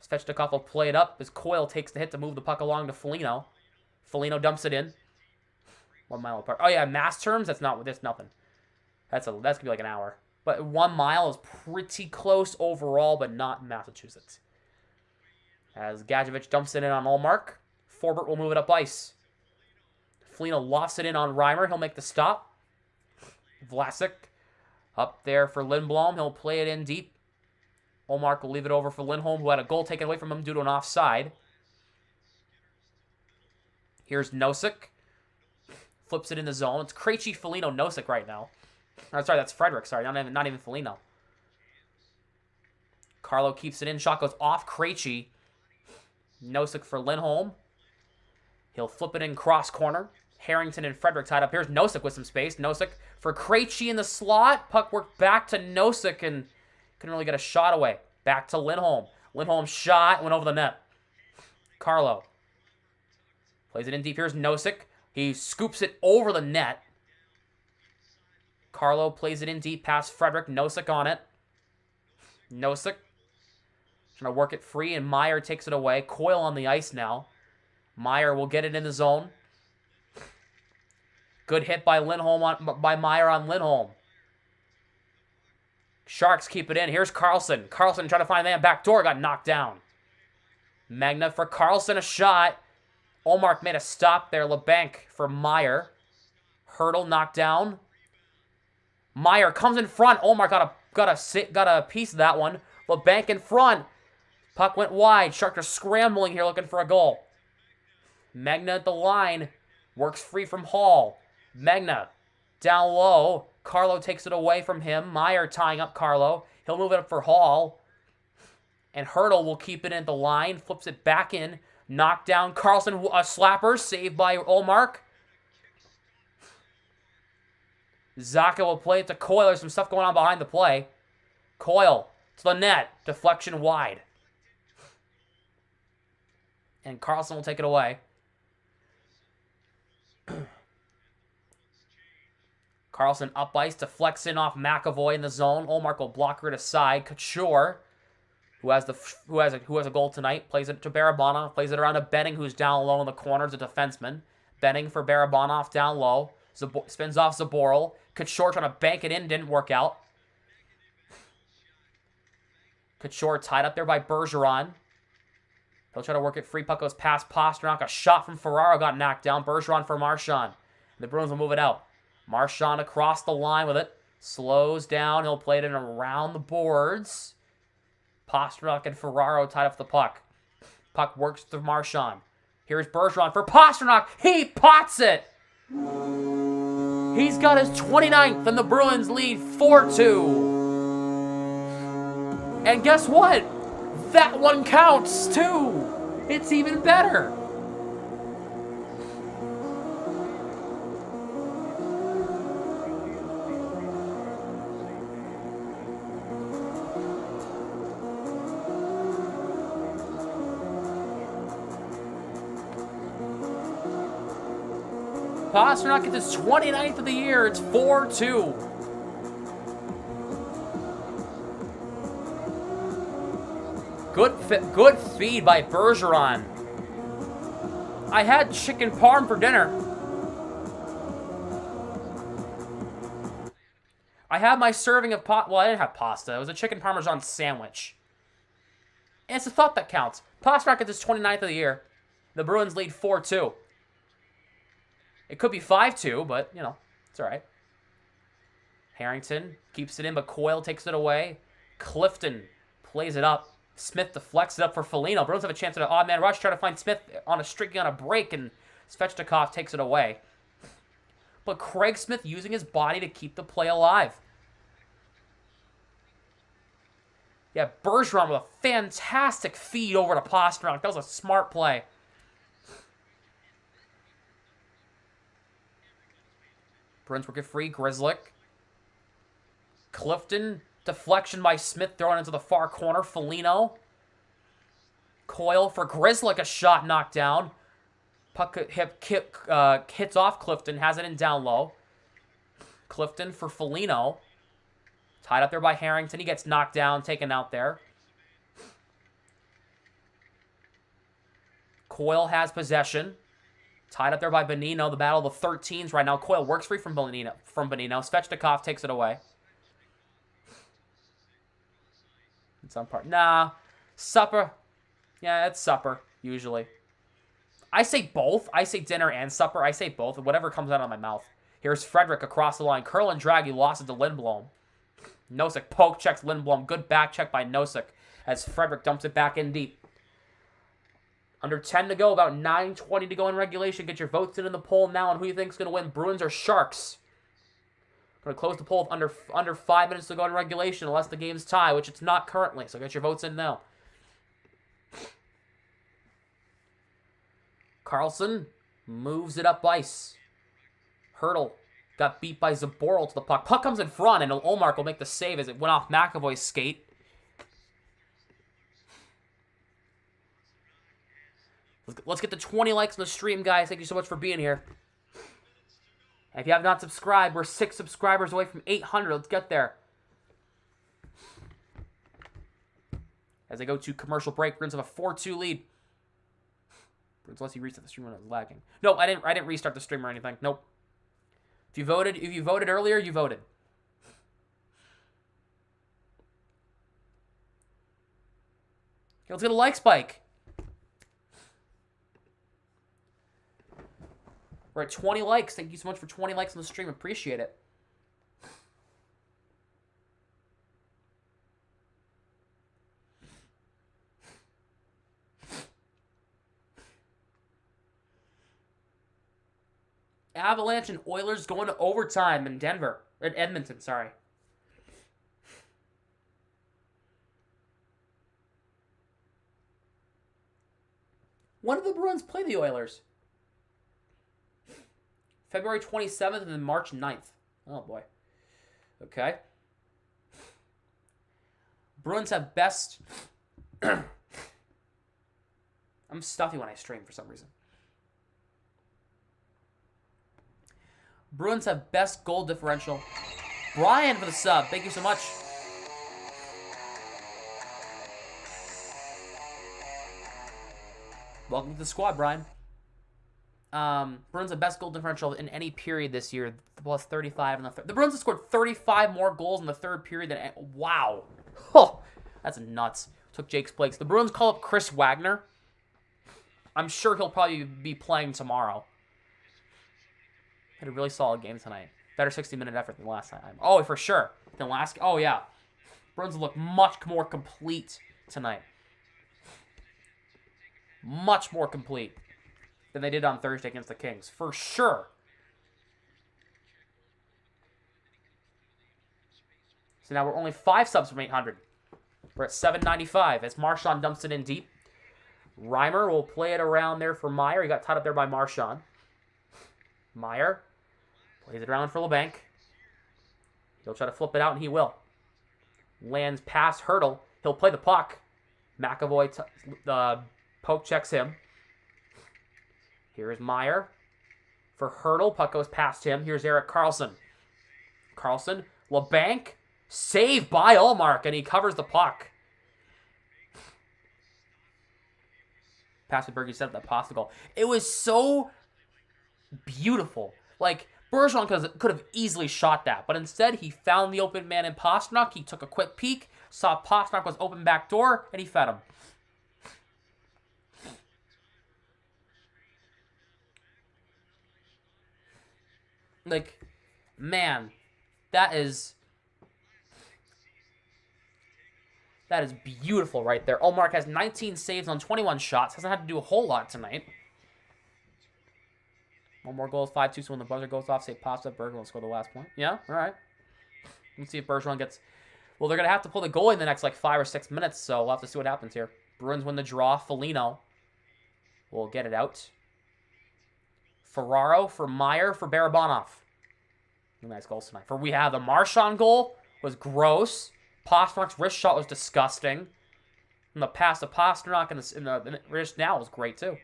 Svechnikov will play it up as Coyle takes the hit to move the puck along to Foligno. Foligno dumps it in. 1 mile apart. Oh yeah, mass terms, that's nothing. That's gonna be like an hour. But 1 mile is pretty close overall, but not Massachusetts. As Gadjevich dumps it in on Olmark. Forbert will move it up ice. Foligno lofts it in on Reimer. He'll make the stop. Vlasic up there for Lindblom. He'll play it in deep. Olmark will leave it over for Lindholm, who had a goal taken away from him due to an offside. Here's Nosek. Flips it in the zone. It's Krejci, Foligno, Nosek right now. Oh, sorry, that's Frederick. Sorry, not even Foligno. Carlo keeps it in. Shot goes off Krejci. Nosek for Lindholm. He'll flip it in cross corner. Harrington and Frederick tied up. Here's Nosek with some space. Nosek for Krejci in the slot. Puck worked back to Nosek and couldn't really get a shot away. Back to Lindholm. Lindholm's shot went over the net. Carlo plays it in deep. Here's Nosek. He scoops it over the net. Carlo plays it in deep past Frederick. Nosek on it. Nosek trying to work it free, and Meyer takes it away. Coyle on the ice now. Meyer will get it in the zone. Good hit by by Meyer on Lindholm. Sharks keep it in. Here's Carlson. Carlson trying to find that back door. Got knocked down. Magna for Carlson. A shot. Olmark made a stop there. LeBanc for Meyer. Hurdle knocked down. Meyer comes in front. Olmark got a piece of that one. LeBanc in front. Puck went wide. Sharks are scrambling here looking for a goal. Magna at the line. Works free from Hall. Magna down low. Carlo takes it away from him. Meyer tying up Carlo. He'll move it up for Hall. And Hurdle will keep it in the line. Flips it back in. Knocked down. Carlson, a slapper. Saved by Olmark. Zaka will play it to Coyle. There's some stuff going on behind the play. Coyle to the net. Deflection wide. And Carlson will take it away. Carlson up ice, deflects in off McAvoy in the zone. Olmark will block it aside. Couture, who has a goal tonight, plays it to Barabanov, plays it around to Benning, who's down low in the corners, a defenseman. Benning for Barabanov down low. Spins off Zaboral. Couture trying to bank it in, didn't work out. Couture tied up there by Bergeron. He'll try to work it free. Puck goes past Pasternak. A shot from Ferraro got knocked down. Bergeron for Marchand. The Bruins will move it out. Marchand across the line with it. Slows down. He'll play it in around the boards. Pasternak and Ferraro tied up the puck. Puck works to Marchand. Here's Bergeron for Pasternak. He pots it. He's got his 29th, and the Bruins lead 4-2. And guess what? That one counts, too. It's even better. Pasternak gets his 29th of the year. It's 4-2. Good feed by Bergeron. I had chicken parm for dinner. I had my serving of well, I didn't have pasta. It was a chicken parmesan sandwich. And it's a thought that counts. Pasternak gets his 29th of the year. The Bruins lead 4-2. It could be 5-2, but, you know, it's all right. Harrington keeps it in, but Coyle takes it away. Clifton plays it up. Smith deflects it up for Foligno. Bruins have a chance at an odd man rush. Try to find Smith on a break, and Svechnikov takes it away. But Craig Smith using his body to keep the play alive. Yeah, Bergeron with a fantastic feed over to Pasternak. That was a smart play. Bruins work it free. Grzelcyk. Clifton. Deflection by Smith thrown into the far corner. Foligno. Coyle for Grzelcyk. A shot knocked down. Puck hits off Clifton. Has it in down low. Clifton for Foligno. Tied up there by Harrington. He gets knocked down. Taken out there. Coyle has possession. Tied up there by Bonino. The battle of the 13s right now. Coyle works free from Bonino. Svechnikov takes it away. It's on part. Nah. Supper. Yeah, it's supper, usually. I say both. I say dinner and supper. I say both. Whatever comes out of my mouth. Here's Frederick across the line. Curl and drag. He lost it to Lindblom. Nosek poke checks Lindblom. Good back check by Nosek as Frederick dumps it back in deep. Under 10 to go. About 9:20 to go in regulation. Get your votes in the poll now on who you think is going to win. Bruins or Sharks? Going to close the poll with under 5 minutes to go in regulation unless the game's tie, which it's not currently. So get your votes in now. Carlson moves it up ice. Hurdle got beat by Zaboral to the puck. Puck comes in front, and Olmark will make the save as it went off McAvoy's skate. Let's get to 20 likes on the stream, guys. Thank you so much for being here. And if you have not subscribed, we're 6 subscribers away from 800. Let's get there. As they go to commercial break, Bruins have a 4-2 lead. Unless you restart the stream when it was lagging. No, I didn't restart the stream or anything. Nope. If you voted earlier, you voted. Okay, let's get a like spike. We're at 20 likes. Thank you so much for 20 likes on the stream. Appreciate it. Avalanche and Oilers going to overtime in Edmonton, sorry. When did the Bruins play the Oilers? February 27th and then March 9th. Oh, boy. Okay. Bruins have best... I'm stuffy when I stream for some reason. Bruins have best goal differential. Brian for the sub. Thank you so much. Welcome to the squad, Brian. Bruins have best goal differential in any period this year. Plus 35 in the third. The Bruins have scored 35 more goals in the third period than... Wow. Oh, that's nuts. Took Jake's place. The Bruins call up Chris Wagner. I'm sure he'll probably be playing tomorrow. Had a really solid game tonight. Better 60-minute effort than last time. Oh, for sure. Oh, yeah. Bruins look much more complete tonight. Much more complete than they did on Thursday against the Kings. For sure. So now we're only 5 subs from 800. We're at 795 as Marchand dumps it in deep. Reimer will play it around there for Meyer. He got tied up there by Marchand. Meyer plays it around for LeBanc. He'll try to flip it out, and he will. Lands past Hurdle. He'll play the puck. McAvoy poke checks him. Here is Meyer for Hurdle. Puck goes past him. Here's Erik Karlsson. Karlsson, LeBanc, saved by Ullmark, and he covers the puck. Passenberg set up that pasta goal. It was so beautiful. Like, Bergeron could have easily shot that, but instead he found the open man in Pastrnak. He took a quick peek, saw Pastrnak was open back door, and he fed him. Like, man, that is beautiful right there. Ullmark has 19 saves on 21 shots. Hasn't had to do a whole lot tonight. One more goal is 5-2, so when the buzzer goes off, say Pasta, Bergeron will score the last point. Yeah, all right. Let's see if Bergeron gets... Well, they're going to have to pull the goalie in the next, 5 or 6 minutes, so we'll have to see what happens here. Bruins win the draw. Foligno will get it out. Ferraro for Meyer for Barabanov. Nice goals tonight. We have the Marchand goal was gross. Pasternak's wrist shot was disgusting. And the pass to Pastrnak in the wrist now was great, too.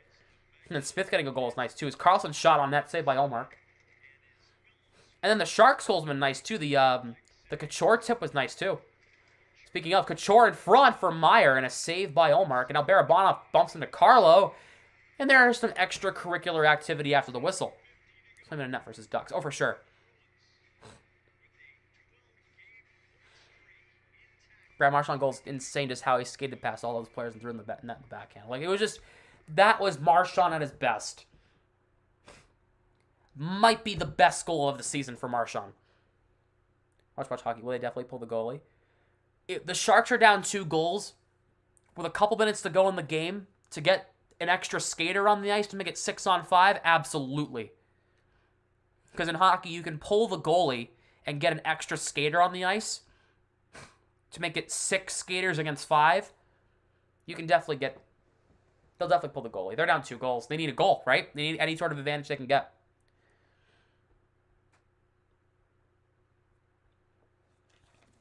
And then Smith getting a goal is nice, too. His Karlsson shot on net, saved by Ullmark. And then the Sharks goal's been nice, too. The Couture tip was nice, too. Speaking of, Couture in front for Meyer and a save by Ullmark. And now Barabanov bumps into Carlo. And there's some extracurricular activity after the whistle. Swim in a net versus Ducks. Oh, for sure. Brad Marchand goal's insane just how he skated past all those players and threw in the net in the backhand. Like, it was just... That was Marchand at his best. Might be the best goal of the season for Marchand. Watch hockey. Will they definitely pull the goalie? The Sharks are down 2 goals with a couple minutes to go in the game to get an extra skater on the ice to make it 6-on-5. Absolutely. Because in hockey, you can pull the goalie and get an extra skater on the ice to make it 6 skaters against 5. You can definitely get... They'll definitely pull the goalie. They're down 2 goals. They need a goal, right? They need any sort of advantage they can get.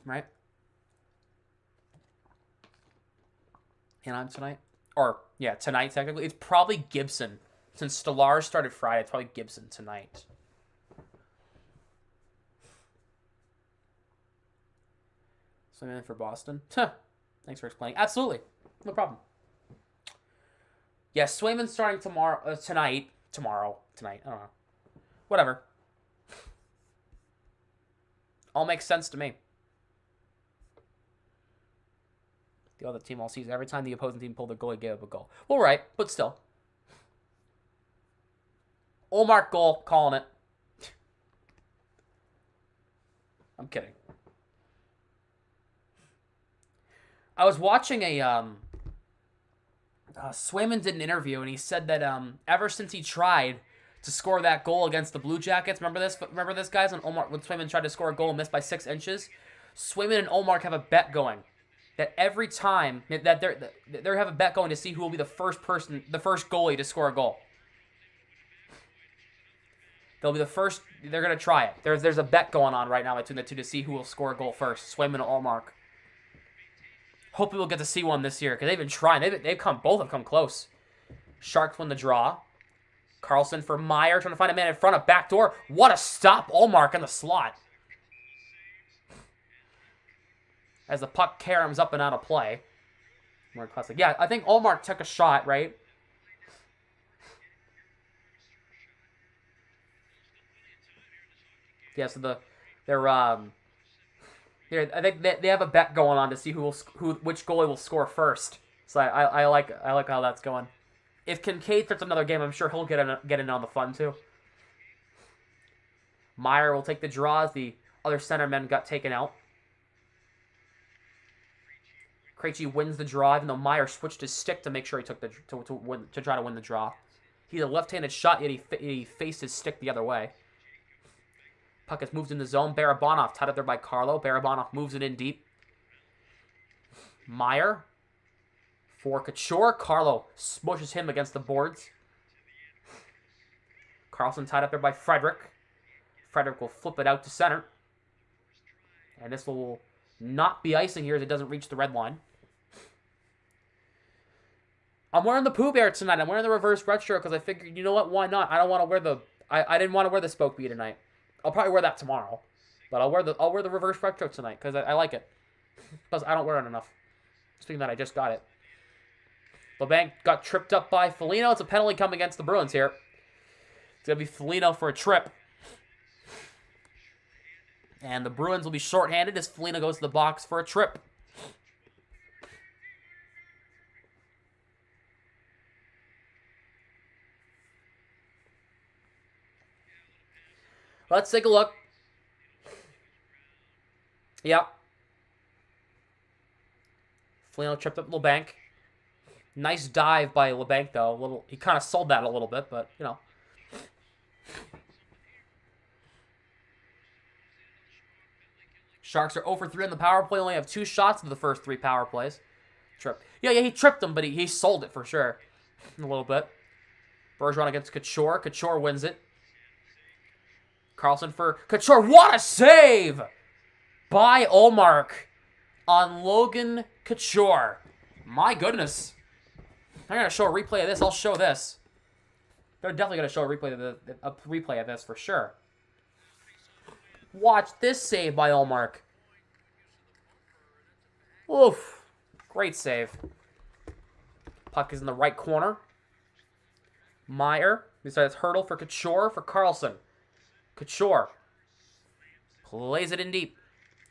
Right? And on tonight? Or, yeah, tonight, technically. It's probably Gibson. Since Stellaris started Friday, it's probably Gibson tonight. Something for Boston? Huh. Thanks for explaining. Absolutely. No problem. Yes, Swayman's starting tonight. Tonight. I don't know. Whatever. All makes sense to me. The other team all season. Every time the opposing team pulled their goal, he gave up a goal. Well, right, but still. Olmark goal, calling it. I'm kidding. I was watching Swayman did an interview, and he said that ever since he tried to score that goal against the Blue Jackets, remember this, guys? When Swayman tried to score a goal and missed by 6 inches? Swayman and Olmark have a bet going. That every time that they have a bet going to see who will be the first goalie to score a goal. They'll be the first. They're gonna try it. There's a bet going on right now between the two to see who will score a goal first. Swayman and Allmark. Hopefully we'll get to see one this year because they've been trying. Both have come close. Sharks win the draw. Carlson for Meyer trying to find a man in front of backdoor. What a stop! Allmark in the slot. As the puck caroms up and out of play. More classic. Yeah, I think Allmark took a shot, right? Yeah, so I think they have a bet going on to see which goalie will score first. So I like how that's going. If Kincaid starts another game, I'm sure he'll get in on the fun too. Meyer will take the draw as the other centermen got taken out. Krejci wins the draw, even though Meyer switched his stick to make sure he took to try to win the draw. He's a left-handed shot, yet he faced his stick the other way. Puck is moved in the zone. Barabanov tied up there by Carlo. Barabanov moves it in deep. Meyer for Couture. Carlo smushes him against the boards. Carlson tied up there by Frederick. Frederick will flip it out to center. And this will not be icing here as it doesn't reach the red line. I'm wearing the Pooh Bear tonight. I'm wearing the reverse retro because I figured, you know what, why not? I don't want to wear the... I didn't want to wear the Spoke Bee tonight. I'll probably wear that tomorrow. But I'll wear the reverse retro tonight because I like it. Plus, I don't wear it enough. Speaking of that, I just got it. LeBanc got tripped up by Foligno. It's a penalty coming against the Bruins here. It's going to be Foligno for a trip. And the Bruins will be shorthanded as Foligno goes to the box for a trip. Let's take a look. Yep. Foligno tripped up LeBanc. Nice dive by LeBanc, though. He kind of sold that a little bit, but, you know. Sharks are 0 for 3 on the power play. Only have 2 shots in the first 3 power plays. Trip. Yeah, he tripped him, but he sold it for sure. A little bit. Bergeron against Couture. Couture wins it. Carlson for Couture. What a save by Olmark on Logan Couture. My goodness. I'm going to show a replay of this. I'll show this. They're definitely going to show a replay of this for sure. Watch this save by Olmark. Oof. Great save. Puck is in the right corner. Meyer. Besides hurdle for Couture for Carlson. Couture. Plays it in deep.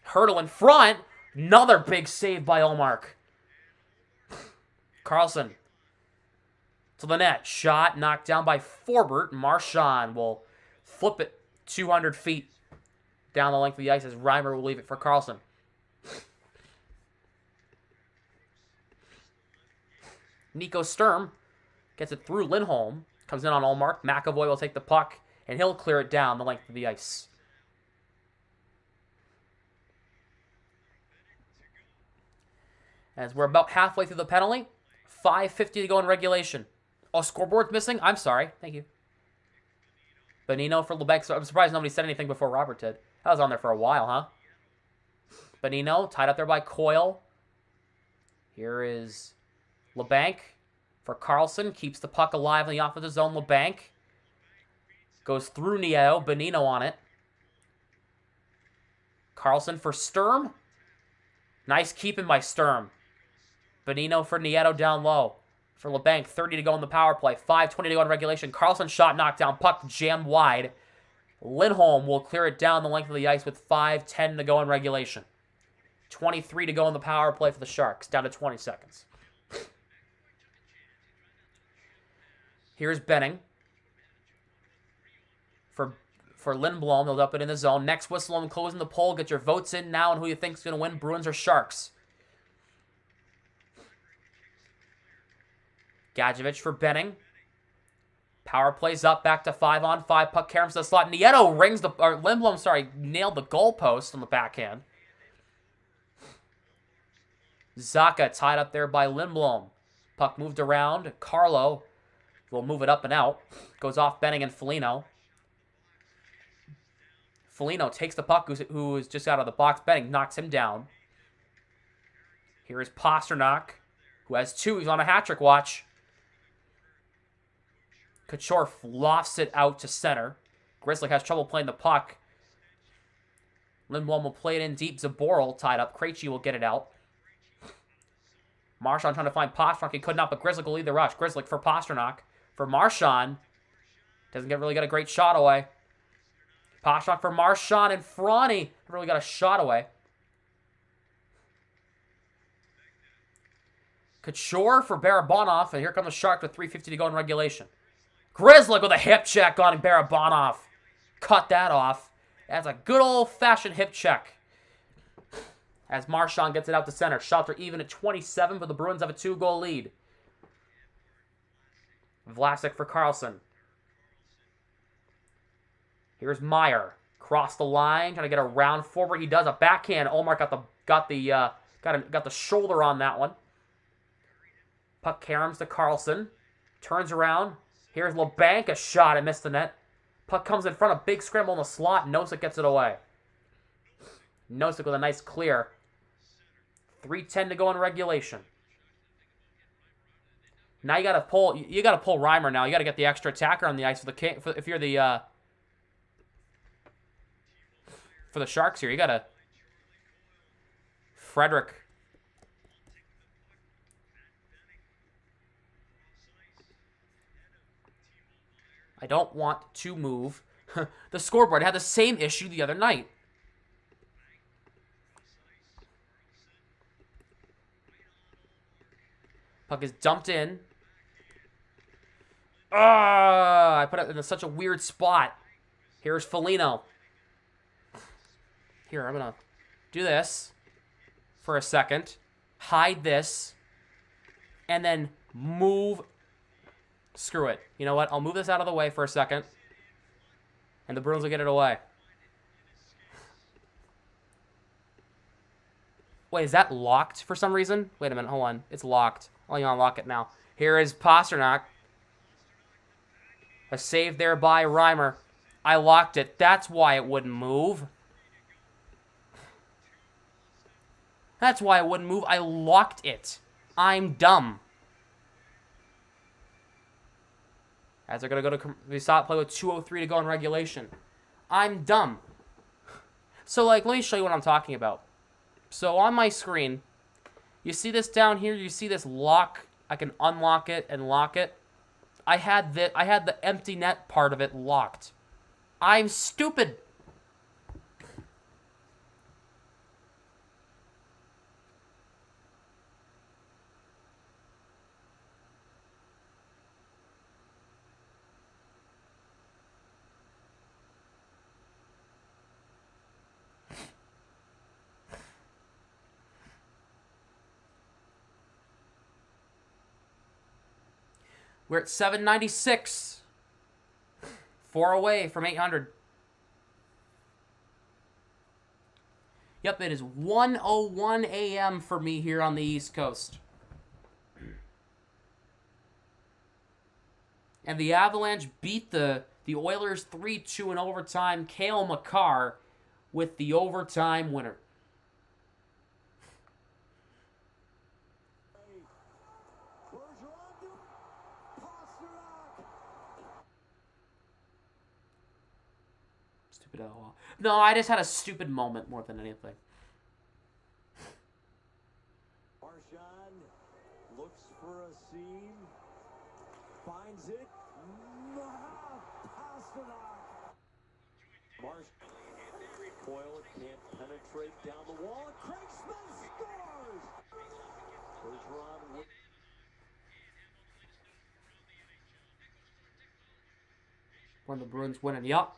Hurdle in front. Another big save by Olmark. Carlson. to the net. Shot knocked down by Forbert. Marchand will flip it 200 feet down the length of the ice as Reimer will leave it for Karlsson. Nico Sturm gets it through Lindholm. Comes in on Ullmark. McAvoy will take the puck, and he'll clear it down the length of the ice. As we're about halfway through the penalty, 5:50 to go in regulation. Oh, scoreboard's missing? I'm sorry. Thank you. Bonino for Lebanc. I'm surprised nobody said anything before Robert did. That was on there for a while, huh? Bonino, tied up there by Coyle. Here is Lebanc for Karlsson. Keeps the puck alive in the offensive zone. Lebanc goes through Nieto. Bonino on it. Karlsson for Sturm. Nice keeping by Sturm. Bonino for Nieto down low. For Lebanc, 30 to go in the power play. 5:20 to go in regulation. Karlsson shot knocked down. Puck jammed wide. Lindholm will clear it down the length of the ice with 5:10 to go in regulation. 23 to go in the power play for the Sharks. Down to 20 seconds. Here's Benning. For Lindblom, they'll up it in the zone. Next whistle and closing the poll. Get your votes in now on who you think is going to win, Bruins or Sharks. Gadjevich for Benning. Power plays up, back to 5-on-5. Puck caroms to the slot. Nieto rings the... Or Lindblom, sorry, nailed the goalpost on the backhand. Zaka tied up there by Lindblom. Puck moved around. Carlo will move it up and out. Goes off Benning and Foligno. Foligno takes the puck, who is just out of the box. Benning knocks him down. Here is Pasternak, who has 2. He's on a hat-trick watch. Couture lofts it out to center. Grizzly has trouble playing the puck. Lindblom will play it in deep. Zaboral tied up. Krejci will get it out. Marchand trying to find Pasternak. He could not, but Grizzly will lead the rush. Grizzly for Pasternak. For Marchand. Doesn't really get a great shot away. Pasternak for Marchand, and Franny really got a shot away. Couture for Barabanov, and here come the Sharks with 3:50 to go in regulation. Grizzly with a hip check on Barabanov. Cut that off. That's a good old-fashioned hip check. As Marchand gets it out to center. Shots are even at 27, but the Bruins have a 2-goal lead. Vlasic for Karlsson. Here's Meyer. Cross the line, trying to get around forward. He does a backhand. Ullmark got the shoulder on that one. Puck caroms to Karlsson. Turns around. Here's Lebanc, a shot. It missed the net. Puck comes in front, a big scramble in the slot. Nosek gets it away. Nosek with a nice clear. 3:10 to go in regulation. Now you gotta pull Reimer now. You gotta get the extra attacker on the ice if you're the for the Sharks here. You gotta Frederick. I don't want to move. The scoreboard had the same issue the other night. Puck is dumped in. I put it in such a weird spot. Here's Foligno. Here, I'm going to do this for a second. Hide this. And then move. Screw it. You know what? I'll move this out of the way for a second. And the Bruins will get it away. Wait, is that locked for some reason? Wait a minute. Hold on. It's locked. I'll unlock it now. Here is Pasternak. A save there by Reimer. I locked it. That's why it wouldn't move. That's why it wouldn't move. I locked it. I'm dumb. As they're going to go to... We saw it play with 2:03 to go in regulation. I'm dumb. So, let me show you what I'm talking about. So, on my screen, you see this down here? You see this lock? I can unlock it and lock it. I had the empty net part of it locked. I'm stupid. We're at 796. 4 away from 800. Yep, it is 1:01 a.m. for me here on the East Coast. And the Avalanche beat the Oilers 3-2 in overtime. Cale Makar with the overtime winner. Stupid LOL. No, I just had a stupid moment more than anything. Marchand looks for a seam, finds it. Coyle can't penetrate down the wall. Craig Smith scores. Bergeron. When the Bruins winning, yup.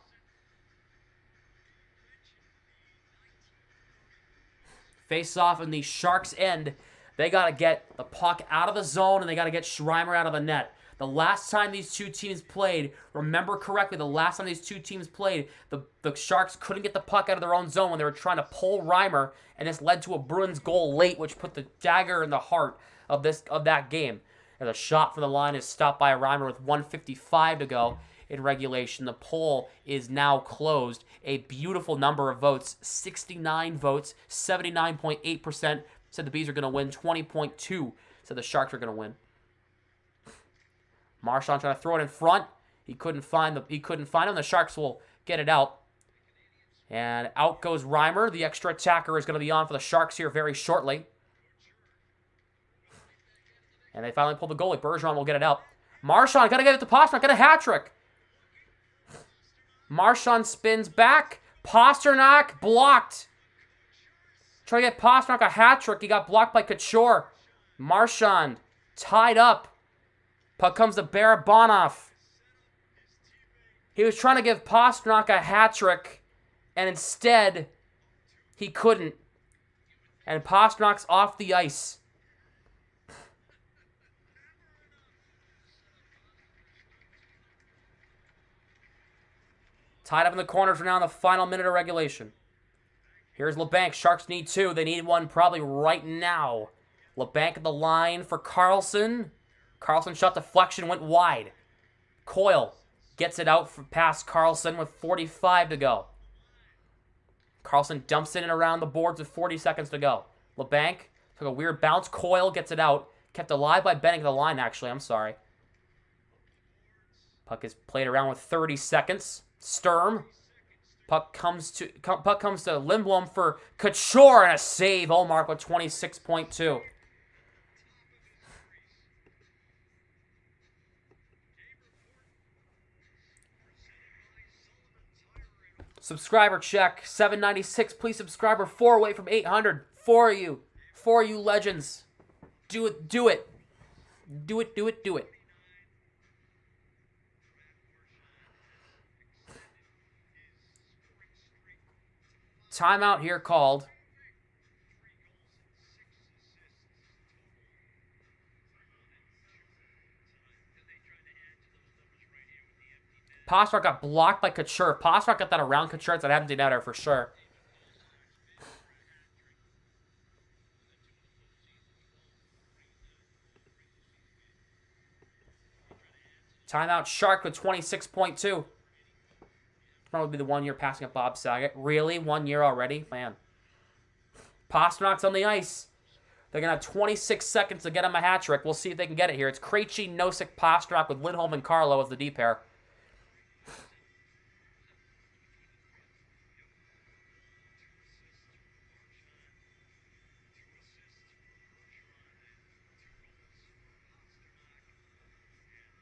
Face off in the Sharks' end. They got to get the puck out of the zone, and they got to get Schreimer out of the net. The last time these two teams played, remember correctly, the last time these two teams played, the Sharks couldn't get the puck out of their own zone when they were trying to pull Reimer, and this led to a Bruins goal late, which put the dagger in the heart of that game. And the shot from the line is stopped by Reimer with 1:55 to go in regulation. The poll is now closed. A beautiful number of votes, 69 votes, 79.8% said the Bees are going to win, 20.2% said the Sharks are going to win. Marchand trying to throw it in front. He couldn't find him. The Sharks will get it out. And out goes Reimer. The extra attacker is going to be on for the Sharks here very shortly. And they finally pull the goalie. Bergeron will get it out. Marchand got to get it to Pastrnak. Got a hat trick. Marchand spins back. Pastrnak blocked. Trying to get Pastrnak a hat trick. He got blocked by Couture. Marchand tied up. Puck comes to Barabanov. He was trying to give Pastrnak a hat trick, and instead, he couldn't. And Pasternak's off the ice. Tied up in the corner for now in the final minute of regulation. Here's LeBanc. Sharks need two. They need one probably right now. LeBanc at the line for Carlson. Carlson shot deflection, went wide. Coyle gets it out past Carlson with 45 to go. Carlson dumps it in around the boards with 40 seconds to go. LeBanc took a weird bounce. Coyle gets it out. Kept alive by Benning at the line, actually. I'm sorry. Puck is played around with 30 seconds. Sturm. Puck comes to Lindblom for Couture and a save. Olmark with 26.2. Subscriber check, 796. Please subscribe. We're 4 away from 800. For you legends. Do it. Do it. Timeout here called. Pastrnak got blocked by Couture. Pastrnak got that around Couture. It's an empty netter for sure. Timeout Shark with 26.2. Probably be the 1 year passing of Bob Saget. Really? 1 year already? Man. Pasternak's on the ice. They're going to have 26 seconds to get him a hat trick. We'll see if they can get it here. It's Krejci, Nosek, Pastrnak with Lindholm and Carlo as the D pair.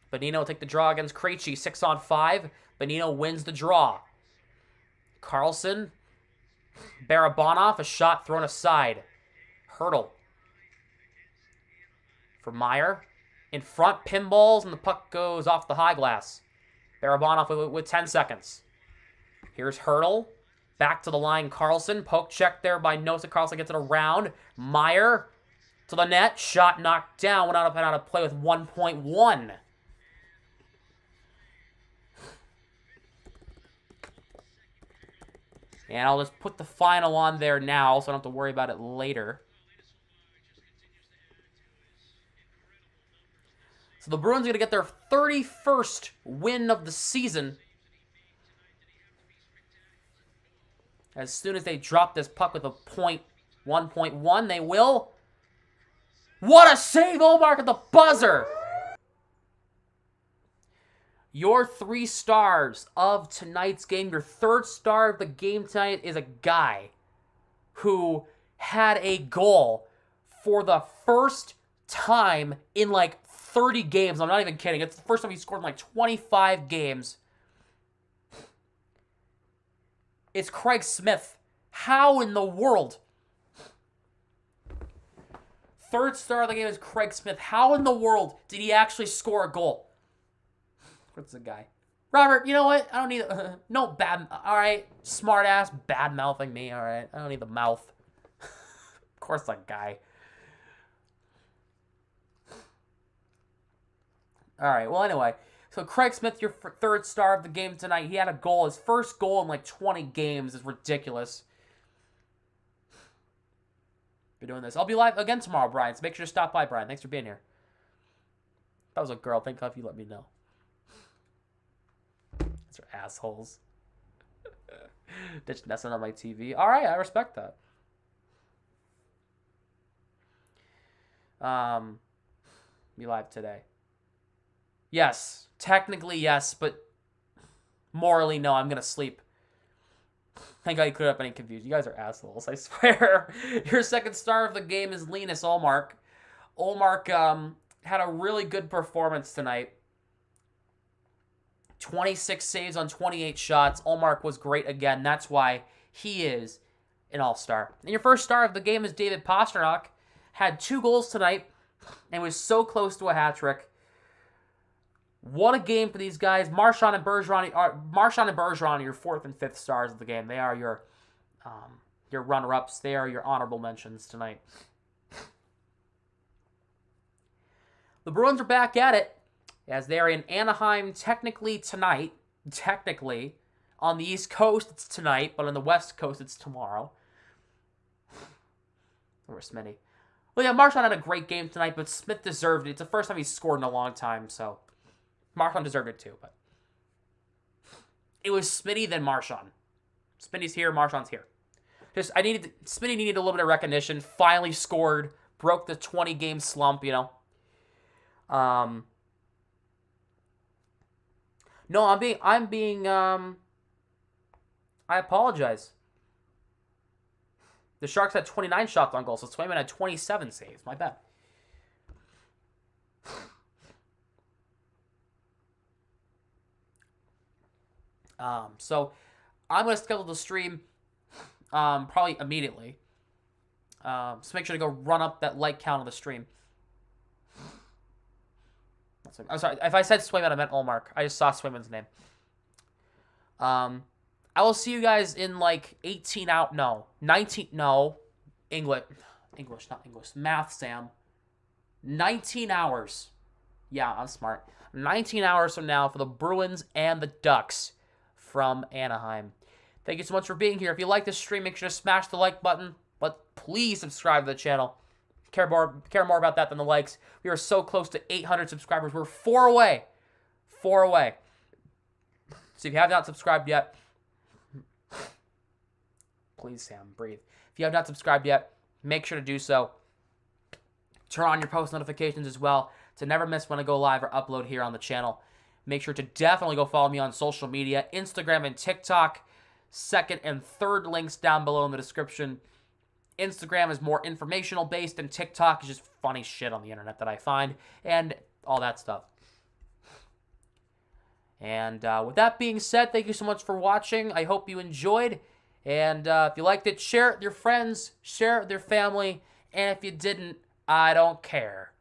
Bonino will take the draw against Krejci. 6-on-5. Bonino wins the draw. Carlson. Barabanov. A shot thrown aside. Hurdle. For Meyer. In front. Pinballs. And the puck goes off the high glass. Barabanov with 10 seconds. Here's Hurdle. Back to the line. Carlson. Poke check there by Nosek. Carlson gets it around. Meyer. To the net. Shot knocked down. Went out of play with 1.1. And I'll just put the final on there now so I don't have to worry about it later. So the Bruins are going to get their 31st win of the season. As soon as they drop this puck with a 1.1, they will. What a save, Olmark at the buzzer! Your 3 stars of tonight's game, your 3rd star of the game tonight is a guy who had a goal for the first time in like 30 games. I'm not even kidding. It's the first time he scored in like 25 games. It's Craig Smith. How in the world? 3rd star of the game is Craig Smith. How in the world did he actually score a goal? What's the guy? Robert, you know what? I don't need... no bad... Alright, smart ass, bad-mouthing me, alright? I don't need the mouth. Of course that guy. Alright, well anyway. So Craig Smith, your 3rd star of the game tonight. He had a goal. His first goal in like 20 games is ridiculous. Be doing this. I'll be live again tomorrow, Brian. So make sure to stop by, Brian. Thanks for being here. If that was a girl. Thank God you let me know. These are assholes. Ditch messing on my TV. Alright, I respect that. Be live today. Yes. Technically, yes, but morally, no. I'm going to sleep. Thank God you cleared up any confusion. You guys are assholes, I swear. Your 2nd star of the game is Linus Ullmark. Ullmark had a really good performance tonight. 26 saves on 28 shots. Ullmark was great again. That's why he is an all-star. And your 1st star of the game is David Pastrnak. Had 2 goals tonight and was so close to a hat trick. What a game for these guys. Marchand and Bergeron are your 4th and 5th stars of the game. They are your runner-ups. They are your honorable mentions tonight. The Bruins are back at it as they are in Anaheim technically tonight. Technically. On the East Coast, it's tonight, but on the West Coast, it's tomorrow. Where's Smitty? Well, yeah, Marchand had a great game tonight, but Smith deserved it. It's the first time he's scored in a long time, so... Marchand deserved it too, but it was Smitty then Marchand. Smitty's here, Marchand's here. Smitty needed a little bit of recognition. Finally scored, broke the 20-game slump. You know. No, I apologize. The Sharks had 29 shots on goal, so Swayman had 27 saves. My bad. So I'm going to schedule the stream probably immediately. So make sure to go run up that like count on the stream. I'm sorry. If I said Swayman, I meant Ullmark. I just saw Swayman's name. I will see you guys in like 19, math, Sam. 19 hours. Yeah, I'm smart. 19 hours from now for the Bruins and the Ducks from Anaheim. Thank you so much for being here. If you like this stream, make sure to smash the like button, but please subscribe to the channel. Care more about that than the likes. We are so close to 800 subscribers. We're 4 away. 4 away. So if you have not subscribed yet, please, Sam, breathe. If you have not subscribed yet, make sure to do so. Turn on your post notifications as well to never miss when I go live or upload here on the channel. Make sure to definitely go follow me on social media, Instagram and TikTok. 2nd and 3rd links down below in the description. Instagram is more informational based, and TikTok is just funny shit on the internet that I find, and all that stuff. And with that being said, thank you so much for watching. I hope you enjoyed. And if you liked it, share it with your friends, share it with your family, and if you didn't, I don't care.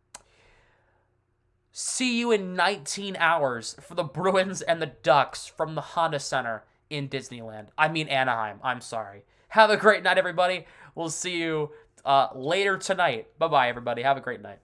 See you in 19 hours for the Bruins and the Ducks from the Honda Center in Disneyland. I mean Anaheim. I'm sorry. Have a great night, everybody. We'll see you later tonight. Bye-bye, everybody. Have a great night.